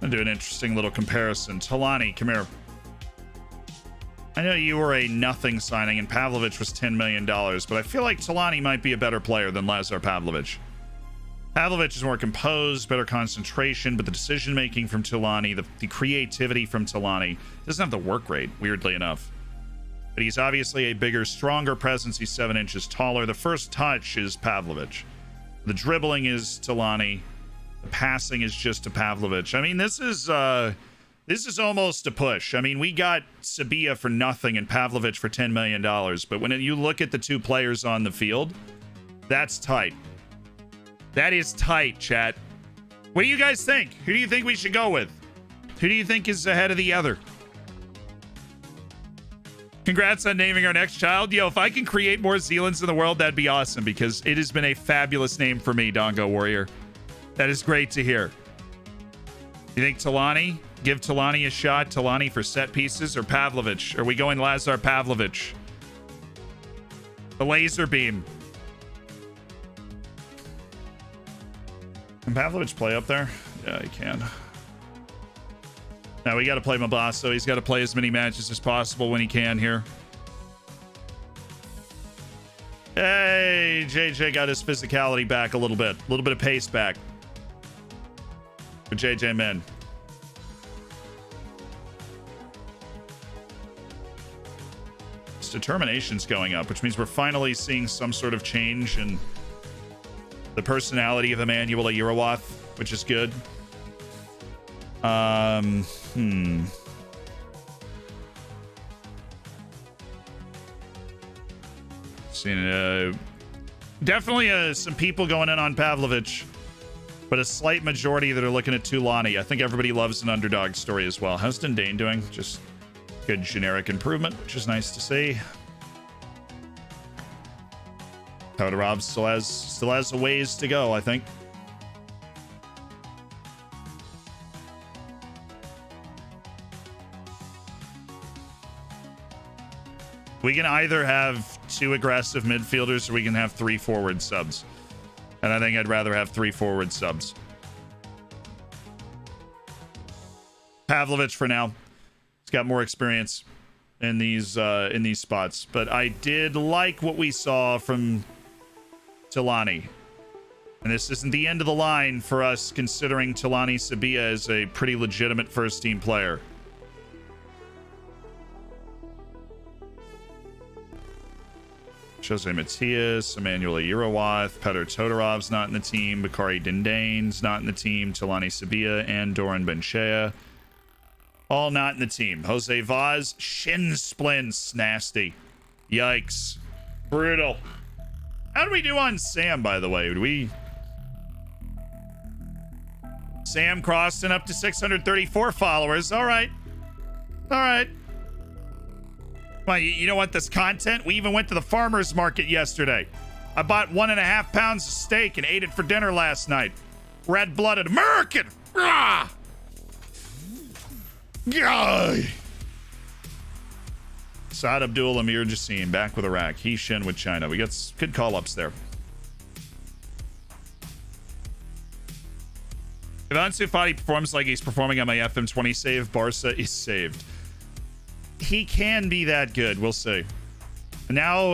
I'll do an interesting little comparison. Talani, come here. I know you were a nothing signing and Pavlovich was $10 million, but I feel like Talani might be a better player than Lazar Pavlovich. Pavlovich is more composed, better concentration, but the decision-making from Talani, the creativity from Talani, doesn't have the work rate, weirdly enough. But he's obviously a bigger, stronger presence. He's 7 inches taller. The first touch is Pavlovich. The dribbling is Talani. The passing is just to Pavlovich. I mean, this is almost a push. I mean, we got Sabia for nothing and Pavlovich for $10 million. But when you look at the two players on the field, that's tight. That is tight, chat. What do you guys think? Who do you think we should go with? Who do you think is ahead of the other? Congrats on naming our next child. Yo, if I can create more Zealands in the world, that'd be awesome because it has been a fabulous name for me, Dongo Warrior. That is great to hear. You think Talani? Give Talani a shot. Talani for set pieces or Pavlovich? Are we going Lazar Pavlovich? The laser beam. Can Pavlovich play up there? Yeah, he can. Now we got to play Mabasso. He's got to play as many matches as possible when he can here. Hey, JJ got his physicality back a little bit of pace back. For JJ men. His determination's going up, which means we're finally seeing some sort of change in the personality of Emmanuel Urawath, which is good. Seen definitely some people going in on Pavlovich, but a slight majority that are looking at Tulani. I think everybody loves an underdog story as well. How's Dane doing? Just good generic improvement, which is nice to see. Todorov still has a ways to go, I think. We can either have 2 aggressive midfielders or we can have 3 forward subs. And I think I'd rather have 3 forward subs. Pavlovich for now. He's got more experience in these spots. But I did like what we saw from Tilani. And this isn't the end of the line for us, considering Tilani Sabia is a pretty legitimate first team player. Jose Matias, Emmanuel Urawath, Petr Todorov's not in the team, Bakari Dindane's not in the team, Tilani Sabia, and Doran Benchea. All not in the team. Jose Vaz, shin splints, nasty. Yikes. Brutal. How do we do on Sam, by the way? Sam Croston up to 634 followers. All right. All right. Well, you know what? This content, we even went to the farmer's market yesterday. I bought 1.5 pounds of steak and ate it for dinner last night. Red-blooded American. Ah! Yay! Saad Abdul Amir Jassim back with Iraq. Heishin with China. We got good call-ups there. If Ansu Fati performs like he's performing on my FM20 save, Barca is saved. He can be that good. We'll see. Now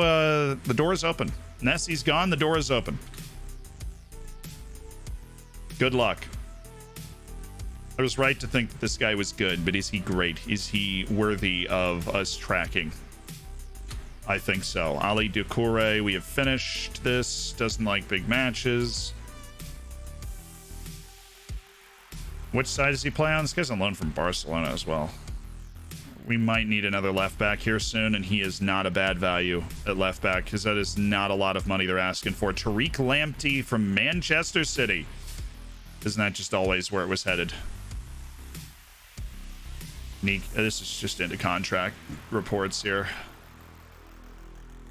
the door's open. Nessie's gone. The door is open. Good luck. I was right to think that this guy was good, but is he great? Is he worthy of us tracking? I think so. Ali Ducouré, we have finished this. Doesn't like big matches. Which side does he play on? This guy's on loan from Barcelona as well. We might need another left back here soon, and he is not a bad value at left back because that is not a lot of money they're asking for. Tariq Lamptey from Manchester City. Isn't that just always where it was headed? This is just into contract reports here.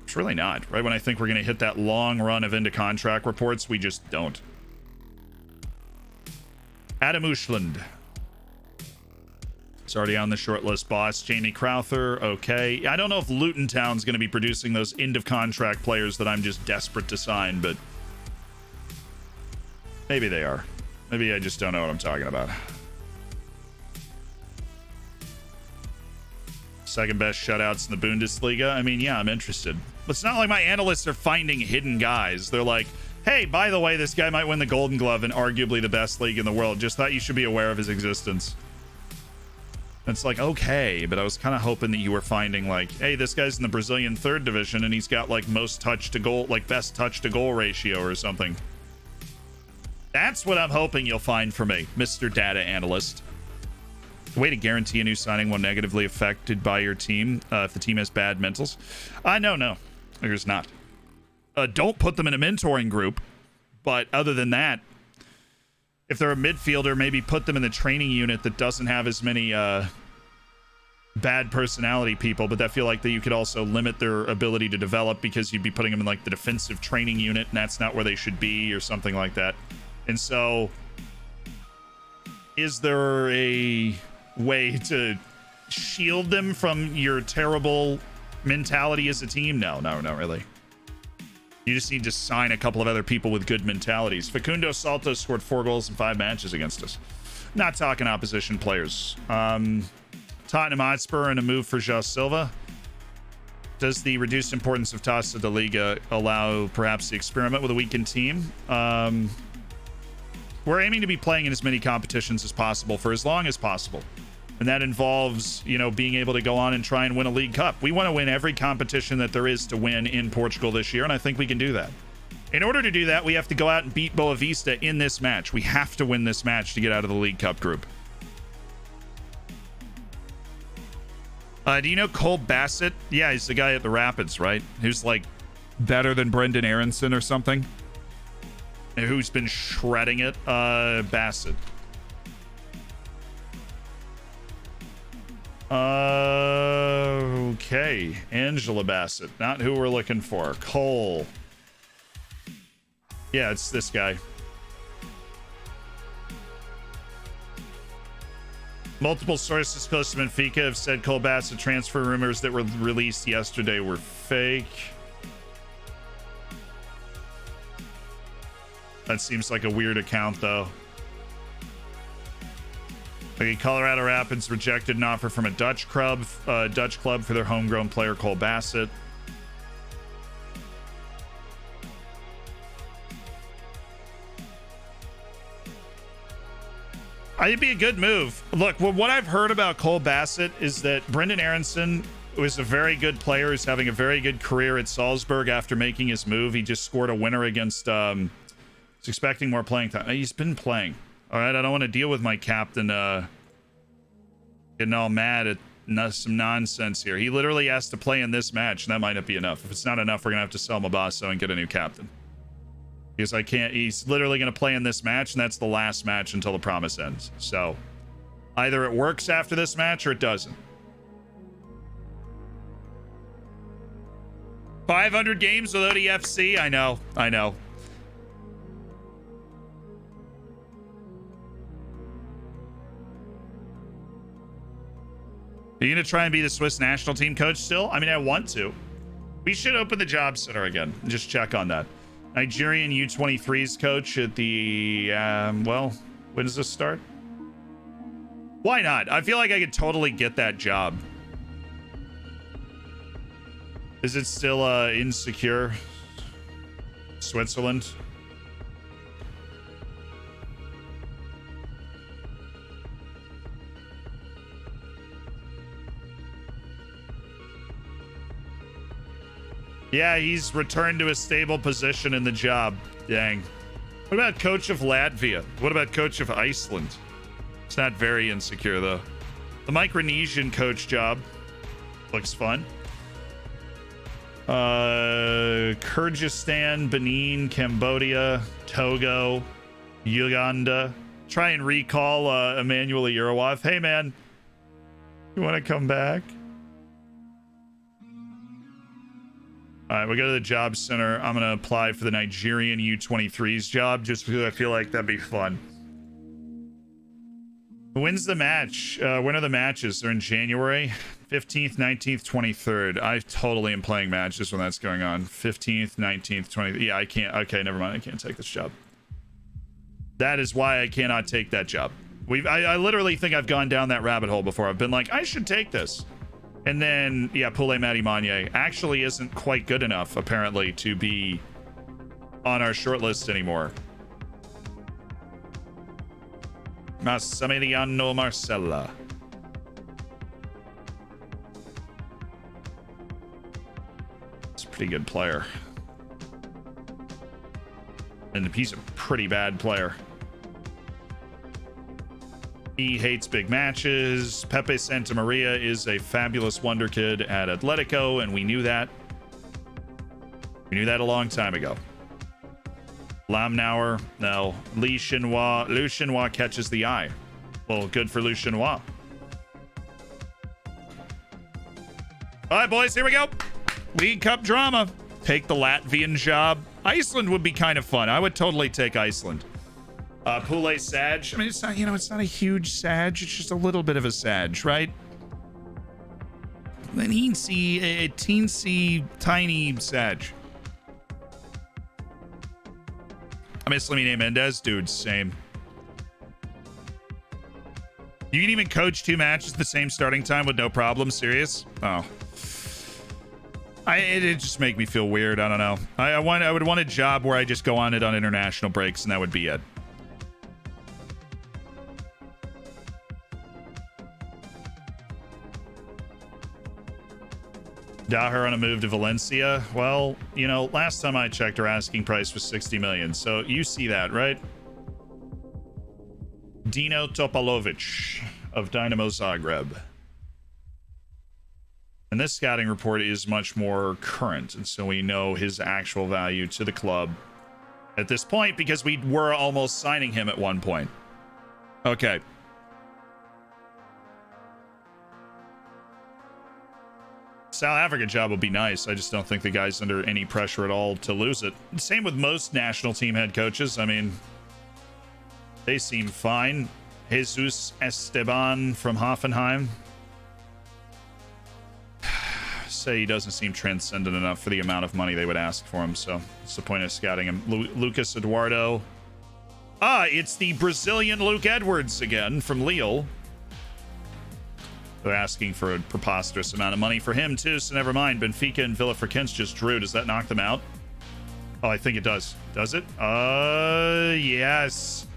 It's really not. Right when I think we're going to hit that long run of into contract reports, we just don't. Adam Ushland. It's already on the short list, boss. Jamie Crowther, okay. I don't know if Luton Town's going to be producing those end-of-contract players that I'm just desperate to sign, but maybe they are. Maybe I just don't know what I'm talking about. Second best shutouts in the Bundesliga. I mean, yeah, I'm interested. But it's not like my analysts are finding hidden guys. They're like, hey, by the way, this guy might win the Golden Glove in arguably the best league in the world. Just thought you should be aware of his existence. It's like, okay, but I was kind of hoping that you were finding like, hey, this guy's in the Brazilian 3rd division and he's got like most touch to goal, like best touch to goal ratio or something. That's what I'm hoping you'll find for me, Mr. Data Analyst. The way to guarantee a new signing won't negatively affected by your team if the team has bad mentals. No, there's not. Don't put them in a mentoring group, but other than that, if they're a midfielder, maybe put them in the training unit that doesn't have as many bad personality people, but I feel like that you could also limit their ability to develop because you'd be putting them in like the defensive training unit, and that's not where they should be or something like that. And so, is there a way to shield them from your terrible mentality as a team? No, not really. You just need to sign a couple of other people with good mentalities. Facundo Salto scored 4 goals in 5 matches against us. Not talking opposition players. Tottenham Hotspur and a move for João Silva. Does the reduced importance of Taça da Liga allow perhaps the experiment with a weakened team? We're aiming to be playing in as many competitions as possible for as long as possible. And that involves, you know, being able to go on and try and win a League Cup. We want to win every competition that there is to win in Portugal this year, and I think we can do that. In order to do that, we have to go out and beat Boa Vista in this match. We have to win this match to get out of the League Cup group. Do you know Cole Bassett? Yeah, he's the guy at the Rapids, right? Who's like better than Brendan Aronson or something. And who's been shredding it? Bassett. Okay. Angela Bassett. Not who we're looking for. Cole. Yeah, it's this guy. Multiple sources close to Benfica have said Cole Bassett transfer rumors that were released yesterday were fake. That seems like a weird account, though. Okay, Colorado Rapids rejected an offer from a Dutch club for their homegrown player Cole Bassett. It'd be a good move. Look, what I've heard about Cole Bassett is that Brendan Aronson was a very good player who's having a very good career at Salzburg after making his move. He just scored a winner against... he's expecting more playing time. He's been playing. All right, I don't want to deal with my captain getting all mad at some nonsense here. He literally has to play in this match, and that might not be enough. If it's not enough, we're going to have to sell Mabasso and get a new captain. Because I can't... He's literally going to play in this match, and that's the last match until the promise ends. So, either it works after this match, or it doesn't. 500 games without EFC? I know. I know. Are you going to try and be the Swiss national team coach still? I mean, I want to. We should open the job center again and just check on that. Nigerian U23s coach at the, well, when does this start? Why not? I feel like I could totally get that job. Is it still insecure? Switzerland? Yeah, he's returned to a stable position in the job. Dang. What about coach of Latvia? What about coach of Iceland? It's not very insecure, though. The Micronesian coach job looks fun. Kyrgyzstan, Benin, Cambodia, Togo, Uganda. Try and recall Emmanuel Yurowav. Hey, man. You want to come back? All right, we go to the job center. I'm going to apply for the Nigerian U23s job just because I feel like that'd be fun. Who wins the match? When are the matches? They're in January 15th, 19th, 23rd. I totally am playing matches when that's going on. 15th, 19th, 20th. Yeah, I can't. Okay, never mind. I can't take this job. That is why I cannot take that job. I literally think I've gone down that rabbit hole before. I've been like, I should take this. And then, yeah, Poulet Matty Manye actually isn't quite good enough, apparently, to be on our short list anymore. Massimiliano Marcella. It's a pretty good player. And he's a pretty bad player. He hates big matches. Pepe Santamaria is a fabulous wonder kid at Atletico, and we knew that. We knew that a long time ago. Lamnauer, no. Li Xinhua. Lu Xinhua catches the eye. Well, good for Lu Xinhua. All right, boys, here we go. League Cup drama. Take the Latvian job. Iceland would be kind of fun. I would totally take Iceland. Poulet Sag. I mean, it's not, it's not a huge Sag. It's just a little bit of a Sag, right? A teensy, tiny Sag. I miss Lemine Mendez. Dude, same. You can even coach 2 matches at the same starting time with no problem. Serious? Oh. It just make me feel weird. I don't know. I would want a job where I just go on it on international breaks, and that would be it. Daher on a move to Valencia. Well, you know, last time I checked, her asking price was 60 million. So you see that, right? Dino Topalovic of Dynamo Zagreb. And this scouting report is much more current, and so we know his actual value to the club at this point because we were almost signing him at one point. Okay. South Africa job would be nice. I just don't think the guy's under any pressure at all to lose it. Same with most national team head coaches. I mean, they seem fine. Jesus Esteban from Hoffenheim. Say he doesn't seem transcendent enough for the amount of money they would ask for him, so what's the point of scouting him? Lucas Eduardo. It's the Brazilian Luke Edwards again from Lille. They're asking for a preposterous amount of money for him too, so never mind. Benfica and Villa-Frequense just drew. Does that knock them out? Oh, I think it does. Does it? Yes.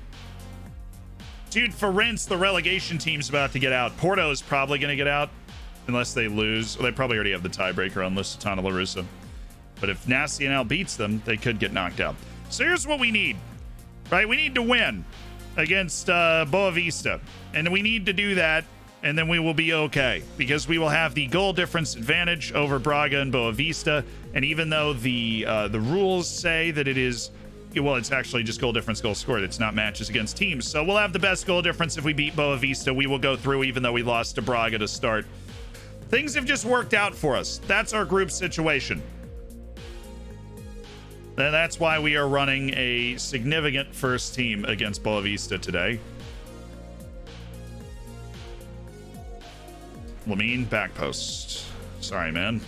Dude, Ferenc, the relegation team's about to get out. Porto's probably going to get out. Unless they lose. Well, they probably already have the tiebreaker on Lusitano La Russa. But if Nacional beats them, they could get knocked out. So here's what we need. Right? We need to win against Boa Vista. And we need to do that, and then we will be okay. Because we will have the goal difference advantage over Braga and Boa Vista. And even though the rules say that it is... Well, it's actually just goal difference, goal scored. It's not matches against teams. So we'll have the best goal difference if we beat Boa Vista. We will go through even though we lost to Braga to start. Things have just worked out for us. That's our group situation. And that's why we are running a significant first team against Boa Vista today. Lamine, back post. Sorry, man.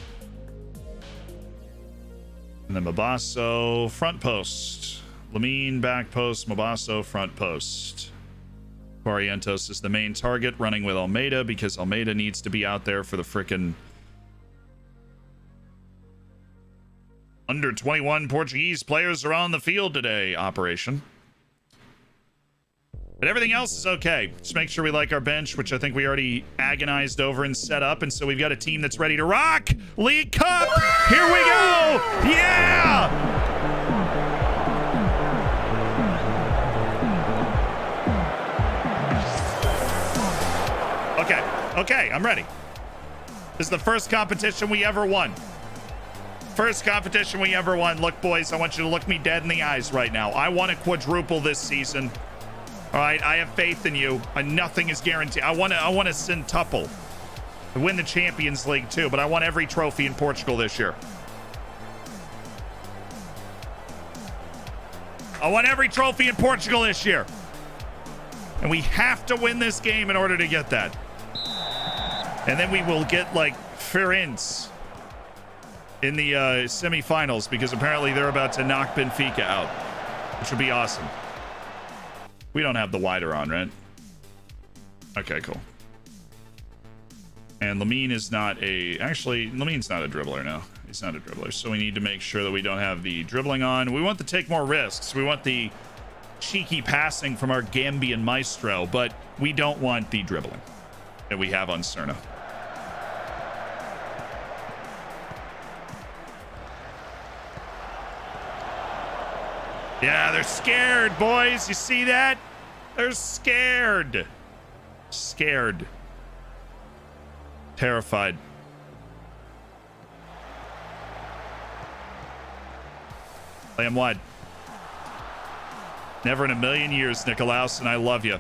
And then Mabasso, front post. Lamine, back post. Mabasso, front post. Barrientos is the main target, running with Almeida because Almeida needs to be out there for the frickin' under 21 Portuguese players are on the field today operation. But everything else is okay. Just make sure we like our bench, which I think we already agonized over and set up. And so we've got a team that's ready to rock. League Cup. Here we go. Yeah. Okay, I'm ready. This is the first competition we ever won. First competition we ever won. Look, boys, I want you to look me dead in the eyes right now. I want to quadruple this season. All right, I have faith in you. Nothing is guaranteed. I want a centuple. Win the Champions League too, but I want every trophy in Portugal this year. I want every trophy in Portugal this year. And we have to win this game in order to get that. And then we will get like Ferenc in the semifinals because apparently they're about to knock Benfica out, which would be awesome. We don't have the wider on, right? Okay, cool. And Lamine is not a... Actually, Lamine's not a dribbler now. He's not a dribbler. So we need to make sure that we don't have the dribbling on. We want to take more risks. We want the cheeky passing from our Gambian maestro, but we don't want the dribbling that we have on Cerna. Yeah, they're scared, boys. You see that? They're scared. Scared. Terrified. Play him wide. Never in a million years, Nicolaus, and I love you.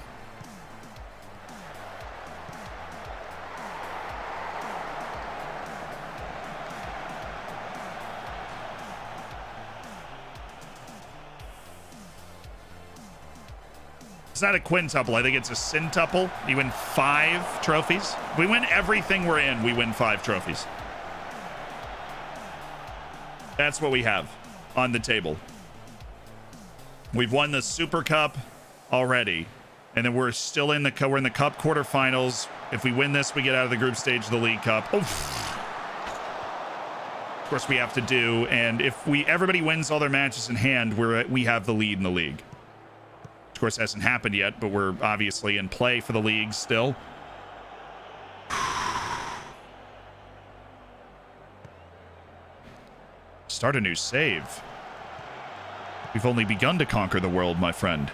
It's not a quintuple. I think it's a centuple. You win 5 trophies. We win everything we're in. We win 5 trophies. That's what we have on the table. We've won the Super Cup already, and then we're still in the cup quarterfinals. If we win this, we get out of the group stage of the League Cup. Oof. Of course, we have to do, and if everybody wins all their matches in hand, we have the lead in the league. Of course, it hasn't happened yet, but we're obviously in play for the league still. Start a new save. We've only begun to conquer the world, my friend.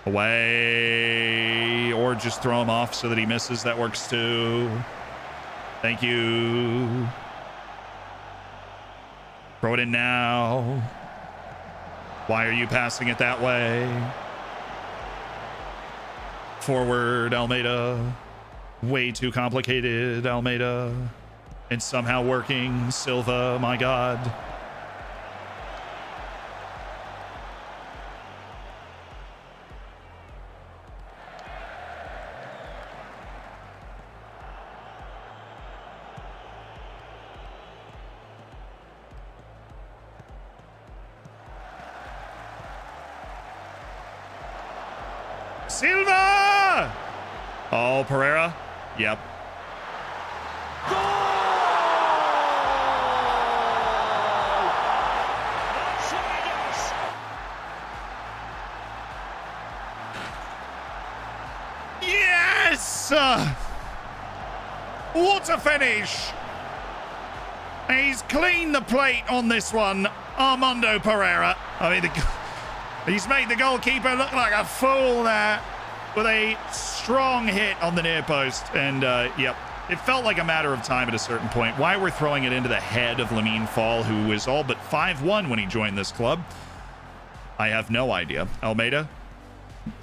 Away, or just throw him off so that he misses. That works too. Thank you. Throw it in now. Why are you passing it that way? Forward, Almeida. Way too complicated, Almeida. And somehow working. Silva, my God. Silva! Oh, Pereira. Yep. Yes! What a finish! He's cleaned the plate on this one, Armando Pereira. I mean, he's made the goalkeeper look like a fool there with a strong hit on the near post. And, yep, it felt like a matter of time at a certain point. Why we're throwing it into the head of Lamine Fall, who was all but 5-1 when he joined this club, I have no idea. Almeida,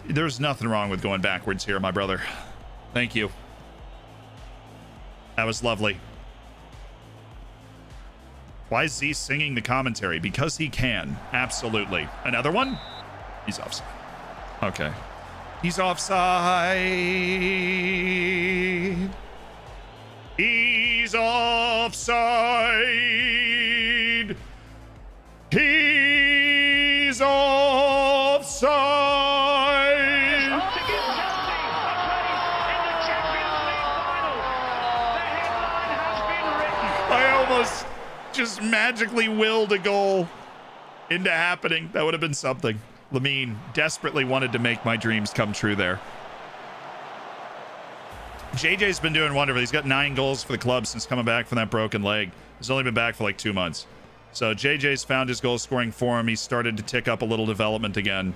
there's nothing wrong with going backwards here, my brother. Thank you. That was lovely. Why is Z singing the commentary? Because he can. Absolutely. Another one? He's offside. Okay. He's offside. He's offside. He's offside. I almost just magically willed a goal into happening. That would have been something. Lamine desperately wanted to make my dreams come true there. JJ's been doing wonderful. He's got 9 goals for the club since coming back from that broken leg. He's only been back for like 2 months. So JJ's found his goal scoring form. He's started to tick up a little development again.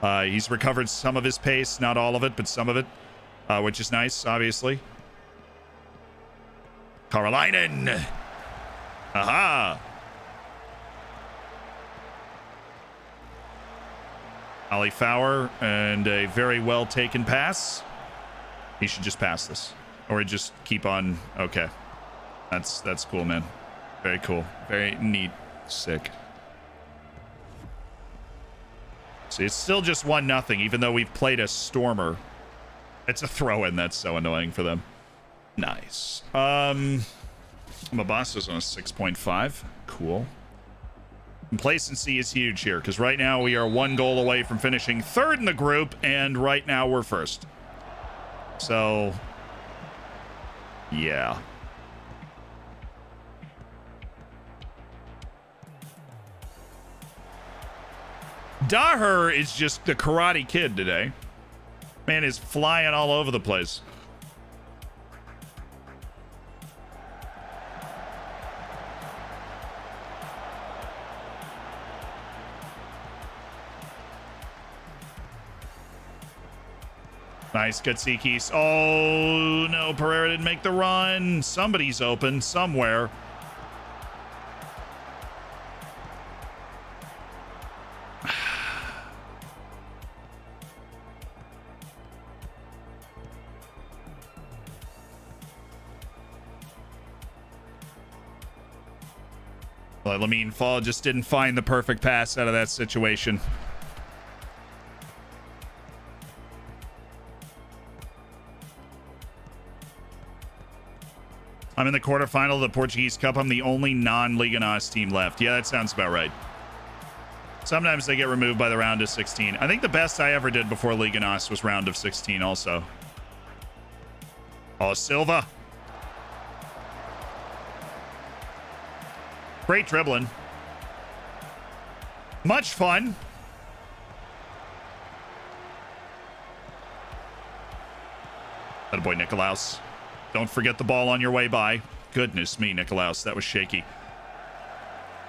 He's recovered some of his pace, not all of it, but some of it, which is nice, obviously. Karolainen. Aha. Ollie Fowler, and a very well taken pass. He should just pass this, or just keep on. Okay, that's cool, man. Very cool, very neat, sick. See, it's still just 1-0, even though we've played a stormer. It's a throw-in. That's so annoying for them. Nice. Mabassa's on a 6.5. Cool. Complacency is huge here, because right now we are 1 goal away from finishing 3rd in the group, and right now we're 1st. So, yeah. Daher is just the Karate Kid today. Man is flying all over the place. Nice, Gatsikis. Oh, no, Pereira didn't make the run. Somebody's open somewhere. Well, Lamine Fall just didn't find the perfect pass out of that situation. I'm in the quarterfinal of the Portuguese Cup. I'm the only non-Liga NOS team left. Yeah, that sounds about right. Sometimes they get removed by the round of 16. I think the best I ever did before Liga NOS was round of 16 also. Oh, Silva. Great dribbling. Much fun. Attaboy, Nicolaus. Don't forget the ball on your way by. Goodness me, Nicolaus. That was shaky.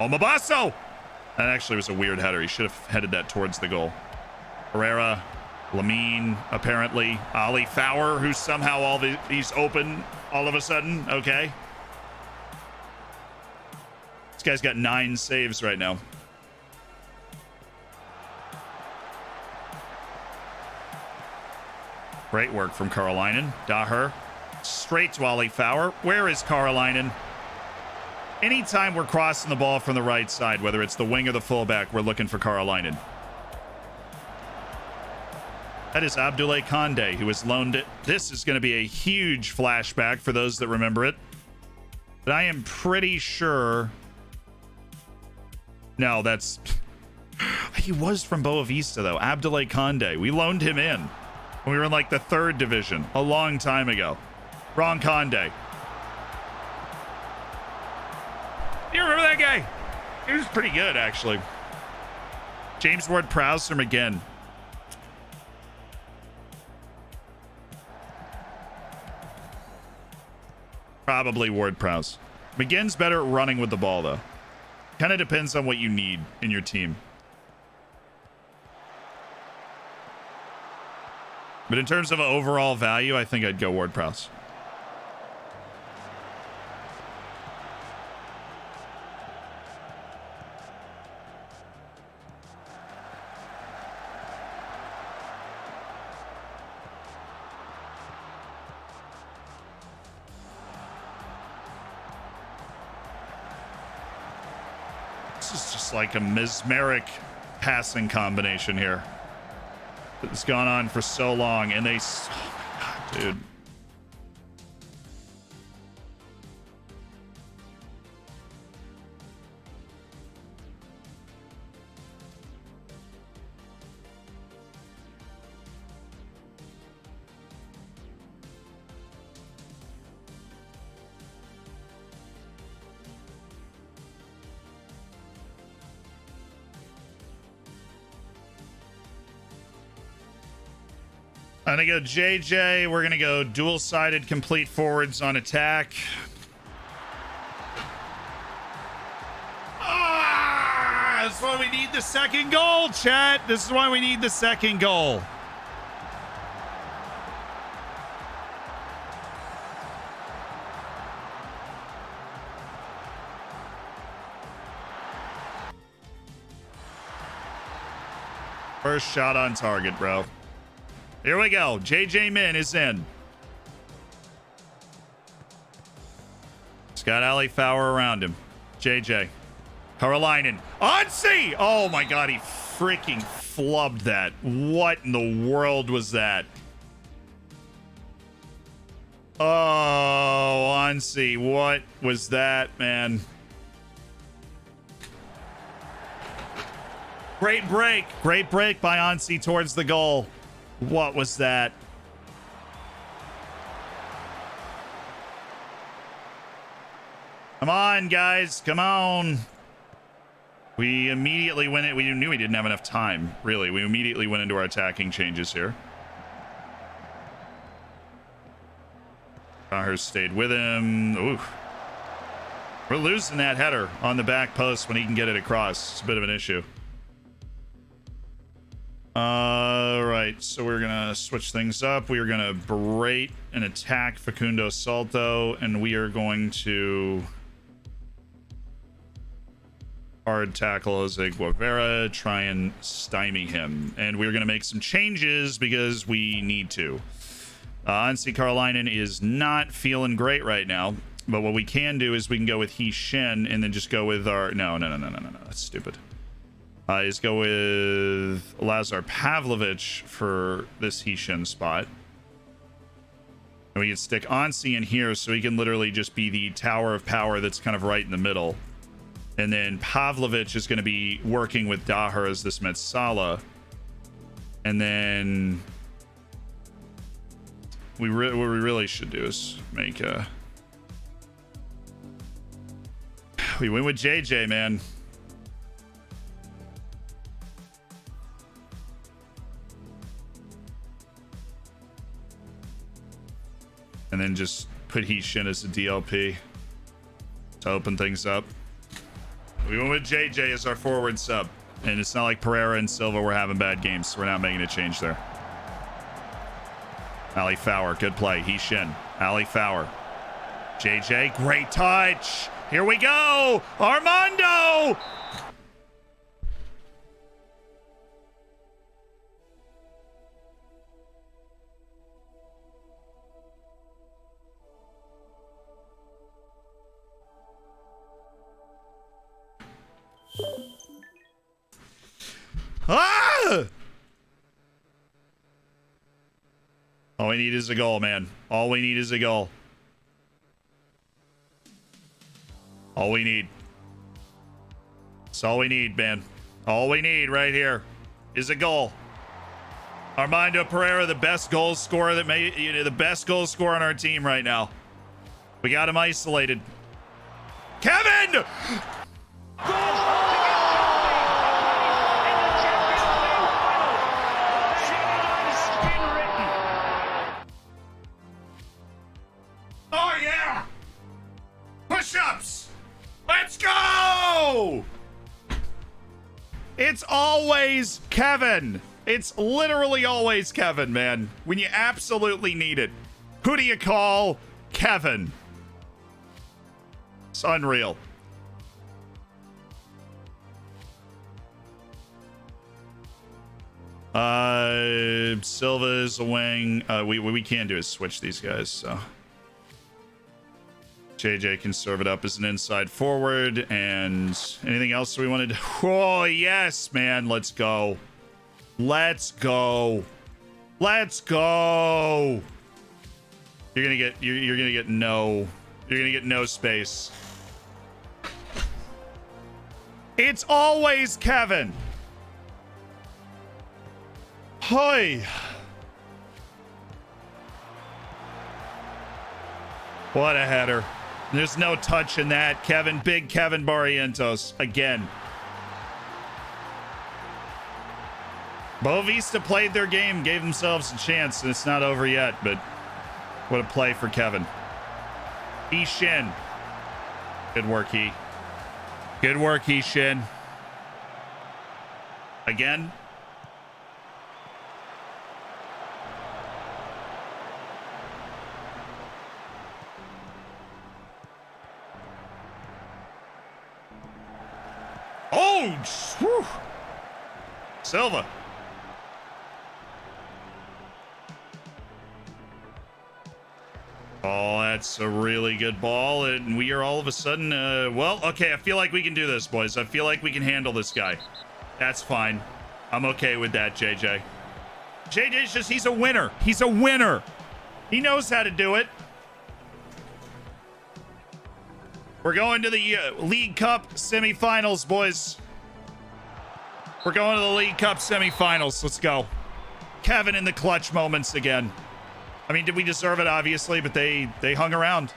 Oh, Mabasso! That actually was a weird header. He should have headed that towards the goal. Herrera, Lamine, apparently. Ali Fowler, who's somehow he's open all of a sudden. Okay. This guy's got 9 saves right now. Great work from Karolainen. Daher. Straight to Ali Fowler. Where is Karolainen? Anytime we're crossing the ball from the right side, whether it's the wing or the fullback, we're looking for Karolainen. That is Abdoulaye Condé, who has loaned it. This is going to be a huge flashback for those that remember it. But I am pretty sure... No, that's... He was from Boa Vista, though. Abdoulaye Condé. We loaned him in when we were in, like, the 3rd division a long time ago. Wrong Condé. You remember that guy? He was pretty good, actually. James Ward-Prowse from McGinn. Probably Ward-Prowse. McGinn's better at running with the ball, though. Kind of depends on what you need in your team. But in terms of overall value, I think I'd go Ward-Prowse. Like a mesmeric passing combination here. It's gone on for so long, and they... Oh my God, dude. I'm gonna go JJ. We're gonna go dual-sided complete forwards on attack. That's why we need the second goal, chat. This is why we need the second goal. First shot on target, bro. Here we go. JJ Min is in. He's got Ali Fowler around him. JJ. Karolainen. Ansi! Oh my God, he freaking flubbed that. What in the world was that? Oh, Ansi, what was that, man? Great break. Great break by Ansi towards the goal. What was that? Come on, guys. Come on. We immediately went it. We knew we didn't have enough time, really. We immediately went into our attacking changes here. Maher stayed with him. Ooh. We're losing that header on the back post when he can get it across. It's a bit of an issue. All right, so we're gonna switch things up. We are gonna berate and attack Facundo Salto, and we are going to hard tackle Jose Guevara, try and stymie him, and we're gonna make some changes because we need to. Ansi Karolainen is not feeling great right now, but what we can do is we can go with He Shin and then just go with our no, that's stupid. Is go with Lazar Pavlovich for this He Shin spot. And we can stick Ansi in here so he can literally just be the tower of power that's kind of right in the middle. And then Pavlovich is going to be working with Daher as this Metsala. And then what we really should do is make a... We went with JJ, man. And then just put Heeshin as a DLP to open things up. We went with JJ as our forward sub. And it's not like Pereira and Silva were having bad games, so we're not making a change there. Ali Fowler, good play. Heeshin, Ali Fowler. JJ, great touch. Here we go. Armando. Ah! All we need is a goal, man. All we need is a goal. All we need. That's all we need, man. All we need right here is a goal. Armando Pereira, the best goal scorer the best goal scorer on our team right now. We got him isolated. Kevin! Oh yeah! Push-ups! Let's go! It's always Kevin. It's literally always Kevin, man. When you absolutely need it. Who do you call? Kevin. It's unreal. Silva is a wing. What we can do is switch these guys, so. JJ can serve it up as an inside forward. And anything else we wanted to... Oh, yes, man. Let's go. Let's go. Let's go. You're gonna get no space. It's always Kevin. Hi. What a header. There's no touch in that. Big Kevin Barrientos again. Boavista played their game, gave themselves a chance, and it's not over yet, but what a play for Kevin. Heeshin. Good work, He. Good work, Heeshin. Again. Oh, whew. Silva. Oh, that's a really good ball, and we are all of a sudden, well, okay, I feel like we can do this, boys. I feel like we can handle this guy. That's fine. I'm okay with that, JJ. JJ's just, he's a winner. He's a winner. He knows how to do it. We're going to the League Cup semifinals, boys. We're going to the League Cup semifinals. Let's go. Kevin in the clutch moments again. I mean, did we deserve it? Obviously, but they hung around.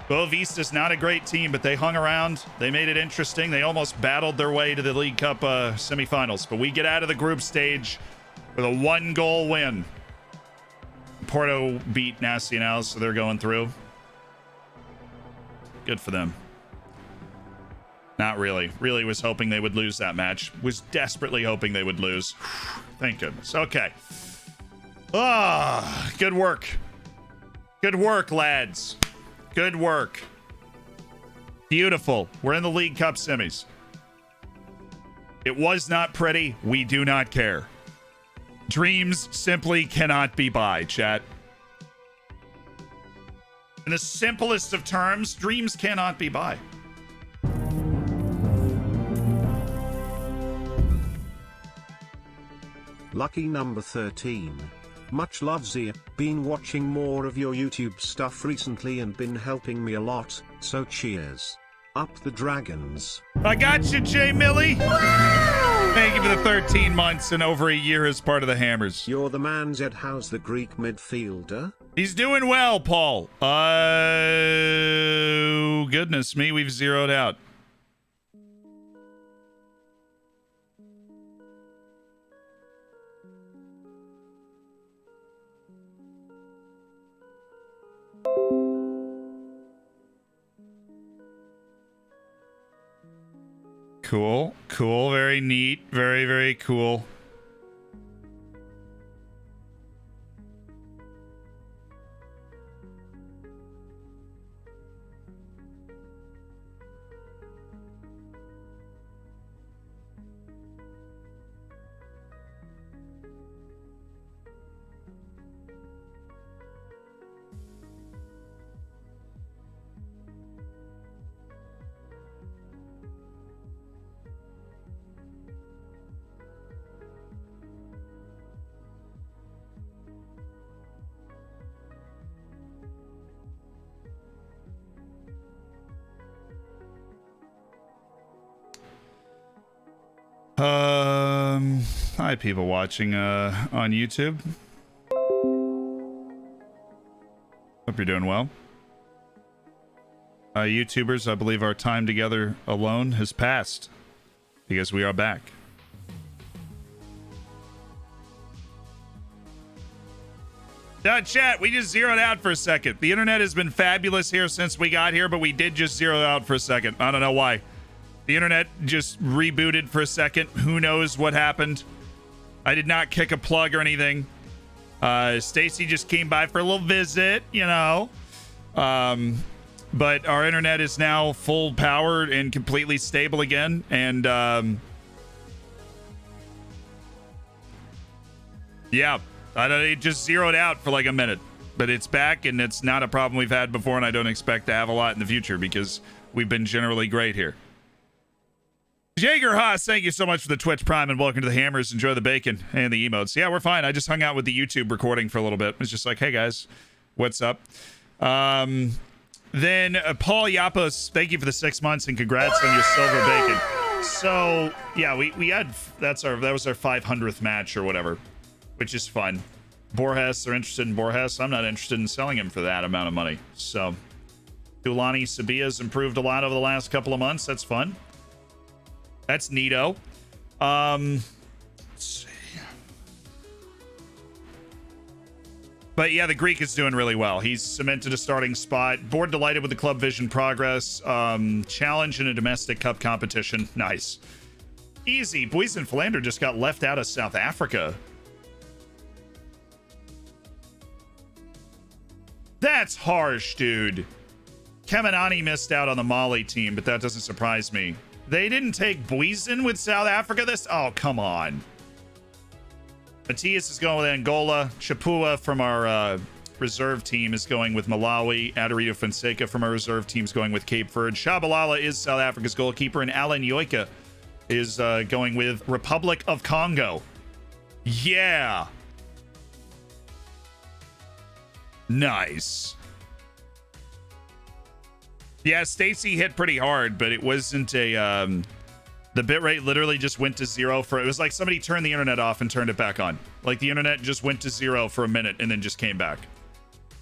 Boavista's not a great team, but they hung around. They made it interesting. They almost battled their way to the League Cup semifinals. But we get out of the group stage with a 1-goal win. Porto beat Nacional, so they're going through. Good for them. Not really. Really was hoping they would lose that match. Was desperately hoping they would lose. Thank goodness. Okay. Ah, good work. Good work, lads. Good work. Beautiful. We're in the League Cup semis. It was not pretty. We do not care. Dreams simply cannot be buy, chat. In the simplest of terms, dreams cannot be buy. Lucky number 13. Much love, Zia. Been watching more of your YouTube stuff recently and been helping me a lot, so cheers. Up the dragons. I got you, Jay Millie. Thank you for the 13 months and over a year as part of the Hammers. You're the man, Zed. How's the Greek midfielder? He's doing well, Paul. Goodness me, we've zeroed out. Cool, cool, very neat, very, very cool. Hi, people watching on YouTube. Hope you're doing well. YouTubers, I believe our time together alone has passed because we are back. Chat, we just zeroed out for a second. The internet has been fabulous here since we got here, but we did just zero out for a second. I don't know why. The internet just rebooted for a second. Who knows what happened? I did not kick a plug or anything. Stacy just came by for a little visit, you know. But our internet is now full power and completely stable again. And yeah, it just zeroed out for like a minute. But it's back, and it's not a problem we've had before, and I don't expect to have a lot in the future because we've been generally great here. Jaeger Haas, thank you so much for the Twitch Prime, and welcome to the Hammers. Enjoy the bacon and the emotes. Yeah, we're fine. I just hung out with the YouTube recording for a little bit. It's just like, hey guys, what's up? Then Paul Yapos, thank you for the 6 months and congrats on your silver bacon. So yeah, we had that was our 500th match or whatever, which is fun. Borges, they're interested in Borges. I'm not interested in selling him for that amount of money. So Tulani Sabia's improved a lot over the last couple of months. That's fun. That's neato. Let's see. But yeah, the Greek is doing really well. He's cemented a starting spot. Board delighted with the club vision progress. Challenge in a domestic cup competition. Nice. Easy. Boys and Philander just got left out of South Africa. That's harsh, dude. Kemenani missed out on the Mali team, but that doesn't surprise me. They didn't take Buizen with South Africa this? Oh, come on. Matias is going with Angola. Chapua from our reserve team is going with Malawi. Adarito Fonseca from our reserve team is going with Cape Verde. Shabalala is South Africa's goalkeeper, and Alan Yoika is going with Republic of Congo. Yeah. Nice. Yeah, Stacy hit pretty hard, but it wasn't a the bitrate literally just went to zero for it was like somebody turned the internet off and turned it back on. Like the internet just went to zero for a minute and then just came back.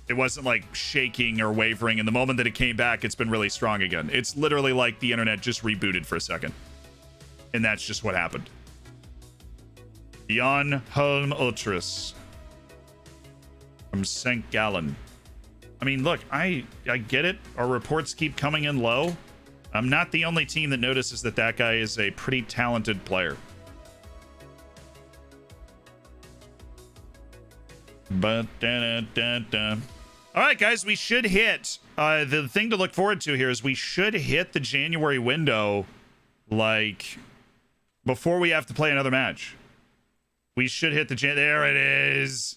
It wasn't like shaking or wavering, and the moment that it came back, it's been really strong again. It's literally like the internet just rebooted for a second. And that's just what happened. Jan Holm Ultras from St. Gallen. I mean, look, I get it. Our reports keep coming in low. I'm not the only team that notices that that guy is a pretty talented player. But all right, guys, we should hit the thing to look forward to here is we should hit the January window like before we have to play another match. We should hit the there it is.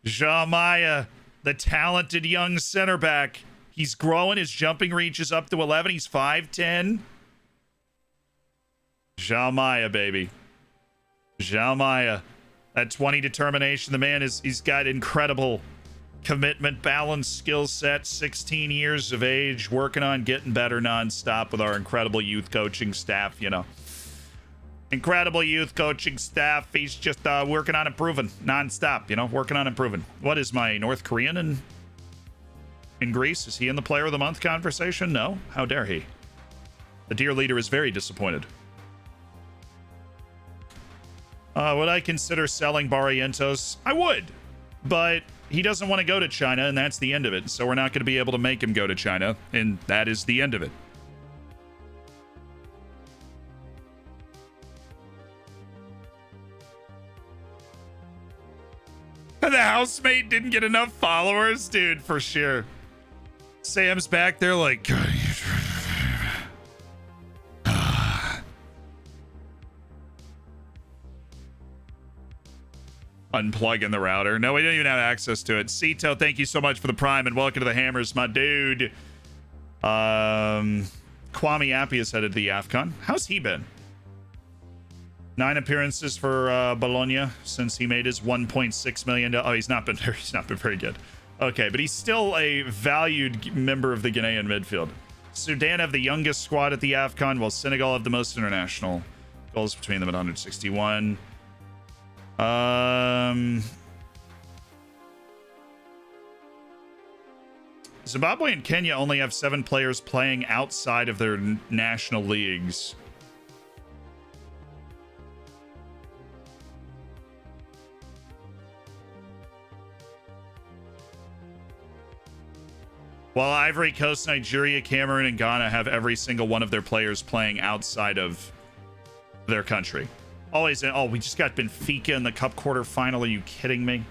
Jamaya, the talented young center back. He's growing. His jumping reach is up to 11. He's 5'10". Jamaya, baby. Jamaya. That 20 determination. The man he's got incredible commitment, balance, skill set, 16 years of age, working on getting better nonstop with our incredible youth coaching staff, you know. Incredible youth coaching staff. He's just working on improving nonstop, you know, working on improving. What is my North Korean in Greece? Is he in the player of the month conversation? No. How dare he? The dear leader is very disappointed. Would I consider selling Barrientos? I would, but he doesn't want to go to China, and that's the end of it. So we're not going to be able to make him go to China, and that is the end of it. The housemate didn't get enough followers? Dude, for sure. Sam's back there like... Unplugging the router. No, we don't even have access to it. Cito, thank you so much for the prime and welcome to the Hammers, my dude. Kwame Appy is headed to the AFCON. How's he been? 9 appearances for Bologna since he made his $1.6 million. Oh, he's not been very good. Okay, but he's still a valued member of the Ghanaian midfield. Sudan have the youngest squad at the AFCON, while Senegal have the most international goals between them at 161. Zimbabwe and Kenya only have 7 players playing outside of their national leagues. While Ivory Coast, Nigeria, Cameroon, and Ghana have every single one of their players playing outside of their country. Always, oh, we just got Benfica in the Cup quarterfinal. Are you kidding me?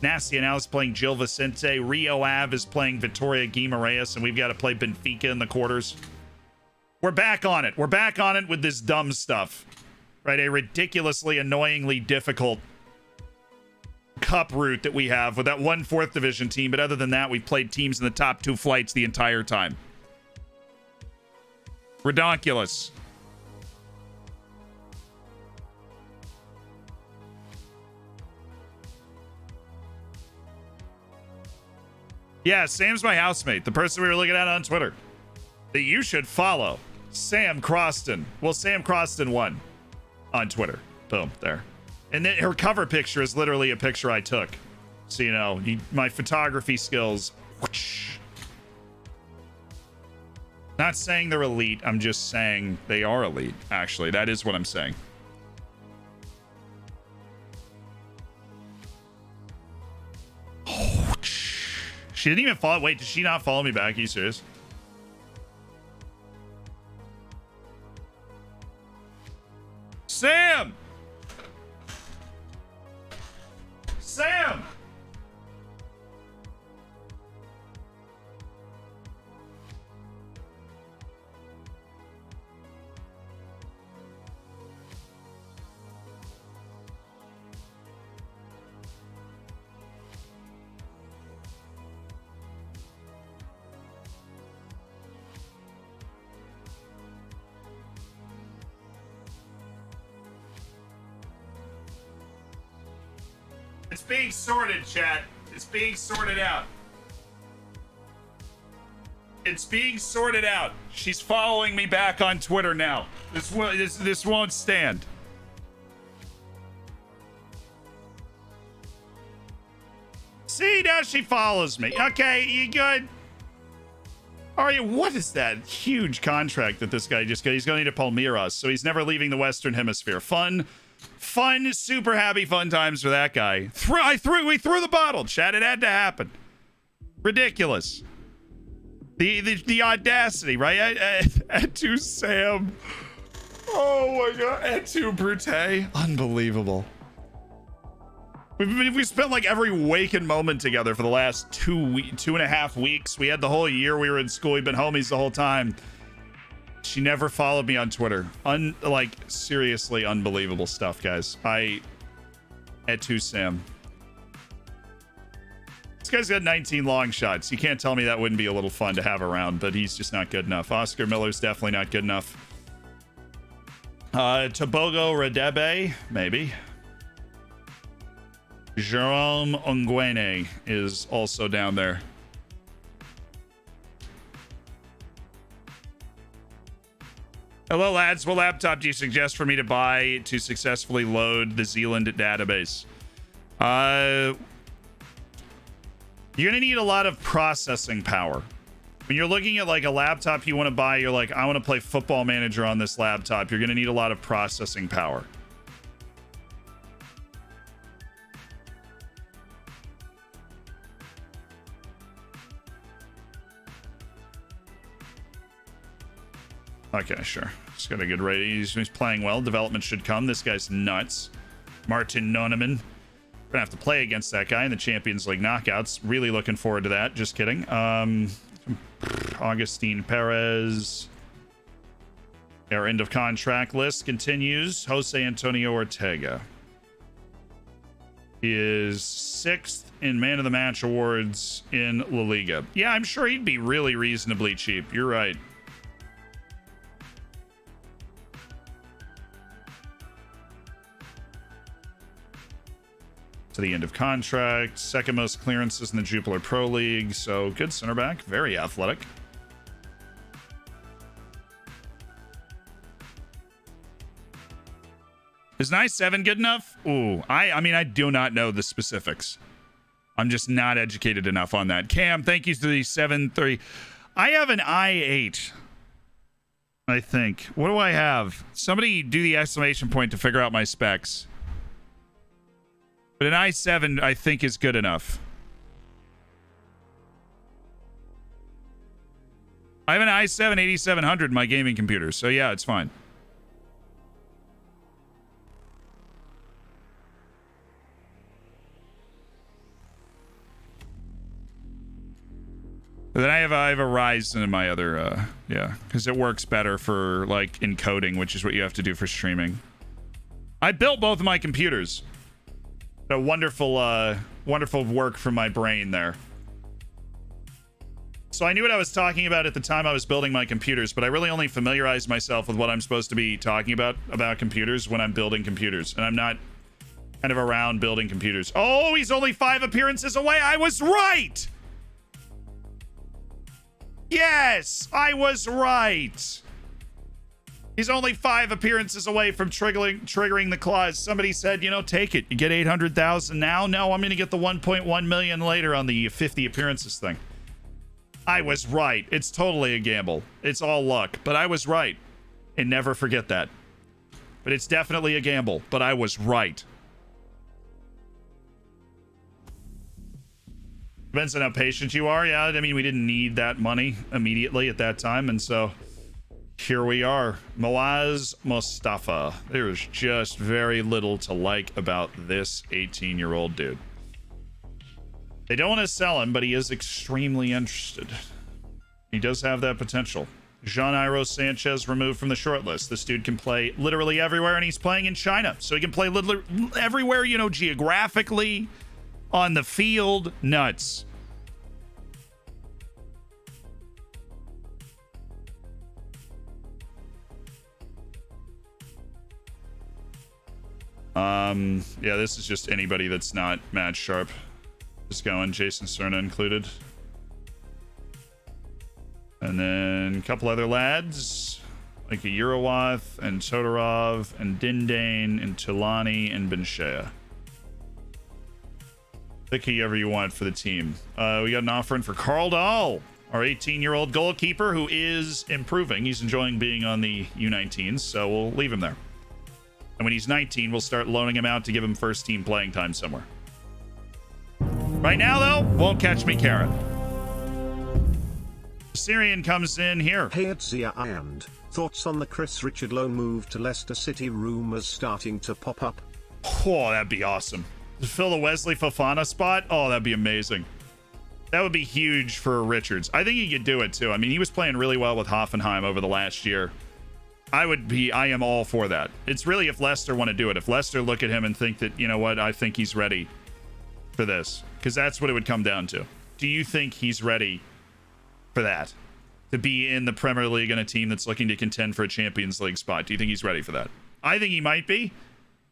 Nasty now is playing Gil Vicente. Rio Ave is playing Vitoria Guimaraes, and we've got to play Benfica in the quarters. We're back on it. We're back on it with this dumb stuff. Right? A ridiculously, annoyingly difficult cup route that we have with that 1 4th division team. But other than that, we've played teams in the top 2 flights the entire time. Redonkulous. Yeah, Sam's my housemate, the person we were looking at on Twitter. That you should follow. Sam Croston. Well, Sam Croston won on Twitter. Boom, there. And then her cover picture is literally a picture I took. So, you know, my photography skills. Whoosh. Not saying they're elite. I'm just saying they are elite, actually. That is what I'm saying. She didn't even follow. Wait, did she not follow me back? Are you serious? Sam! Sam! It's being sorted, chat. It's being sorted out. It's being sorted out. She's following me back on Twitter now. This won't stand. See, now she follows me. Okay, you good? Are you? What is that huge contract that this guy just got? He's going to Palmeiras, so he's never leaving the Western Hemisphere. Fun, super happy, fun times for that guy. We threw the bottle, chat. It had to happen. Ridiculous. The audacity, right? Etu Sam. Oh my god. Etu Brute. Unbelievable. We spent like every waking moment together for the last 2.5 weeks. We had the whole year we were in school. We've been homies the whole time. She never followed me on Twitter. Like, seriously unbelievable stuff, guys. Etu Sam. This guy's got 19 long shots. You can't tell me that wouldn't be a little fun to have around, but he's just not good enough. Oscar Miller's definitely not good enough. Tobogo Radebe, maybe. Jerome Ongwene is also down there. Hello, lads. What laptop do you suggest for me to buy to successfully load the Zealand database? You're going to need a lot of processing power. When you're looking at like a laptop you want to buy, you're like, I want to play Football Manager on this laptop. You're going to need a lot of processing power. Okay, sure. He's got a good rating. He's playing well. Development should come. This guy's nuts. Martin Noneman. We're gonna have to play against that guy in the Champions League knockouts. Really looking forward to that. Just kidding. Augustine Perez. Our end of contract list continues. Jose Antonio Ortega. He is 6th in Man of the Match awards in La Liga. Yeah, I'm sure he'd be really reasonably cheap. You're right. To the end of contract, second most clearances in the Jupiler Pro League, so good center back, very athletic. Is an i7 good enough? Ooh, I mean, I do not know the specifics. I'm just not educated enough on that. Cam, thank you to the 7-3. I have an i8, I think. What do I have? Somebody do the exclamation point to figure out my specs. But an i7, I think, is good enough. I have an i7 8700 in my gaming computer, so yeah, it's fine. But then I have a Ryzen in my other, yeah, because it works better for, like, encoding, which is what you have to do for streaming. I built both of my computers. A wonderful, wonderful work from my brain there. So I knew what I was talking about at the time I was building my computers, but I really only familiarized myself with what I'm supposed to be talking about computers when I'm building computers, and I'm not kind of around building computers. Oh, he's only 5 appearances away. I was right. Yes, I was right. He's only 5 appearances away from triggering the clause. Somebody said, you know, take it. You get 800,000 now. No, I'm going to get the 1.1 million later on the 50 appearances thing. I was right. It's totally a gamble. It's all luck, but I was right. And never forget that. But it's definitely a gamble, but I was right. Depends on how patient you are. Yeah, I mean, we didn't need that money immediately at that time, and so here we are. Moaz Mustafa. There's just very little to like about this 18-year-old dude. They don't want to sell him, but he is extremely interested. He does have that potential. Jean-Iro Sanchez removed from the shortlist. This dude can play literally everywhere, and he's playing in China. So he can play literally everywhere, you know, geographically, on the field. Nuts. Yeah, this is just anybody that's not Mad Sharp. Just going, Jason Cerna included. And then a couple other lads, like a Eurowath and Todorov and Dindane and Tulani and Benshea. Pick whoever you want for the team. We got an offer in for Carl Dahl, our 18-year-old goalkeeper who is improving. He's enjoying being on the U19s, so we'll leave him there. And when he's 19, we'll start loaning him out to give him first team playing time somewhere. Right now, though, won't catch me, Karen. Syrian comes in here. Hey, it's Zia and thoughts on the Chris Richard loan move to Leicester City, rumors starting to pop up. Oh, that'd be awesome. To fill the Wesley Fofana spot? Oh, that'd be amazing. That would be huge for Richards. I think he could do it too. I mean, he was playing really well with Hoffenheim over the last year. I am all for that. It's really if Leicester want to do it. If Leicester look at him and think that, you know what, I think he's ready for this. Because that's what it would come down to. Do you think he's ready for that? To be in the Premier League on a team that's looking to contend for a Champions League spot? Do you think he's ready for that? I think he might be.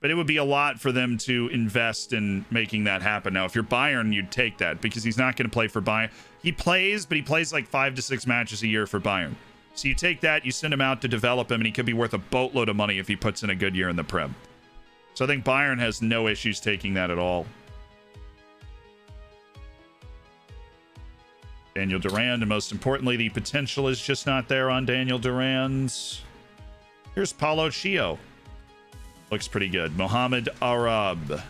But it would be a lot for them to invest in making that happen. Now, if you're Bayern, you'd take that because he's not going to play for Bayern. He plays, but he plays like 5 to 6 matches a year for Bayern. So you take that, you send him out to develop him, and he could be worth a boatload of money if he puts in a good year in the Prem. So I think Bayern has no issues taking that at all. Daniel Durand, and most importantly, the potential is just not there on Daniel Durand. Here's Paulo Chio. Looks pretty good. Mohamed Arab.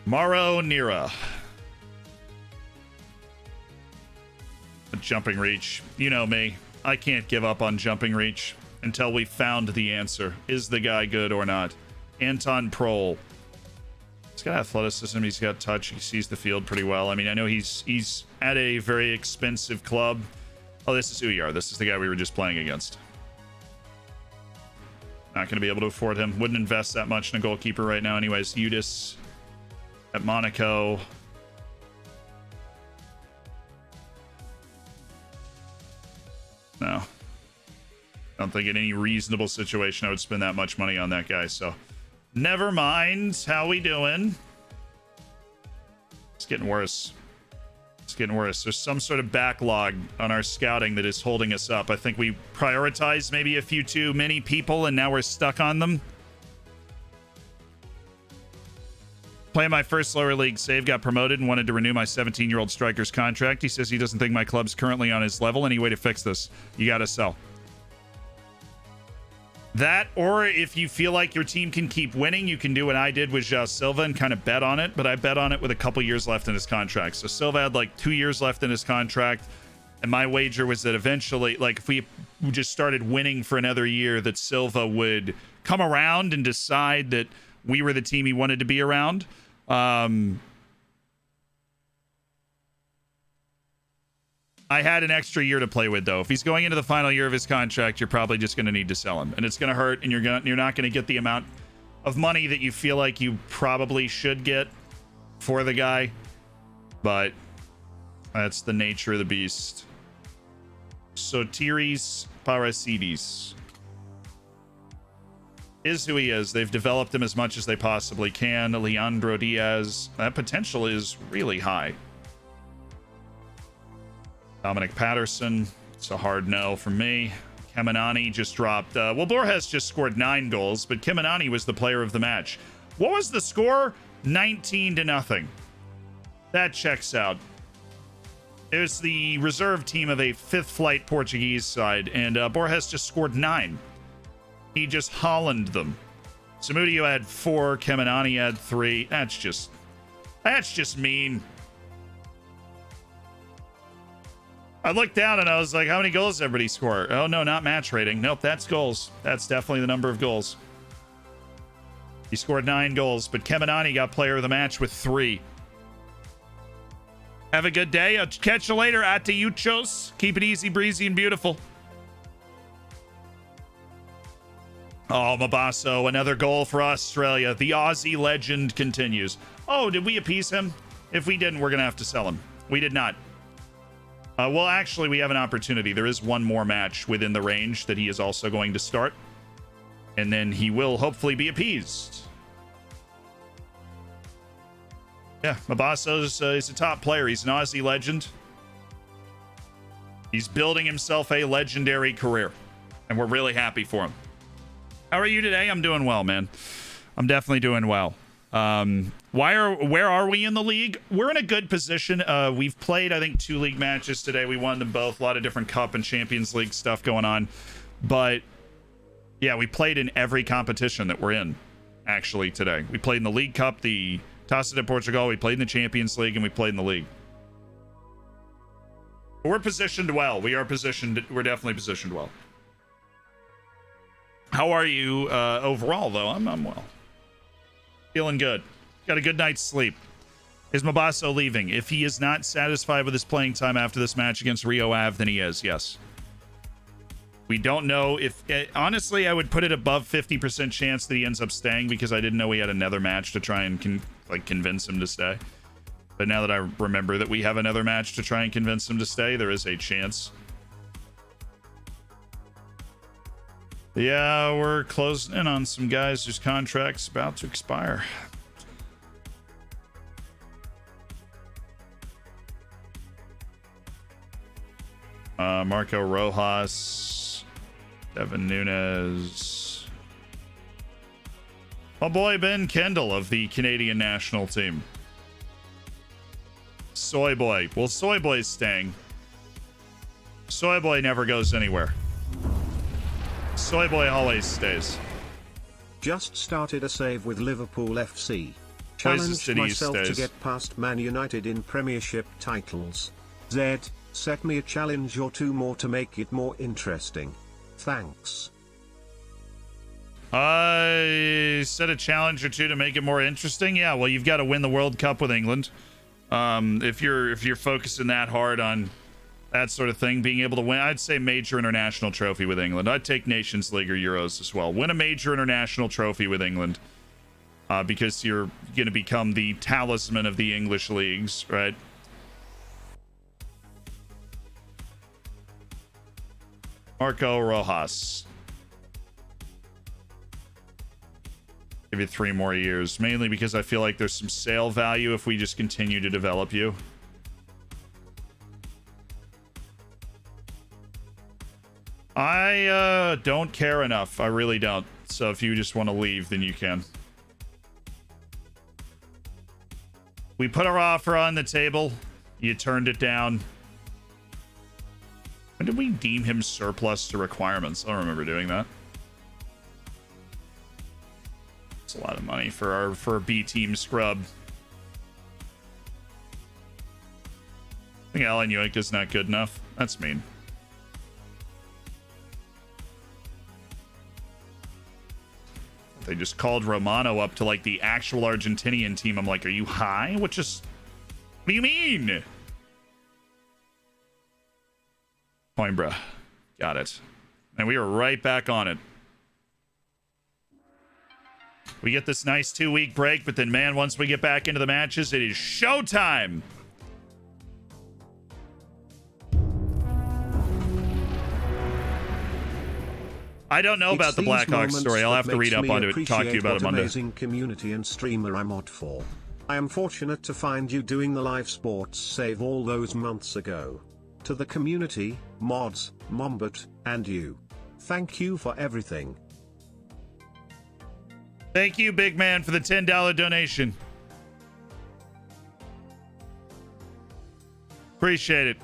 Maro Nira. Jumping reach. You know me. I can't give up on jumping reach until we found the answer. Is the guy good or not? Anton Prohl. He's got athleticism. He's got touch. He sees the field pretty well. I mean, I know he's at a very expensive club. Oh, this is Uyar. This is the guy we were just playing against. Not going to be able to afford him. Wouldn't invest that much in a goalkeeper right now anyways. Udis at Monaco. No. I don't think in any reasonable situation I would spend that much money on that guy, so never mind. How we doing? It's getting worse. It's getting worse. There's some sort of backlog on our scouting that is holding us up. I think we prioritized maybe a few too many people, and now we're stuck on them. Playing my first lower league save, got promoted and wanted to renew my 17-year-old striker's contract. He says he doesn't think my club's currently on his level. Any way to fix this? You got to sell. That, or if you feel like your team can keep winning, you can do what I did with João Silva and kind of bet on it, but I bet on it with a couple years left in his contract. So Silva had like 2 years left in his contract, and my wager was that eventually, like if we just started winning for another year, that Silva would come around and decide that we were the team he wanted to be around. I had an extra year to play with, though. If he's going into the final year of his contract, you're probably just going to need to sell him, and it's going to hurt, and you're not going to get the amount of money that you feel like you probably should get for the guy. But that's the nature of the beast. Sotiris Parasidis is who he is. They've developed him as much as they possibly can. Leandro Diaz, that potential is really high. Dominic Patterson, it's a hard no for me. Keminani just dropped. Well, Borges just scored 9 goals, but Keminani was the player of the match. What was the score? 19-0. That checks out. It was the reserve team of a 5th flight Portuguese side, and Borges just scored 9. He just Hollanded them. Samudio had 4, Keminani had 3. That's just mean. I looked down and I was like, how many goals did everybody score? Oh, no, not match rating. Nope, that's goals. That's definitely the number of goals. He scored 9 goals, but Keminani got player of the match with 3. Have a good day. I'll catch you later, Ateuchos. Keep it easy, breezy, and beautiful. Oh, Mabasso, another goal for Australia. The Aussie legend continues. Oh, did we appease him? If we didn't, we're going to have to sell him. We did not. Well, actually, we have an opportunity. There is one more match within the range that he is also going to start. And then he will hopefully be appeased. Yeah, Mabasso's is a top player. He's an Aussie legend. He's building himself a legendary career. And we're really happy for him. How are you today? I'm doing well, man. I'm definitely doing well. Where are we in the league? We're in a good position. We've played, I think, 2 league matches today. We won them both. A lot of different Cup and Champions League stuff going on. But yeah, we played in every competition that we're in, actually, today. We played in the League Cup, the Taça de Portugal, we played in the Champions League, and we played in the league. We're positioned well. We're definitely positioned well. How are you overall, though? I'm well. Feeling good. Got a good night's sleep. Is Mabasso leaving? If he is not satisfied with his playing time after this match against Rio Ave, then he is, yes. We don't know if... honestly, I would put it above 50% chance that he ends up staying because I didn't know he had another match to try and convince him to stay. But now that I remember that we have another match to try and convince him to stay, there is a chance. Yeah, we're closing in on some guys whose contract's about to expire. Marco Rojas, Devin Nunes. My boy Ben Kendall of the Canadian national team. Soy Boy. Well, Soy Boy's staying. Soy Boy never goes anywhere. Soy Boy always stays. Just started a save with Liverpool FC. Plays the Challenged city myself to stays. get past Man United in Premiership titles. Zed, set me a challenge or two more to make it more interesting. Thanks. I set a challenge or two to make it more interesting. Yeah, well, you've got to win the World Cup with England. If you're focusing that hard on that sort of thing, being able to win, I'd say major international trophy with England. I'd take Nations League or Euros as well. Win a major international trophy with England, because you're going to become the talisman of the English leagues, right? Marco Rojas. Give you 3 more years, mainly because I feel like there's some sale value if we just continue to develop you. I don't care enough. I really don't. So if you just want to leave, then you can. We put our offer on the table. You turned it down. When did we deem him surplus to requirements? I don't remember doing that. It's a lot of money for a B team scrub. I think Alan Yoink not good enough. That's mean. They just called Romano up to like the actual Argentinian team. I'm like, are you high? What do you mean? Coimbra. Got it. And we are right back on it. We get this nice 2-week break, but then, man, once we get back into the matches, it is showtime. I don't know about the Blackhawks story. I'll have to read up on it and talk to you about it Monday. Amazing community and streamer I'm out for. I am fortunate to find you doing the live sports save all those months ago. To the community, mods, Mombert, and you. Thank you for everything. Thank you, big man, for the $10 donation. Appreciate it.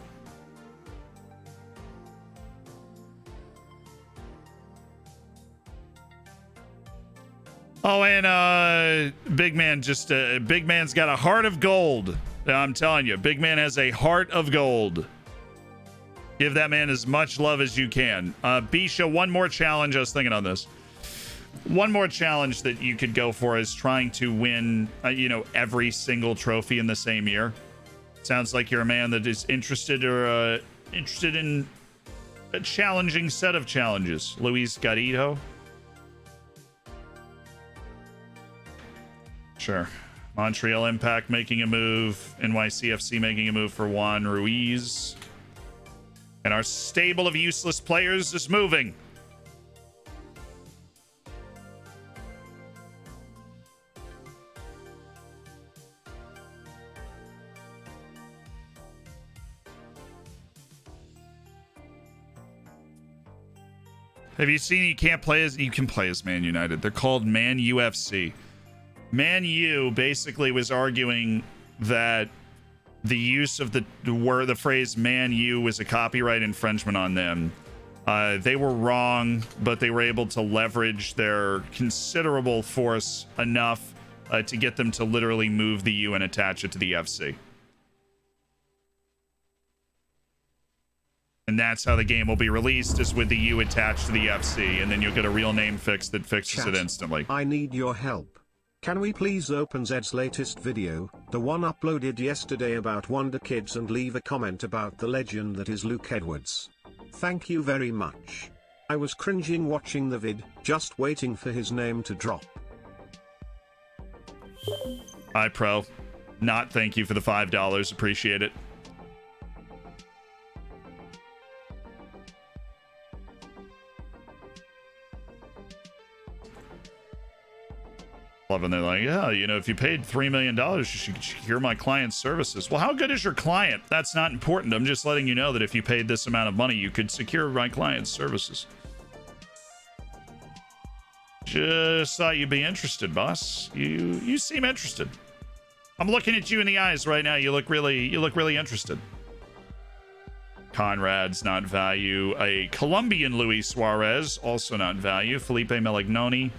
Oh, and big man just big man's got a heart of gold. I'm telling you, big man has a heart of gold. Give that man as much love as you can. Bisha, one more challenge. I was thinking on this. One more challenge that you could go for is trying to win, every single trophy in the same year. Sounds like you're a man that is interested in a challenging set of challenges. Luis Garrido. Sure. Montreal Impact making a move. NYCFC making a move for Juan Ruiz. And our stable of useless players is moving. Have you seen you can play as Man United? They're called Man UFC. Man U basically was arguing that the use of the phrase Man U was a copyright infringement on them. They were wrong, but they were able to leverage their considerable force enough to get them to literally move the U and attach it to the FC. And that's how the game will be released, is with the U attached to the FC, and then you'll get a real name fix that fixes it instantly. I need your help. Can we please open Zed's latest video, the one uploaded yesterday about Wonderkids, and leave a comment about the legend that is Luke Edwards? Thank you very much. I was cringing watching the vid, just waiting for his name to drop. Hi, Pro. Not thank you for the $5. Appreciate it. Love when they're like, yeah, you know, if you paid $3 million, you should secure my client's services. Well, how good is your client? That's not important. I'm just letting you know that if you paid this amount of money, you could secure my client's services. Just thought you'd be interested, boss. You seem interested. I'm looking at you in the eyes right now. You look really interested. Conrad's not value. A Colombian Luis Suarez, also not value. Felipe Melagoni,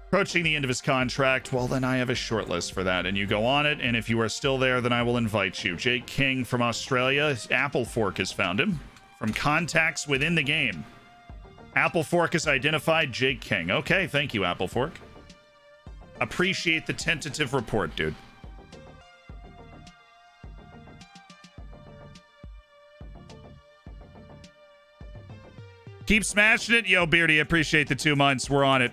approaching the end of his contract. Well, then I have a short list for that, and you go on it, and if you are still there, then I will invite you. Jake King from Australia. Apple Fork has found him from contacts within the game. Apple Fork has identified Jake King. Okay, thank you, Apple Fork. Appreciate the tentative report, dude. Keep smashing it. Yo, Beardy, appreciate the 2 months. We're on it.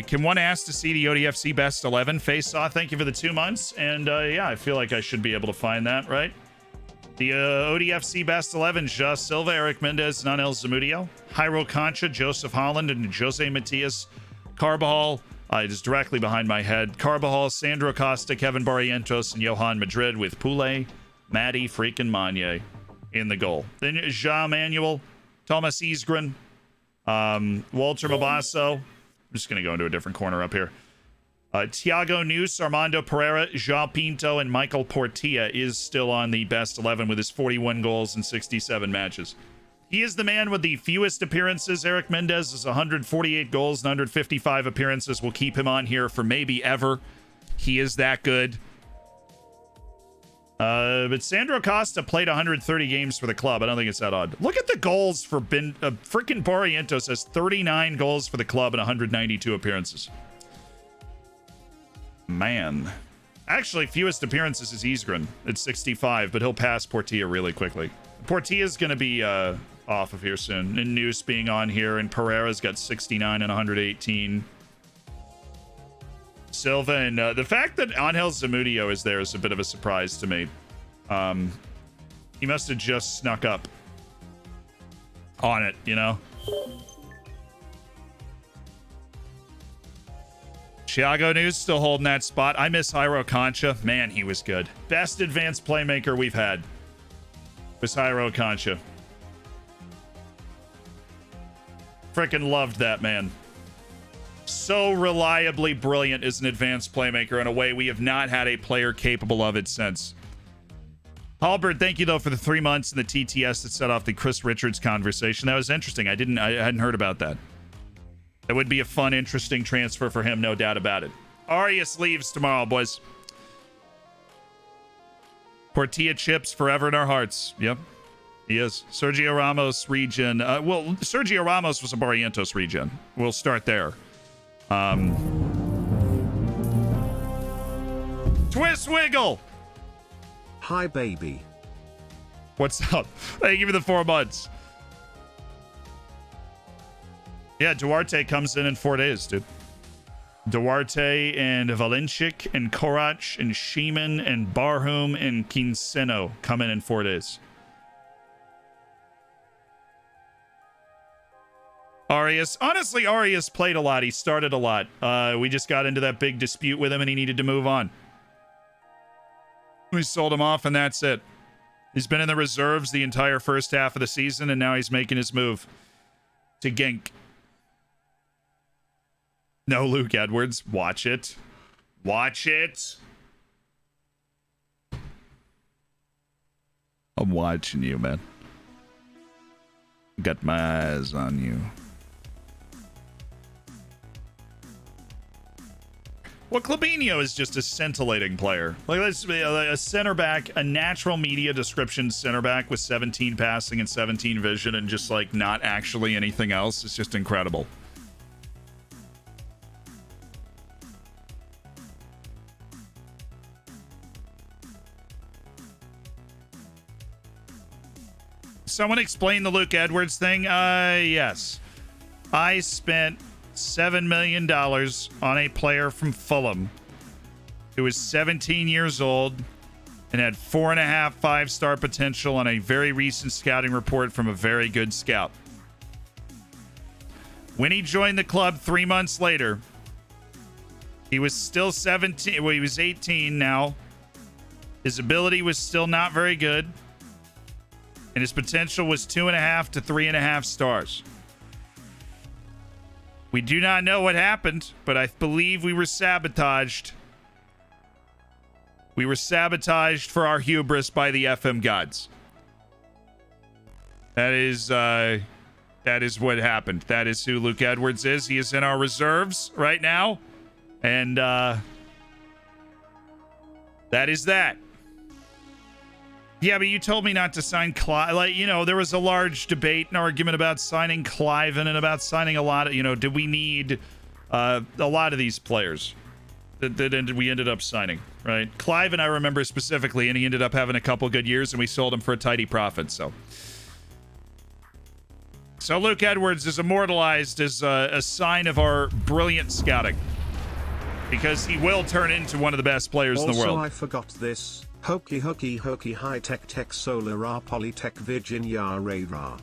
Can one ask to see the ODFC Best 11 face saw? Thank you for the 2 months. And yeah, I feel like I should be able to find that, right? The ODFC Best 11, Ja Silva, Eric Mendez, Nanel Zamudio, Jairo Concha, Joseph Holland, and Jose Matias Carbajal. It is directly behind my head. Carbajal, Sandro Costa, Kevin Barrientos, and Johan Madrid with Pule, Maddie freaking Magne in the goal. Then Ja Manuel, Thomas Isgren, Walter Mabasso. I'm just going to go into a different corner up here. Thiago Neus, Armando Pereira, João Pinto, and Michael Portilla is still on the best 11 with his 41 goals in 67 matches. He is the man with the fewest appearances. Eric Mendez is 148 goals and 155 appearances. We'll keep him on here for maybe ever. He is that good. But Sandro Costa played 130 games for the club. I don't think it's that odd. Look at the goals for freaking Barrientos has 39 goals for the club and 192 appearances. Man. Actually, fewest appearances is Isgren at 65, but he'll pass Portilla really quickly. Portilla's going to be off of here soon. And Neus being on here, and Pereira's got 69 and 118. Silva, and the fact that Angel Zamudio is there is a bit of a surprise to me. He must have just snuck up on it, you know? Thiago News still holding that spot. I miss Jairo Concha. Man, he was good. Best advanced playmaker we've had was Jairo Concha. Freaking loved that man. So reliably brilliant as an advanced playmaker in a way we have not had a player capable of it since. Halbert, thank you though for the 3 months and the TTS that set off the Chris Richards conversation. That was interesting. I hadn't heard about that. It would be a fun, interesting transfer for him, no doubt about it. Arias leaves tomorrow, boys. Portilla chips forever in our hearts. Yep, he is. Sergio Ramos regen. Well, Sergio Ramos was a Barrientos regen. We'll start there. Twist Wiggle. Hi, baby. What's up? Thank you for the 4 months. Yeah, Duarte comes in 4 days, dude. Duarte and Valencic and Korach and Sheeman and Barhum and Quinceno come in 4 days. Arias. Honestly, Arias played a lot. He started a lot. We just got into that big dispute with him and he needed to move on. We sold him off and that's it. He's been in the reserves the entire first half of the season and now he's making his move to Genk. No, Luke Edwards. Watch it. Watch it. I'm watching you, man. Got my eyes on you. Well, Clabinho is just a scintillating player. Like, let's be a center back, a natural media description center back with 17 passing and 17 vision and just like not actually anything else. It's just incredible. Someone explain the Luke Edwards thing? Yes. I spent $7 million on a player from Fulham who was 17 years old and had 4.5 5-star potential on a very recent scouting report from a very good scout. When he joined the club 3 months later, he was still 17. Well, he was 18 now. His ability was still not very good. And his potential was 2.5 to 3.5 stars. We do not know what happened, but I believe we were sabotaged. We were sabotaged for our hubris by the FM gods. That is what happened. That is who Luke Edwards is. He is in our reserves right now. And that is that. Yeah, but you told me not to sign Clive. Like, you know, there was a large debate and argument about signing Cliven and about signing a lot of, you know, did we need a lot of these players that we ended up signing, right? Cliven, I remember specifically, and he ended up having a couple good years and we sold him for a tidy profit, so Luke Edwards is immortalized as a sign of our brilliant scouting, because he will turn into one of the best players in the world. Also, I forgot this. Hokey hokey hokey high tech tech solar ra polytech Virginia ray ra.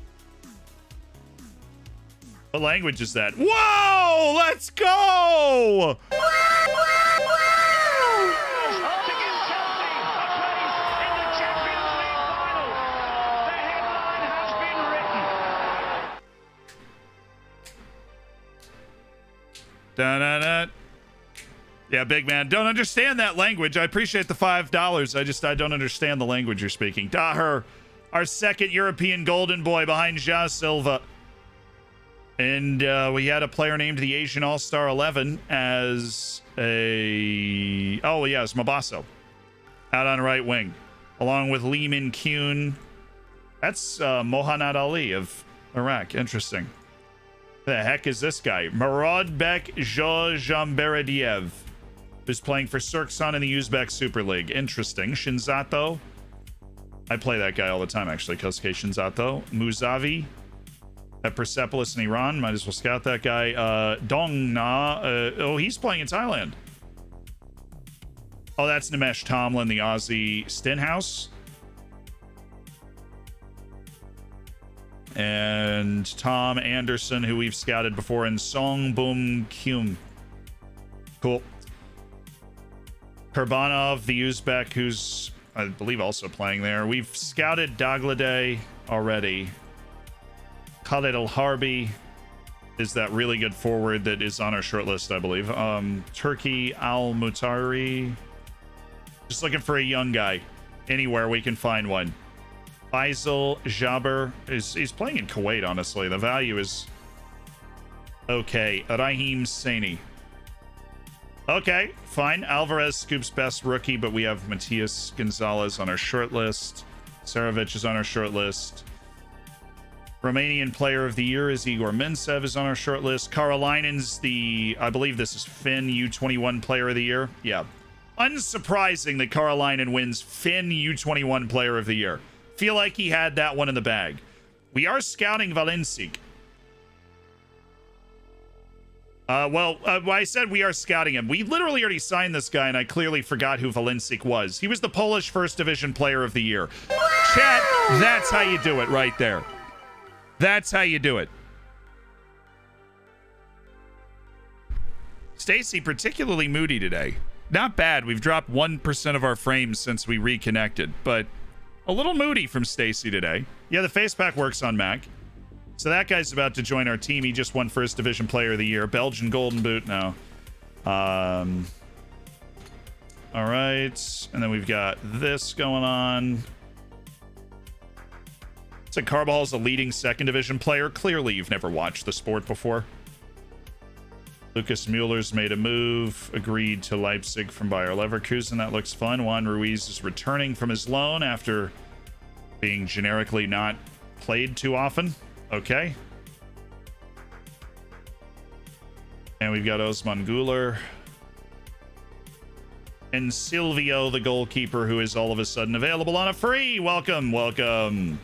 What language is that? Whoa! Let's go! Da-da-da. Yeah, big man. Don't understand that language. I appreciate the $5. I don't understand the language you're speaking. Daher, our second European golden boy behind Ja Silva. And we had a player named the Asian All-Star 11 as a... Oh, yes, Mabasso. Out on right wing. Along with Lee Min Kyun. That's Mohanad Ali of Iraq. Interesting. Who the heck is this guy? Muradbek Jojamberediev, who's playing for Sirksan in the Uzbek Super League. Interesting. Shinzato. I play that guy all the time, actually. Kosuke Shinzato. Muzavi at Persepolis in Iran. Might as well scout that guy. Dongna. Oh, he's playing in Thailand. Oh, that's Nimesh Tomlin, the Aussie Stenhouse. And Tom Anderson, who we've scouted before, and Song Boom Kyum. Cool. Kurbanov, the Uzbek, who's, I believe, also playing there. We've scouted Daglade already. Khaled Al-Harbi is that really good forward that is on our short list, I believe. Turkey Al-Mutari. Just looking for a young guy. Anywhere we can find one. Faisal Jaber he's playing in Kuwait, honestly. The value is okay. Raheem Saini. Okay, fine. Alvarez, Scoop's best rookie, but we have Matias Gonzalez on our short list. Sarovic is on our short list. Romanian player of the year is Igor Mensev is on our short list. Karolainen's I believe this is Finn U21 player of the year. Yeah. Unsurprising that Karolainen wins Finn U21 player of the year. Feel like he had that one in the bag. We are scouting Valencic. I said we are scouting him. We literally already signed this guy, and I clearly forgot who Valencic was. He was the Polish First Division Player of the Year. Chat, that's how you do it right there. That's how you do it. Stacy, particularly moody today. Not bad. We've dropped 1% of our frames since we reconnected, but a little moody from Stacy today. Yeah, the face pack works on Mac. So that guy's about to join our team. He just won First Division Player of the Year. Belgian Golden Boot now. All right. And then we've got this going on. So Carvajal's a leading second division player. Clearly, you've never watched the sport before. Lucas Mueller's made a move. Agreed to Leipzig from Bayer Leverkusen. That looks fun. Juan Ruiz is returning from his loan after being generically not played too often. Okay. And we've got Osman Guler. And Silvio, the goalkeeper, who is all of a sudden available on a free. Welcome, welcome.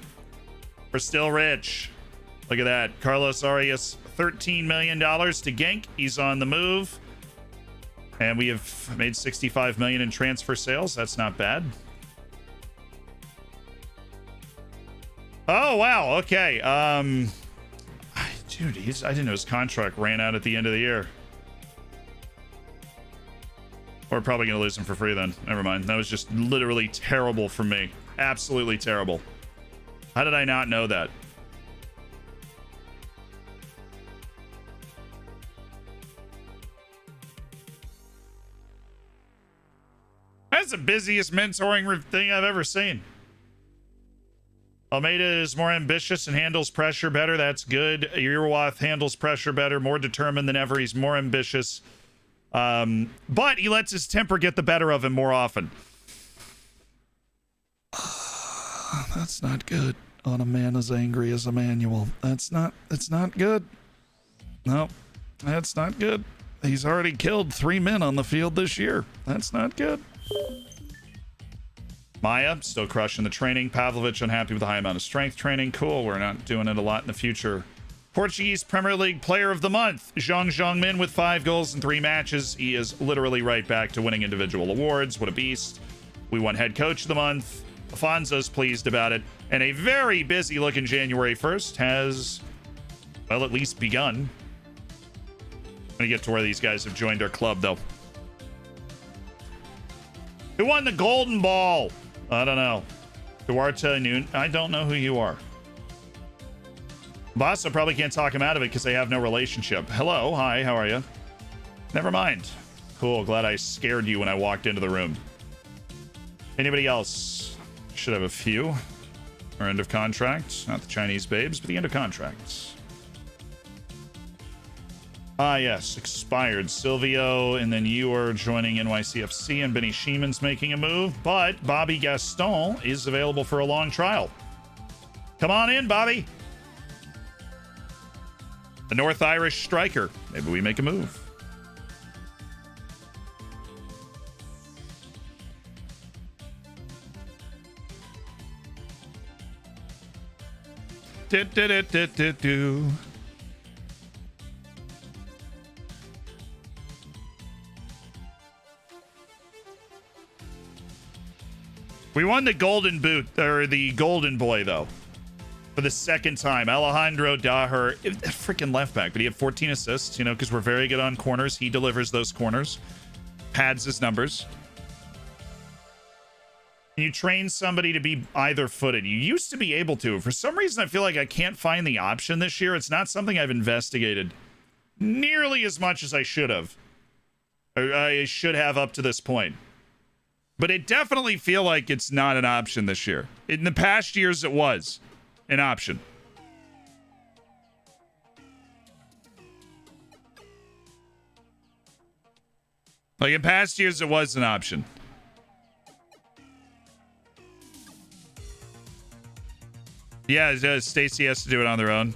We're still rich. Look at that. Carlos Arias, $13 million to Genk. He's on the move. And we have made $65 million in transfer sales. That's not bad. Dude, I didn't know his contract ran out at the end of the year. We're probably going to lose him for free then. Never mind. That was just literally terrible for me. Absolutely terrible. How did I not know that? That's the busiest mentoring thing I've ever seen. Almeida is more ambitious and handles pressure better. That's good. Irwath handles pressure better, more determined than ever. He's more ambitious. But he lets his temper get the better of him more often. That's not good on a man as angry as Emmanuel. It's not good. No, that's not good. He's already killed 3 men on the field this year. That's not good. Maya, still crushing the training. Pavlovich, unhappy with the high amount of strength training. Cool, we're not doing it a lot in the future. Portuguese Premier League Player of the Month, Zhang Min with 5 goals in 3 matches. He is literally right back to winning individual awards. What a beast. We won Head Coach of the Month. Afonso's pleased about it. And a very busy looking January 1st has, well, at least begun. I'm gonna get to where these guys have joined our club, though. Who won the Golden Ball? I don't know. Duarte Noon. I don't know who you are. Bassa probably can't talk him out of it because they have no relationship. Hello. Hi. How are you? Never mind. Cool. Glad I scared you when I walked into the room. Anybody else? Should have a few. Or end of contract. Not the Chinese babes, but the end of contracts. Ah, yes. Expired. Silvio, and then you are joining NYCFC, and Benny Sheeman's making a move, but Bobby Gaston is available for a long trial. Come on in, Bobby. The North Irish striker. Maybe we make a move. Do. We won the Golden Boot, or the Golden Boy, though, for the second time. Alejandro Daher, freaking left back, but he had 14 assists, you know, because we're very good on corners. He delivers those corners, pads his numbers. Can you train somebody to be either footed? You used to be able to. For some reason, I feel like I can't find the option this year. It's not something I've investigated nearly as much as I should have. I should have up to this point. But it definitely feel like it's not an option this year. In the past years, it was an option. Like in past years, it was an option. Yeah, Stacy has to do it on their own.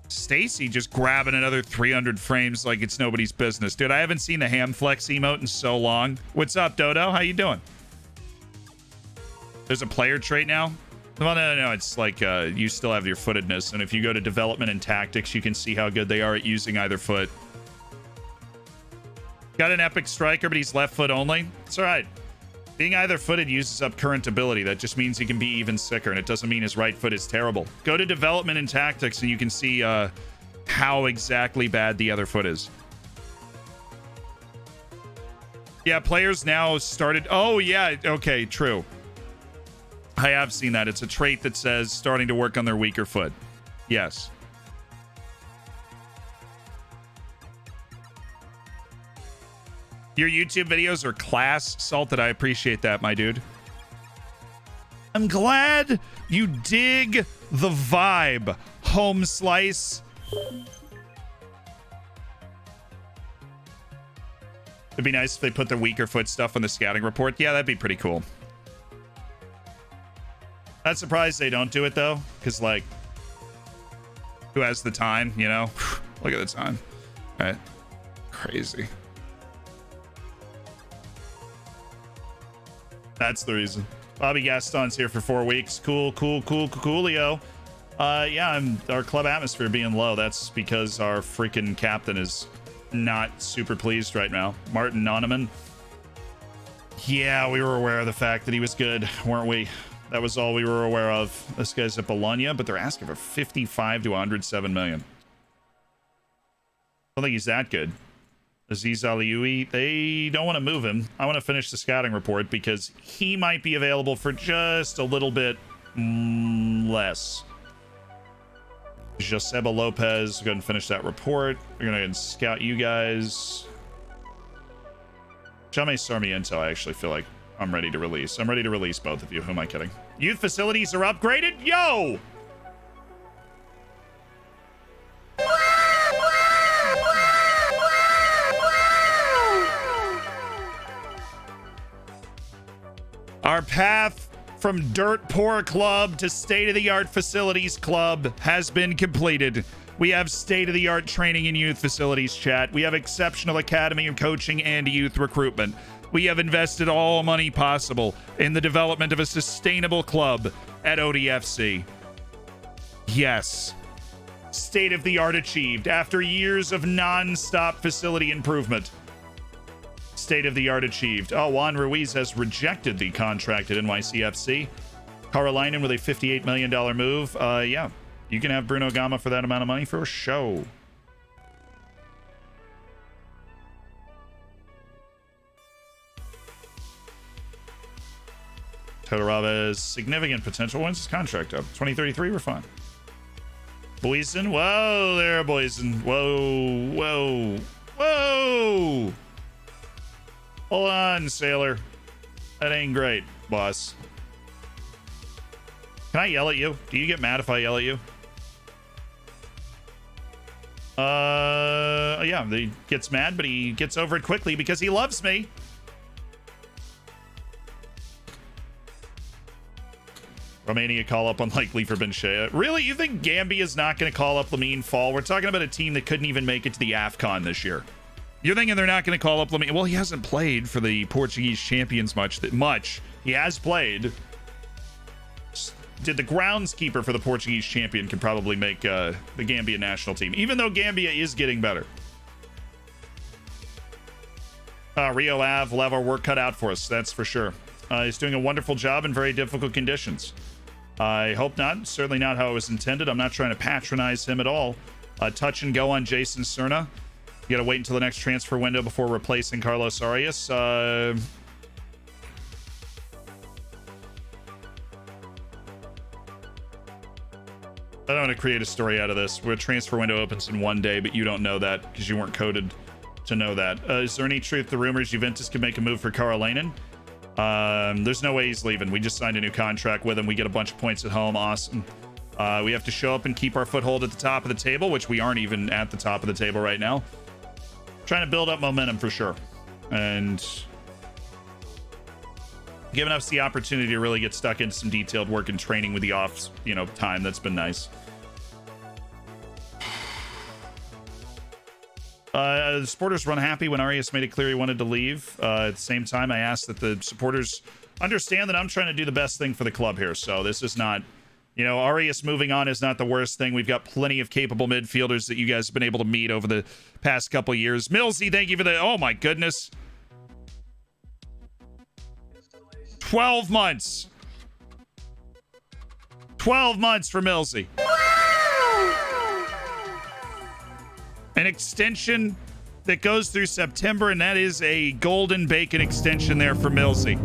Stacy just grabbing another 300 frames like it's nobody's business. Dude, I haven't seen the ham flex emote in so long. What's up, Dodo? How you doing? There's a player trait now? Well, no. It's like you still have your footedness. And if you go to development and tactics, you can see how good they are at using either foot. Got an epic striker, but he's left foot only. It's all right. Being either footed uses up current ability. That just means he can be even sicker, and it doesn't mean his right foot is terrible. Go to development and tactics, and you can see how exactly bad the other foot is. Yeah, players now started... Oh, yeah. Okay, true. I have seen that. It's a trait that says starting to work on their weaker foot. Yes. Your YouTube videos are class, Salted. I appreciate that, my dude. I'm glad you dig the vibe, Home Slice. It'd be nice if they put their weaker foot stuff on the scouting report. Yeah, that'd be pretty cool. Not surprised they don't do it, though, because, like, who has the time, you know? Look at the time. All right. Crazy. That's the reason. Bobby Gaston's here for 4 weeks. Coolio. Yeah, our club atmosphere being low. That's because our freaking captain is not super pleased right now. Martin Noneman. Yeah, we were aware of the fact that he was good, weren't we? That was all we were aware of. This guy's at Bologna, but they're asking for 55 to 107 million. I don't think he's that good. Aziz Aliui, they don't want to move him. I want to finish the scouting report because he might be available for just a little bit less. Joseba Lopez, go ahead and finish that report. We're going to go ahead and scout you guys. Jaime Sarmiento, I actually feel like I'm ready to release. I'm ready to release both of you. Who am I kidding? Youth facilities are upgraded? Yo! Our path from dirt poor club to state-of-the-art facilities club has been completed. We have state-of-the-art training in youth facilities, chat. We have exceptional academy of coaching and youth recruitment. We have invested all money possible in the development of a sustainable club at ODFC. Yes. State-of-the-art achieved after years of non-stop facility improvement. State-of-the-art achieved. Oh, Juan Ruiz has rejected the contract at NYCFC. Carolina with a $58 million move. Yeah, you can have Bruno Gama for that amount of money for a show. Todorov has significant potential. When's his contract up? 2033, we're fine. Boyson, whoa there, Boyson. Whoa, whoa, whoa. Hold on, sailor. That ain't great, boss. Can I yell at you? Do you get mad if I yell at you? Yeah, he gets mad, but he gets over it quickly because he loves me. Romania call up unlikely for Benshea. Really? You think Gambia's not going to call up Lamine Fall? We're talking about a team that couldn't even make it to the AFCON this year. You're thinking they're not going to call up Lamine? Well, he hasn't played for the Portuguese champions much. He has played. Did the groundskeeper for the Portuguese champion can probably make the Gambia national team, even though Gambia is getting better. Rio Ave will have our work cut out for us, that's for sure. He's doing a wonderful job in very difficult conditions. I hope not. Certainly not how it was intended. I'm not trying to patronize him at all. Touch and go on Jason Serna. You got to wait until the next transfer window before replacing Carlos Arias. I don't want to create a story out of this where a transfer window opens in one day, but you don't know that because you weren't coded to know that. Is there any truth to rumors Juventus can make a move for Karolainen? There's no way he's leaving. We just signed a new contract with him. We get a bunch of points at home. Awesome. We have to show up and keep our foothold at the top of the table, which we aren't even at the top of the table right now. Trying to build up momentum for sure. And giving us the opportunity to really get stuck into some detailed work and training with the off, time. That's been nice. The supporters were unhappy when Arias made it clear he wanted to leave. At the same time, I asked that the supporters understand that I'm trying to do the best thing for the club here. So this is not, Arias moving on is not the worst thing. We've got plenty of capable midfielders that you guys have been able to meet over the past couple years. Millsy, thank you for the, oh my goodness. 12 months. 12 months for Millsy. An extension that goes through September, and that is a golden bacon extension there for Millsy.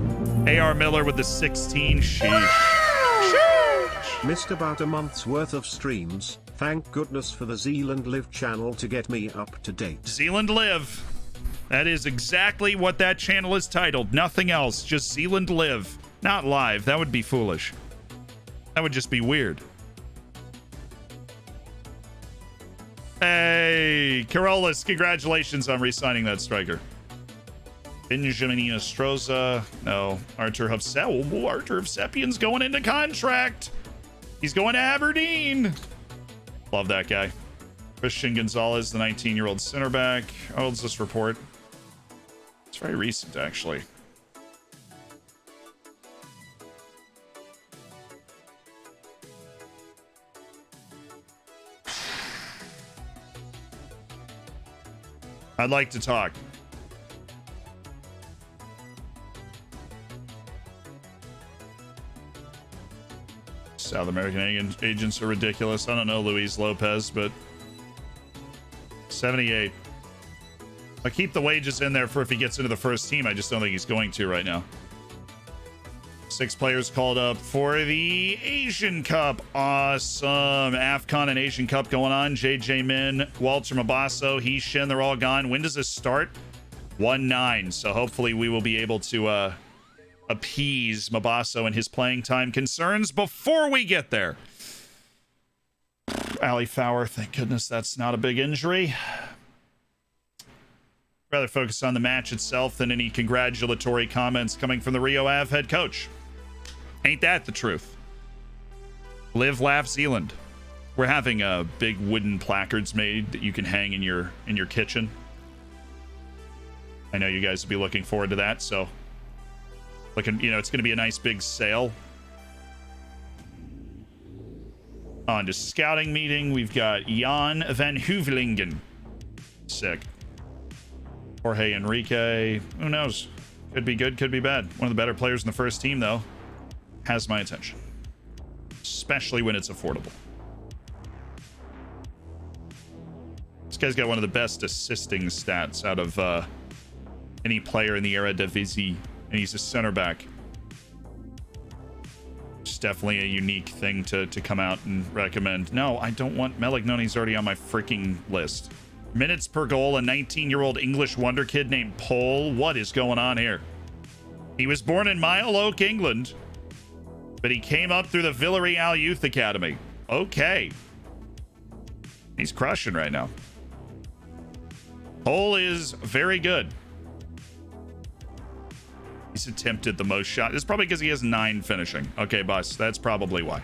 AR Miller with the 16. Sheesh. Missed about a month's worth of streams. Thank goodness for the Zealand Live channel to get me up to date. Zealand Live. That is exactly what that channel is titled. Nothing else. Just Zealand Live. Not live. That would be foolish. That would just be weird. Hey, Carolus, congratulations on re-signing that striker. Benjamin Inostroza. No, Artur Hovsep. Oh, Artur Hovsepian's going into contract. He's going to Aberdeen. Love that guy. Christian Gonzalez, the 19-year-old center back. How old is this report? It's very recent, actually. I'd like to talk. South American agents are ridiculous. I don't know Luis Lopez, but 78. I keep the wages in there for if he gets into the first team. I just don't think he's going to right now. 6 players called up for the Asian Cup. Awesome. AFCON and Asian Cup going on. JJ Min, Walter Mabasso, Heeshin, they're all gone. When does this start? 1-9. So hopefully we will be able to appease Mabasso and his playing time concerns before we get there. Ali Fowler, thank goodness that's not a big injury. Rather focus on the match itself than any congratulatory comments coming from the Rio Ave head coach. Ain't that the truth? Live, laugh, Zealand. We're having big wooden placards made that you can hang in your kitchen. I know you guys will be looking forward to that, so it's going to be a nice big sale. On to scouting meeting, we've got Jan van Heuvelingen. Sick. Jorge Enrique, who knows? Could be good, could be bad. One of the better players in the first team, though, has my attention. Especially when it's affordable. This guy's got one of the best assisting stats out of any player in the Eredivisie, and he's a center back. It's definitely a unique thing to come out and recommend. No, I don't want Melignoni's. He's already on my freaking list. Minutes per goal, a 19-year-old English wonder kid named Paul. What is going on here? He was born in Mile Oak, England, but he came up through the Villarreal Youth Academy. Okay. He's crushing right now. Paul is very good. He's attempted the most shots. It's probably because he has 9 finishing. Okay, boss. That's probably why.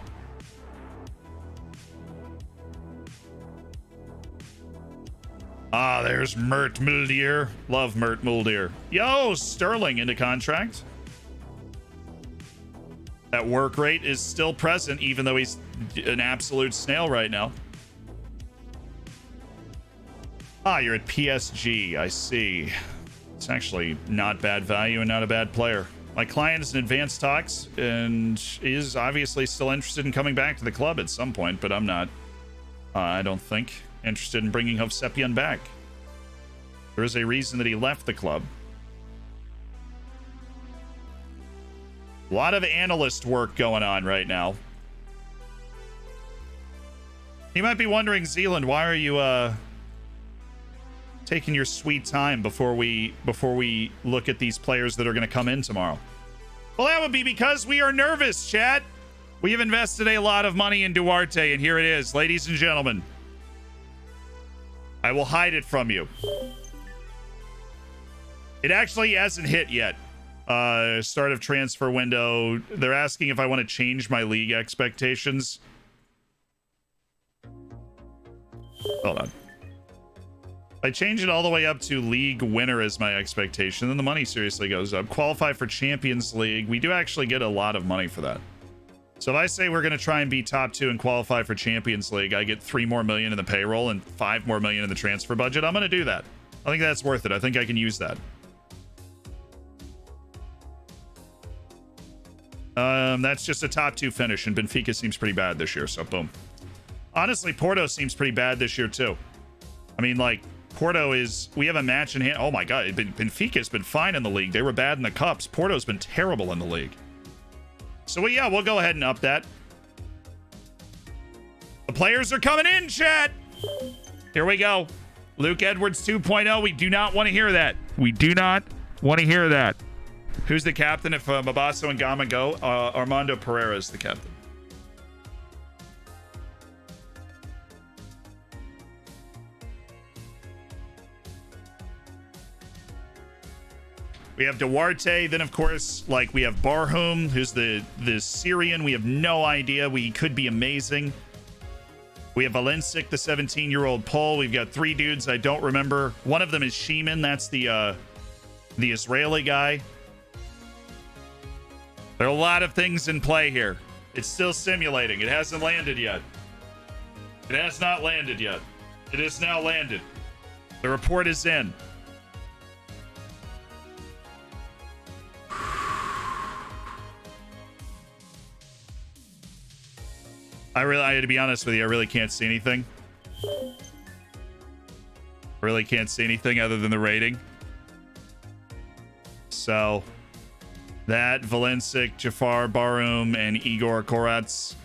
Ah, there's Mert Muldier. Love Mert Muldier. Yo, Sterling into contract. That work rate is still present, even though he's an absolute snail right now. Ah, you're at PSG. I see. It's actually not bad value and not a bad player. My client is in advanced talks and is obviously still interested in coming back to the club at some point, but I'm not, I don't think, interested in bringing Hovsepian back. There is a reason that he left the club. A lot of analyst work going on right now. You might be wondering, Zealand, why are you taking your sweet time before we look at these players that are going to come in tomorrow? Well, that would be because we are nervous, chat. We have invested a lot of money in Duarte, and here it is, ladies and gentlemen. I will hide it from you. It actually hasn't hit yet. Start of transfer window. They're asking if I want to change my league expectations. Hold on. If I change it all the way up to league winner as my expectation, then the money seriously goes up. Qualify for Champions League. We do actually get a lot of money for that. So if I say we're going to try and be top 2 and qualify for Champions League, I get $3 more million in the payroll and $5 more million in the transfer budget. I'm going to do that. I think that's worth it. I think I can use that. That's just a top 2 finish, and Benfica seems pretty bad this year, so boom. Honestly, Porto seems pretty bad this year too. I mean, like, Porto is, we have a match in hand. Oh my god, Benfica's been fine in the league. They were bad in the cups. Porto's been terrible in the league. So yeah, we'll go ahead and up that. The players are coming in, chat. Here we go. Luke Edwards 2.0. We do not want to hear that. We do not want to hear that. Who's the captain if Mabasso and Gama go? Armando Pereira is the captain. We have Duarte, then of course, like, we have Barhoum, who's the Syrian. We have no idea. We could be amazing. We have Valencic, the 17-year-old Pole. We've got 3 dudes I don't remember. One of them is Sheeman. That's the Israeli guy. There are a lot of things in play here. It's still simulating. It hasn't landed yet. It has not landed yet. It is now landed. The report is in. To be honest with you, I really can't see anything. Really can't see anything other than the rating. So that, Valencic, Jafar Barum, and Igor Korats.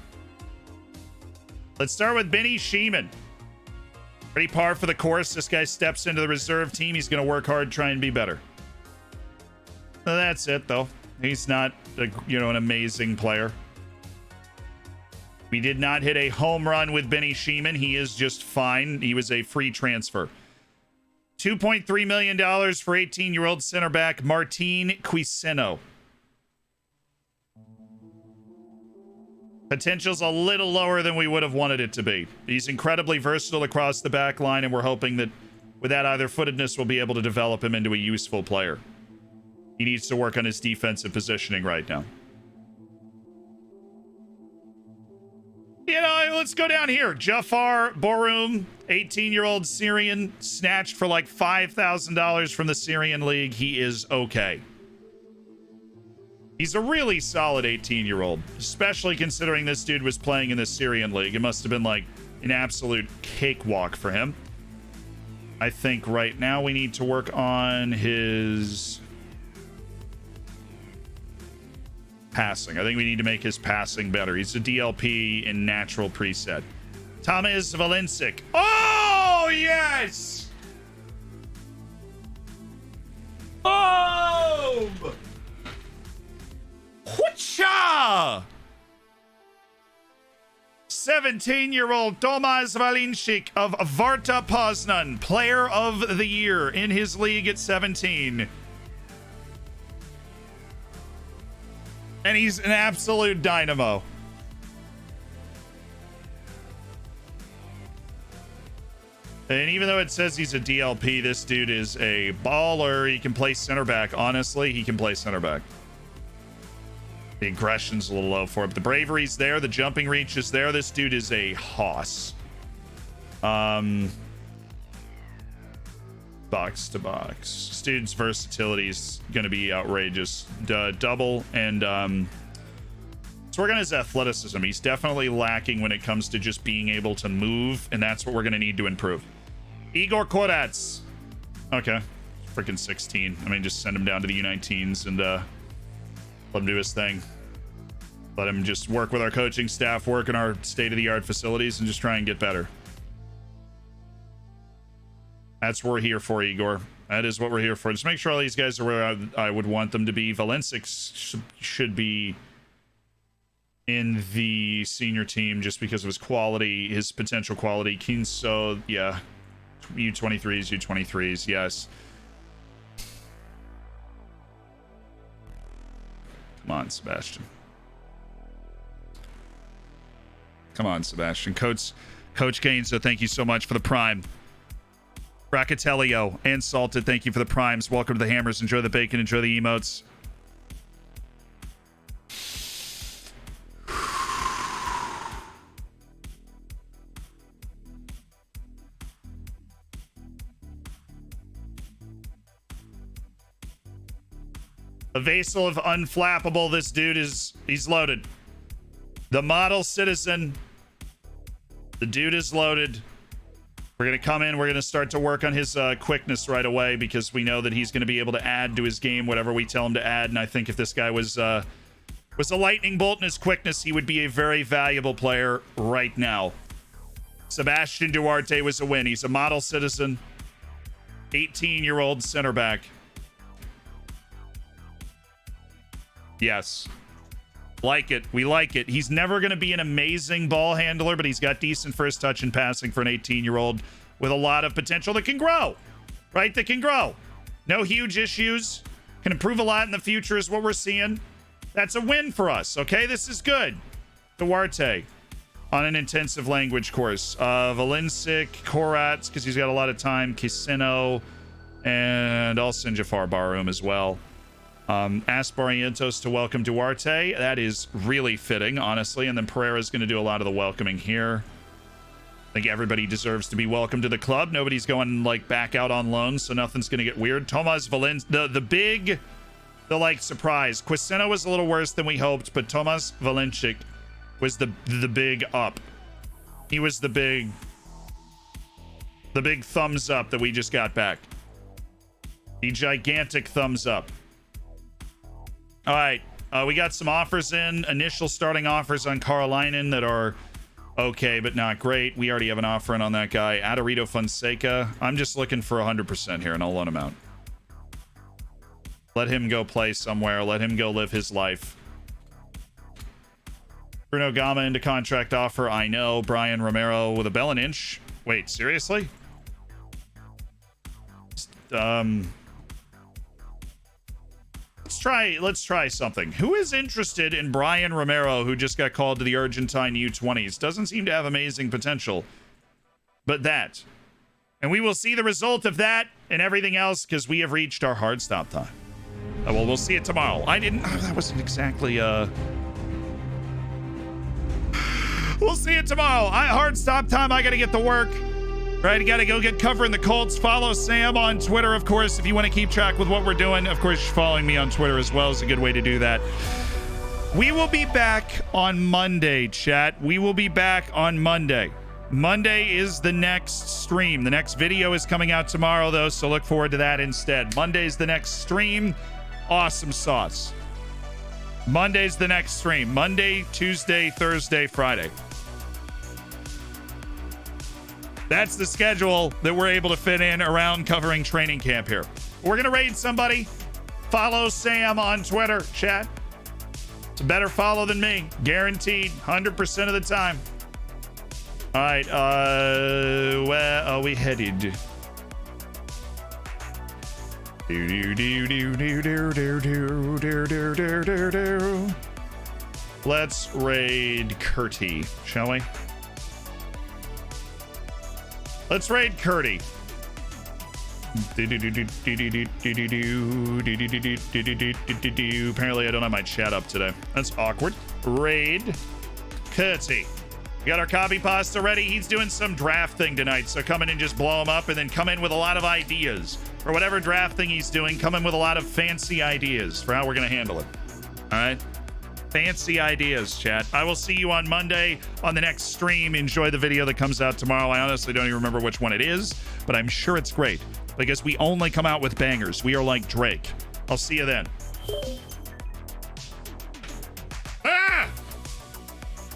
Let's start with Benny Sheeman. Pretty par for the course. This guy steps into the reserve team. He's going to work hard, try and be better. So that's it, though. He's not, an amazing player. We did not hit a home run with Benny Sheeman. He is just fine. He was a free transfer. $2.3 million for 18-year-old center back Martin Quiseno. Potential's a little lower than we would have wanted it to be. He's incredibly versatile across the back line, and we're hoping that with that either-footedness, we'll be able to develop him into a useful player. He needs to work on his defensive positioning right now. Let's go down here. Jafar Borum, 18-year-old Syrian, snatched for like $5,000 from the Syrian league. He is okay. He's a really solid 18-year-old, especially considering this dude was playing in the Syrian league. It must have been like an absolute cakewalk for him. I think right now we need to work on his passing. I think we need to make his passing better. He's a DLP in natural preset. Thomas Valencic. Oh, yes! Oh! Whatcha? 17-year-old Tomas Valencic of Varta Poznan, player of the year in his league at 17. And he's an absolute dynamo. And even though it says he's a DLP, this dude is a baller. He can play center back. Honestly, he can play center back. The aggression's a little low for him. The bravery's there. The jumping reach is there. This dude is a hoss. Box to box. This dude's versatility is going to be outrageous. Double and let's work on his athleticism. He's definitely lacking when it comes to just being able to move, and that's what we're going to need to improve. Igor Korats. Okay. Freaking 16. I mean, just send him down to the U19s and let him do his thing. Let him just work with our coaching staff, work in our state-of-the-art facilities, and just try and get better. That's what we're here for, Igor. That is what we're here for. Just make sure all these guys are where I would want them to be. Valencic should be in the senior team just because of his quality, his potential quality. Kinso, yeah. U23s, U23s, yes. Come on, Sebastian. Come on, Sebastian. Coach Kane, so thank you so much for the prime. Bracatelio and Salted, thank you for the primes. Welcome to the hammers. Enjoy the bacon. Enjoy the emotes. A Vassal of Unflappable. This dude he's loaded. The model citizen. The dude is loaded. We're going to come in. We're going to start to work on his quickness right away because we know that he's going to be able to add to his game whatever we tell him to add. And I think if this guy was a lightning bolt in his quickness, he would be a very valuable player right now. Sebastian Duarte was a win. He's a model citizen. 18-year-old center back. Yes. Like it. We like it. He's never going to be an amazing ball handler, but he's got decent first touch and passing for an 18-year-old with a lot of potential that can grow. Right? That can grow. No huge issues. Can improve a lot in the future is what we're seeing. That's a win for us. Okay? This is good. Duarte on an intensive language course. Valencic, Korats, because he's got a lot of time. Quiseno, and also Jafar Barum as well. Ask Barrientos to welcome Duarte. That is really fitting, honestly. And then Pereira's going to do a lot of the welcoming here. I think everybody deserves to be welcome to the club. Nobody's going like back out on loan, so nothing's going to get weird. Tomas Valencic, the surprise. Quiseno was a little worse than we hoped, but Tomas Valencic Was the big up. He was the big thumbs up that we just got back. The gigantic thumbs up. All right. We got some offers in. Initial starting offers on Carolinen that are okay, but not great. We already have an offer in on that guy. Adorito Fonseca. I'm just looking for 100% here, and I'll loan him out. Let him go play somewhere. Let him go live his life. Bruno Gama into contract offer. I know. Brian Romero with a bell and inch. Wait, seriously? Let's try something. Who is interested in Brian Romero, who just got called to the Argentine U20s? Doesn't seem to have amazing potential. But that. And we will see the result of that and everything else because we have reached our hard stop time. Well, we'll see it tomorrow. That wasn't exactly, We'll see it tomorrow. Hard stop time. I got to get to work. Right, you got to go get covering the Colts. Follow Sam on Twitter, of course, if you want to keep track with what we're doing. Of course, following me on Twitter as well is a good way to do that. We will be back on Monday, chat. We will be back on Monday. Monday is the next stream. The next video is coming out tomorrow, though, so look forward to that instead. Monday's the next stream. Awesome sauce. Monday's the next stream. Monday, Tuesday, Thursday, Friday. That's the schedule that we're able to fit in around covering training camp here. We're going to raid somebody. Follow Sam on Twitter, chat. It's a better follow than me. Guaranteed. 100% of the time. All right. Where are we headed? Let's raid Curty, shall we? Let's raid Curdy. Apparently I don't have my chat up today. That's awkward. Raid Curty. We got our copy pasta ready. He's doing some draft thing tonight, so come in and just blow him up and then come in with a lot of ideas. For whatever draft thing he's doing, come in with a lot of fancy ideas for how we're going to handle it. All right? Fancy ideas, chat. I will see you on Monday on the next stream. Enjoy the video that comes out tomorrow. I honestly don't even remember which one it is, but I'm sure it's great because we only come out with bangers. We are like Drake. I'll see you then. Ah!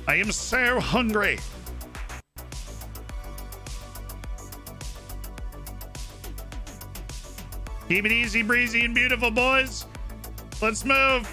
I am so hungry. Keep it easy, breezy, and beautiful, boys. Let's move.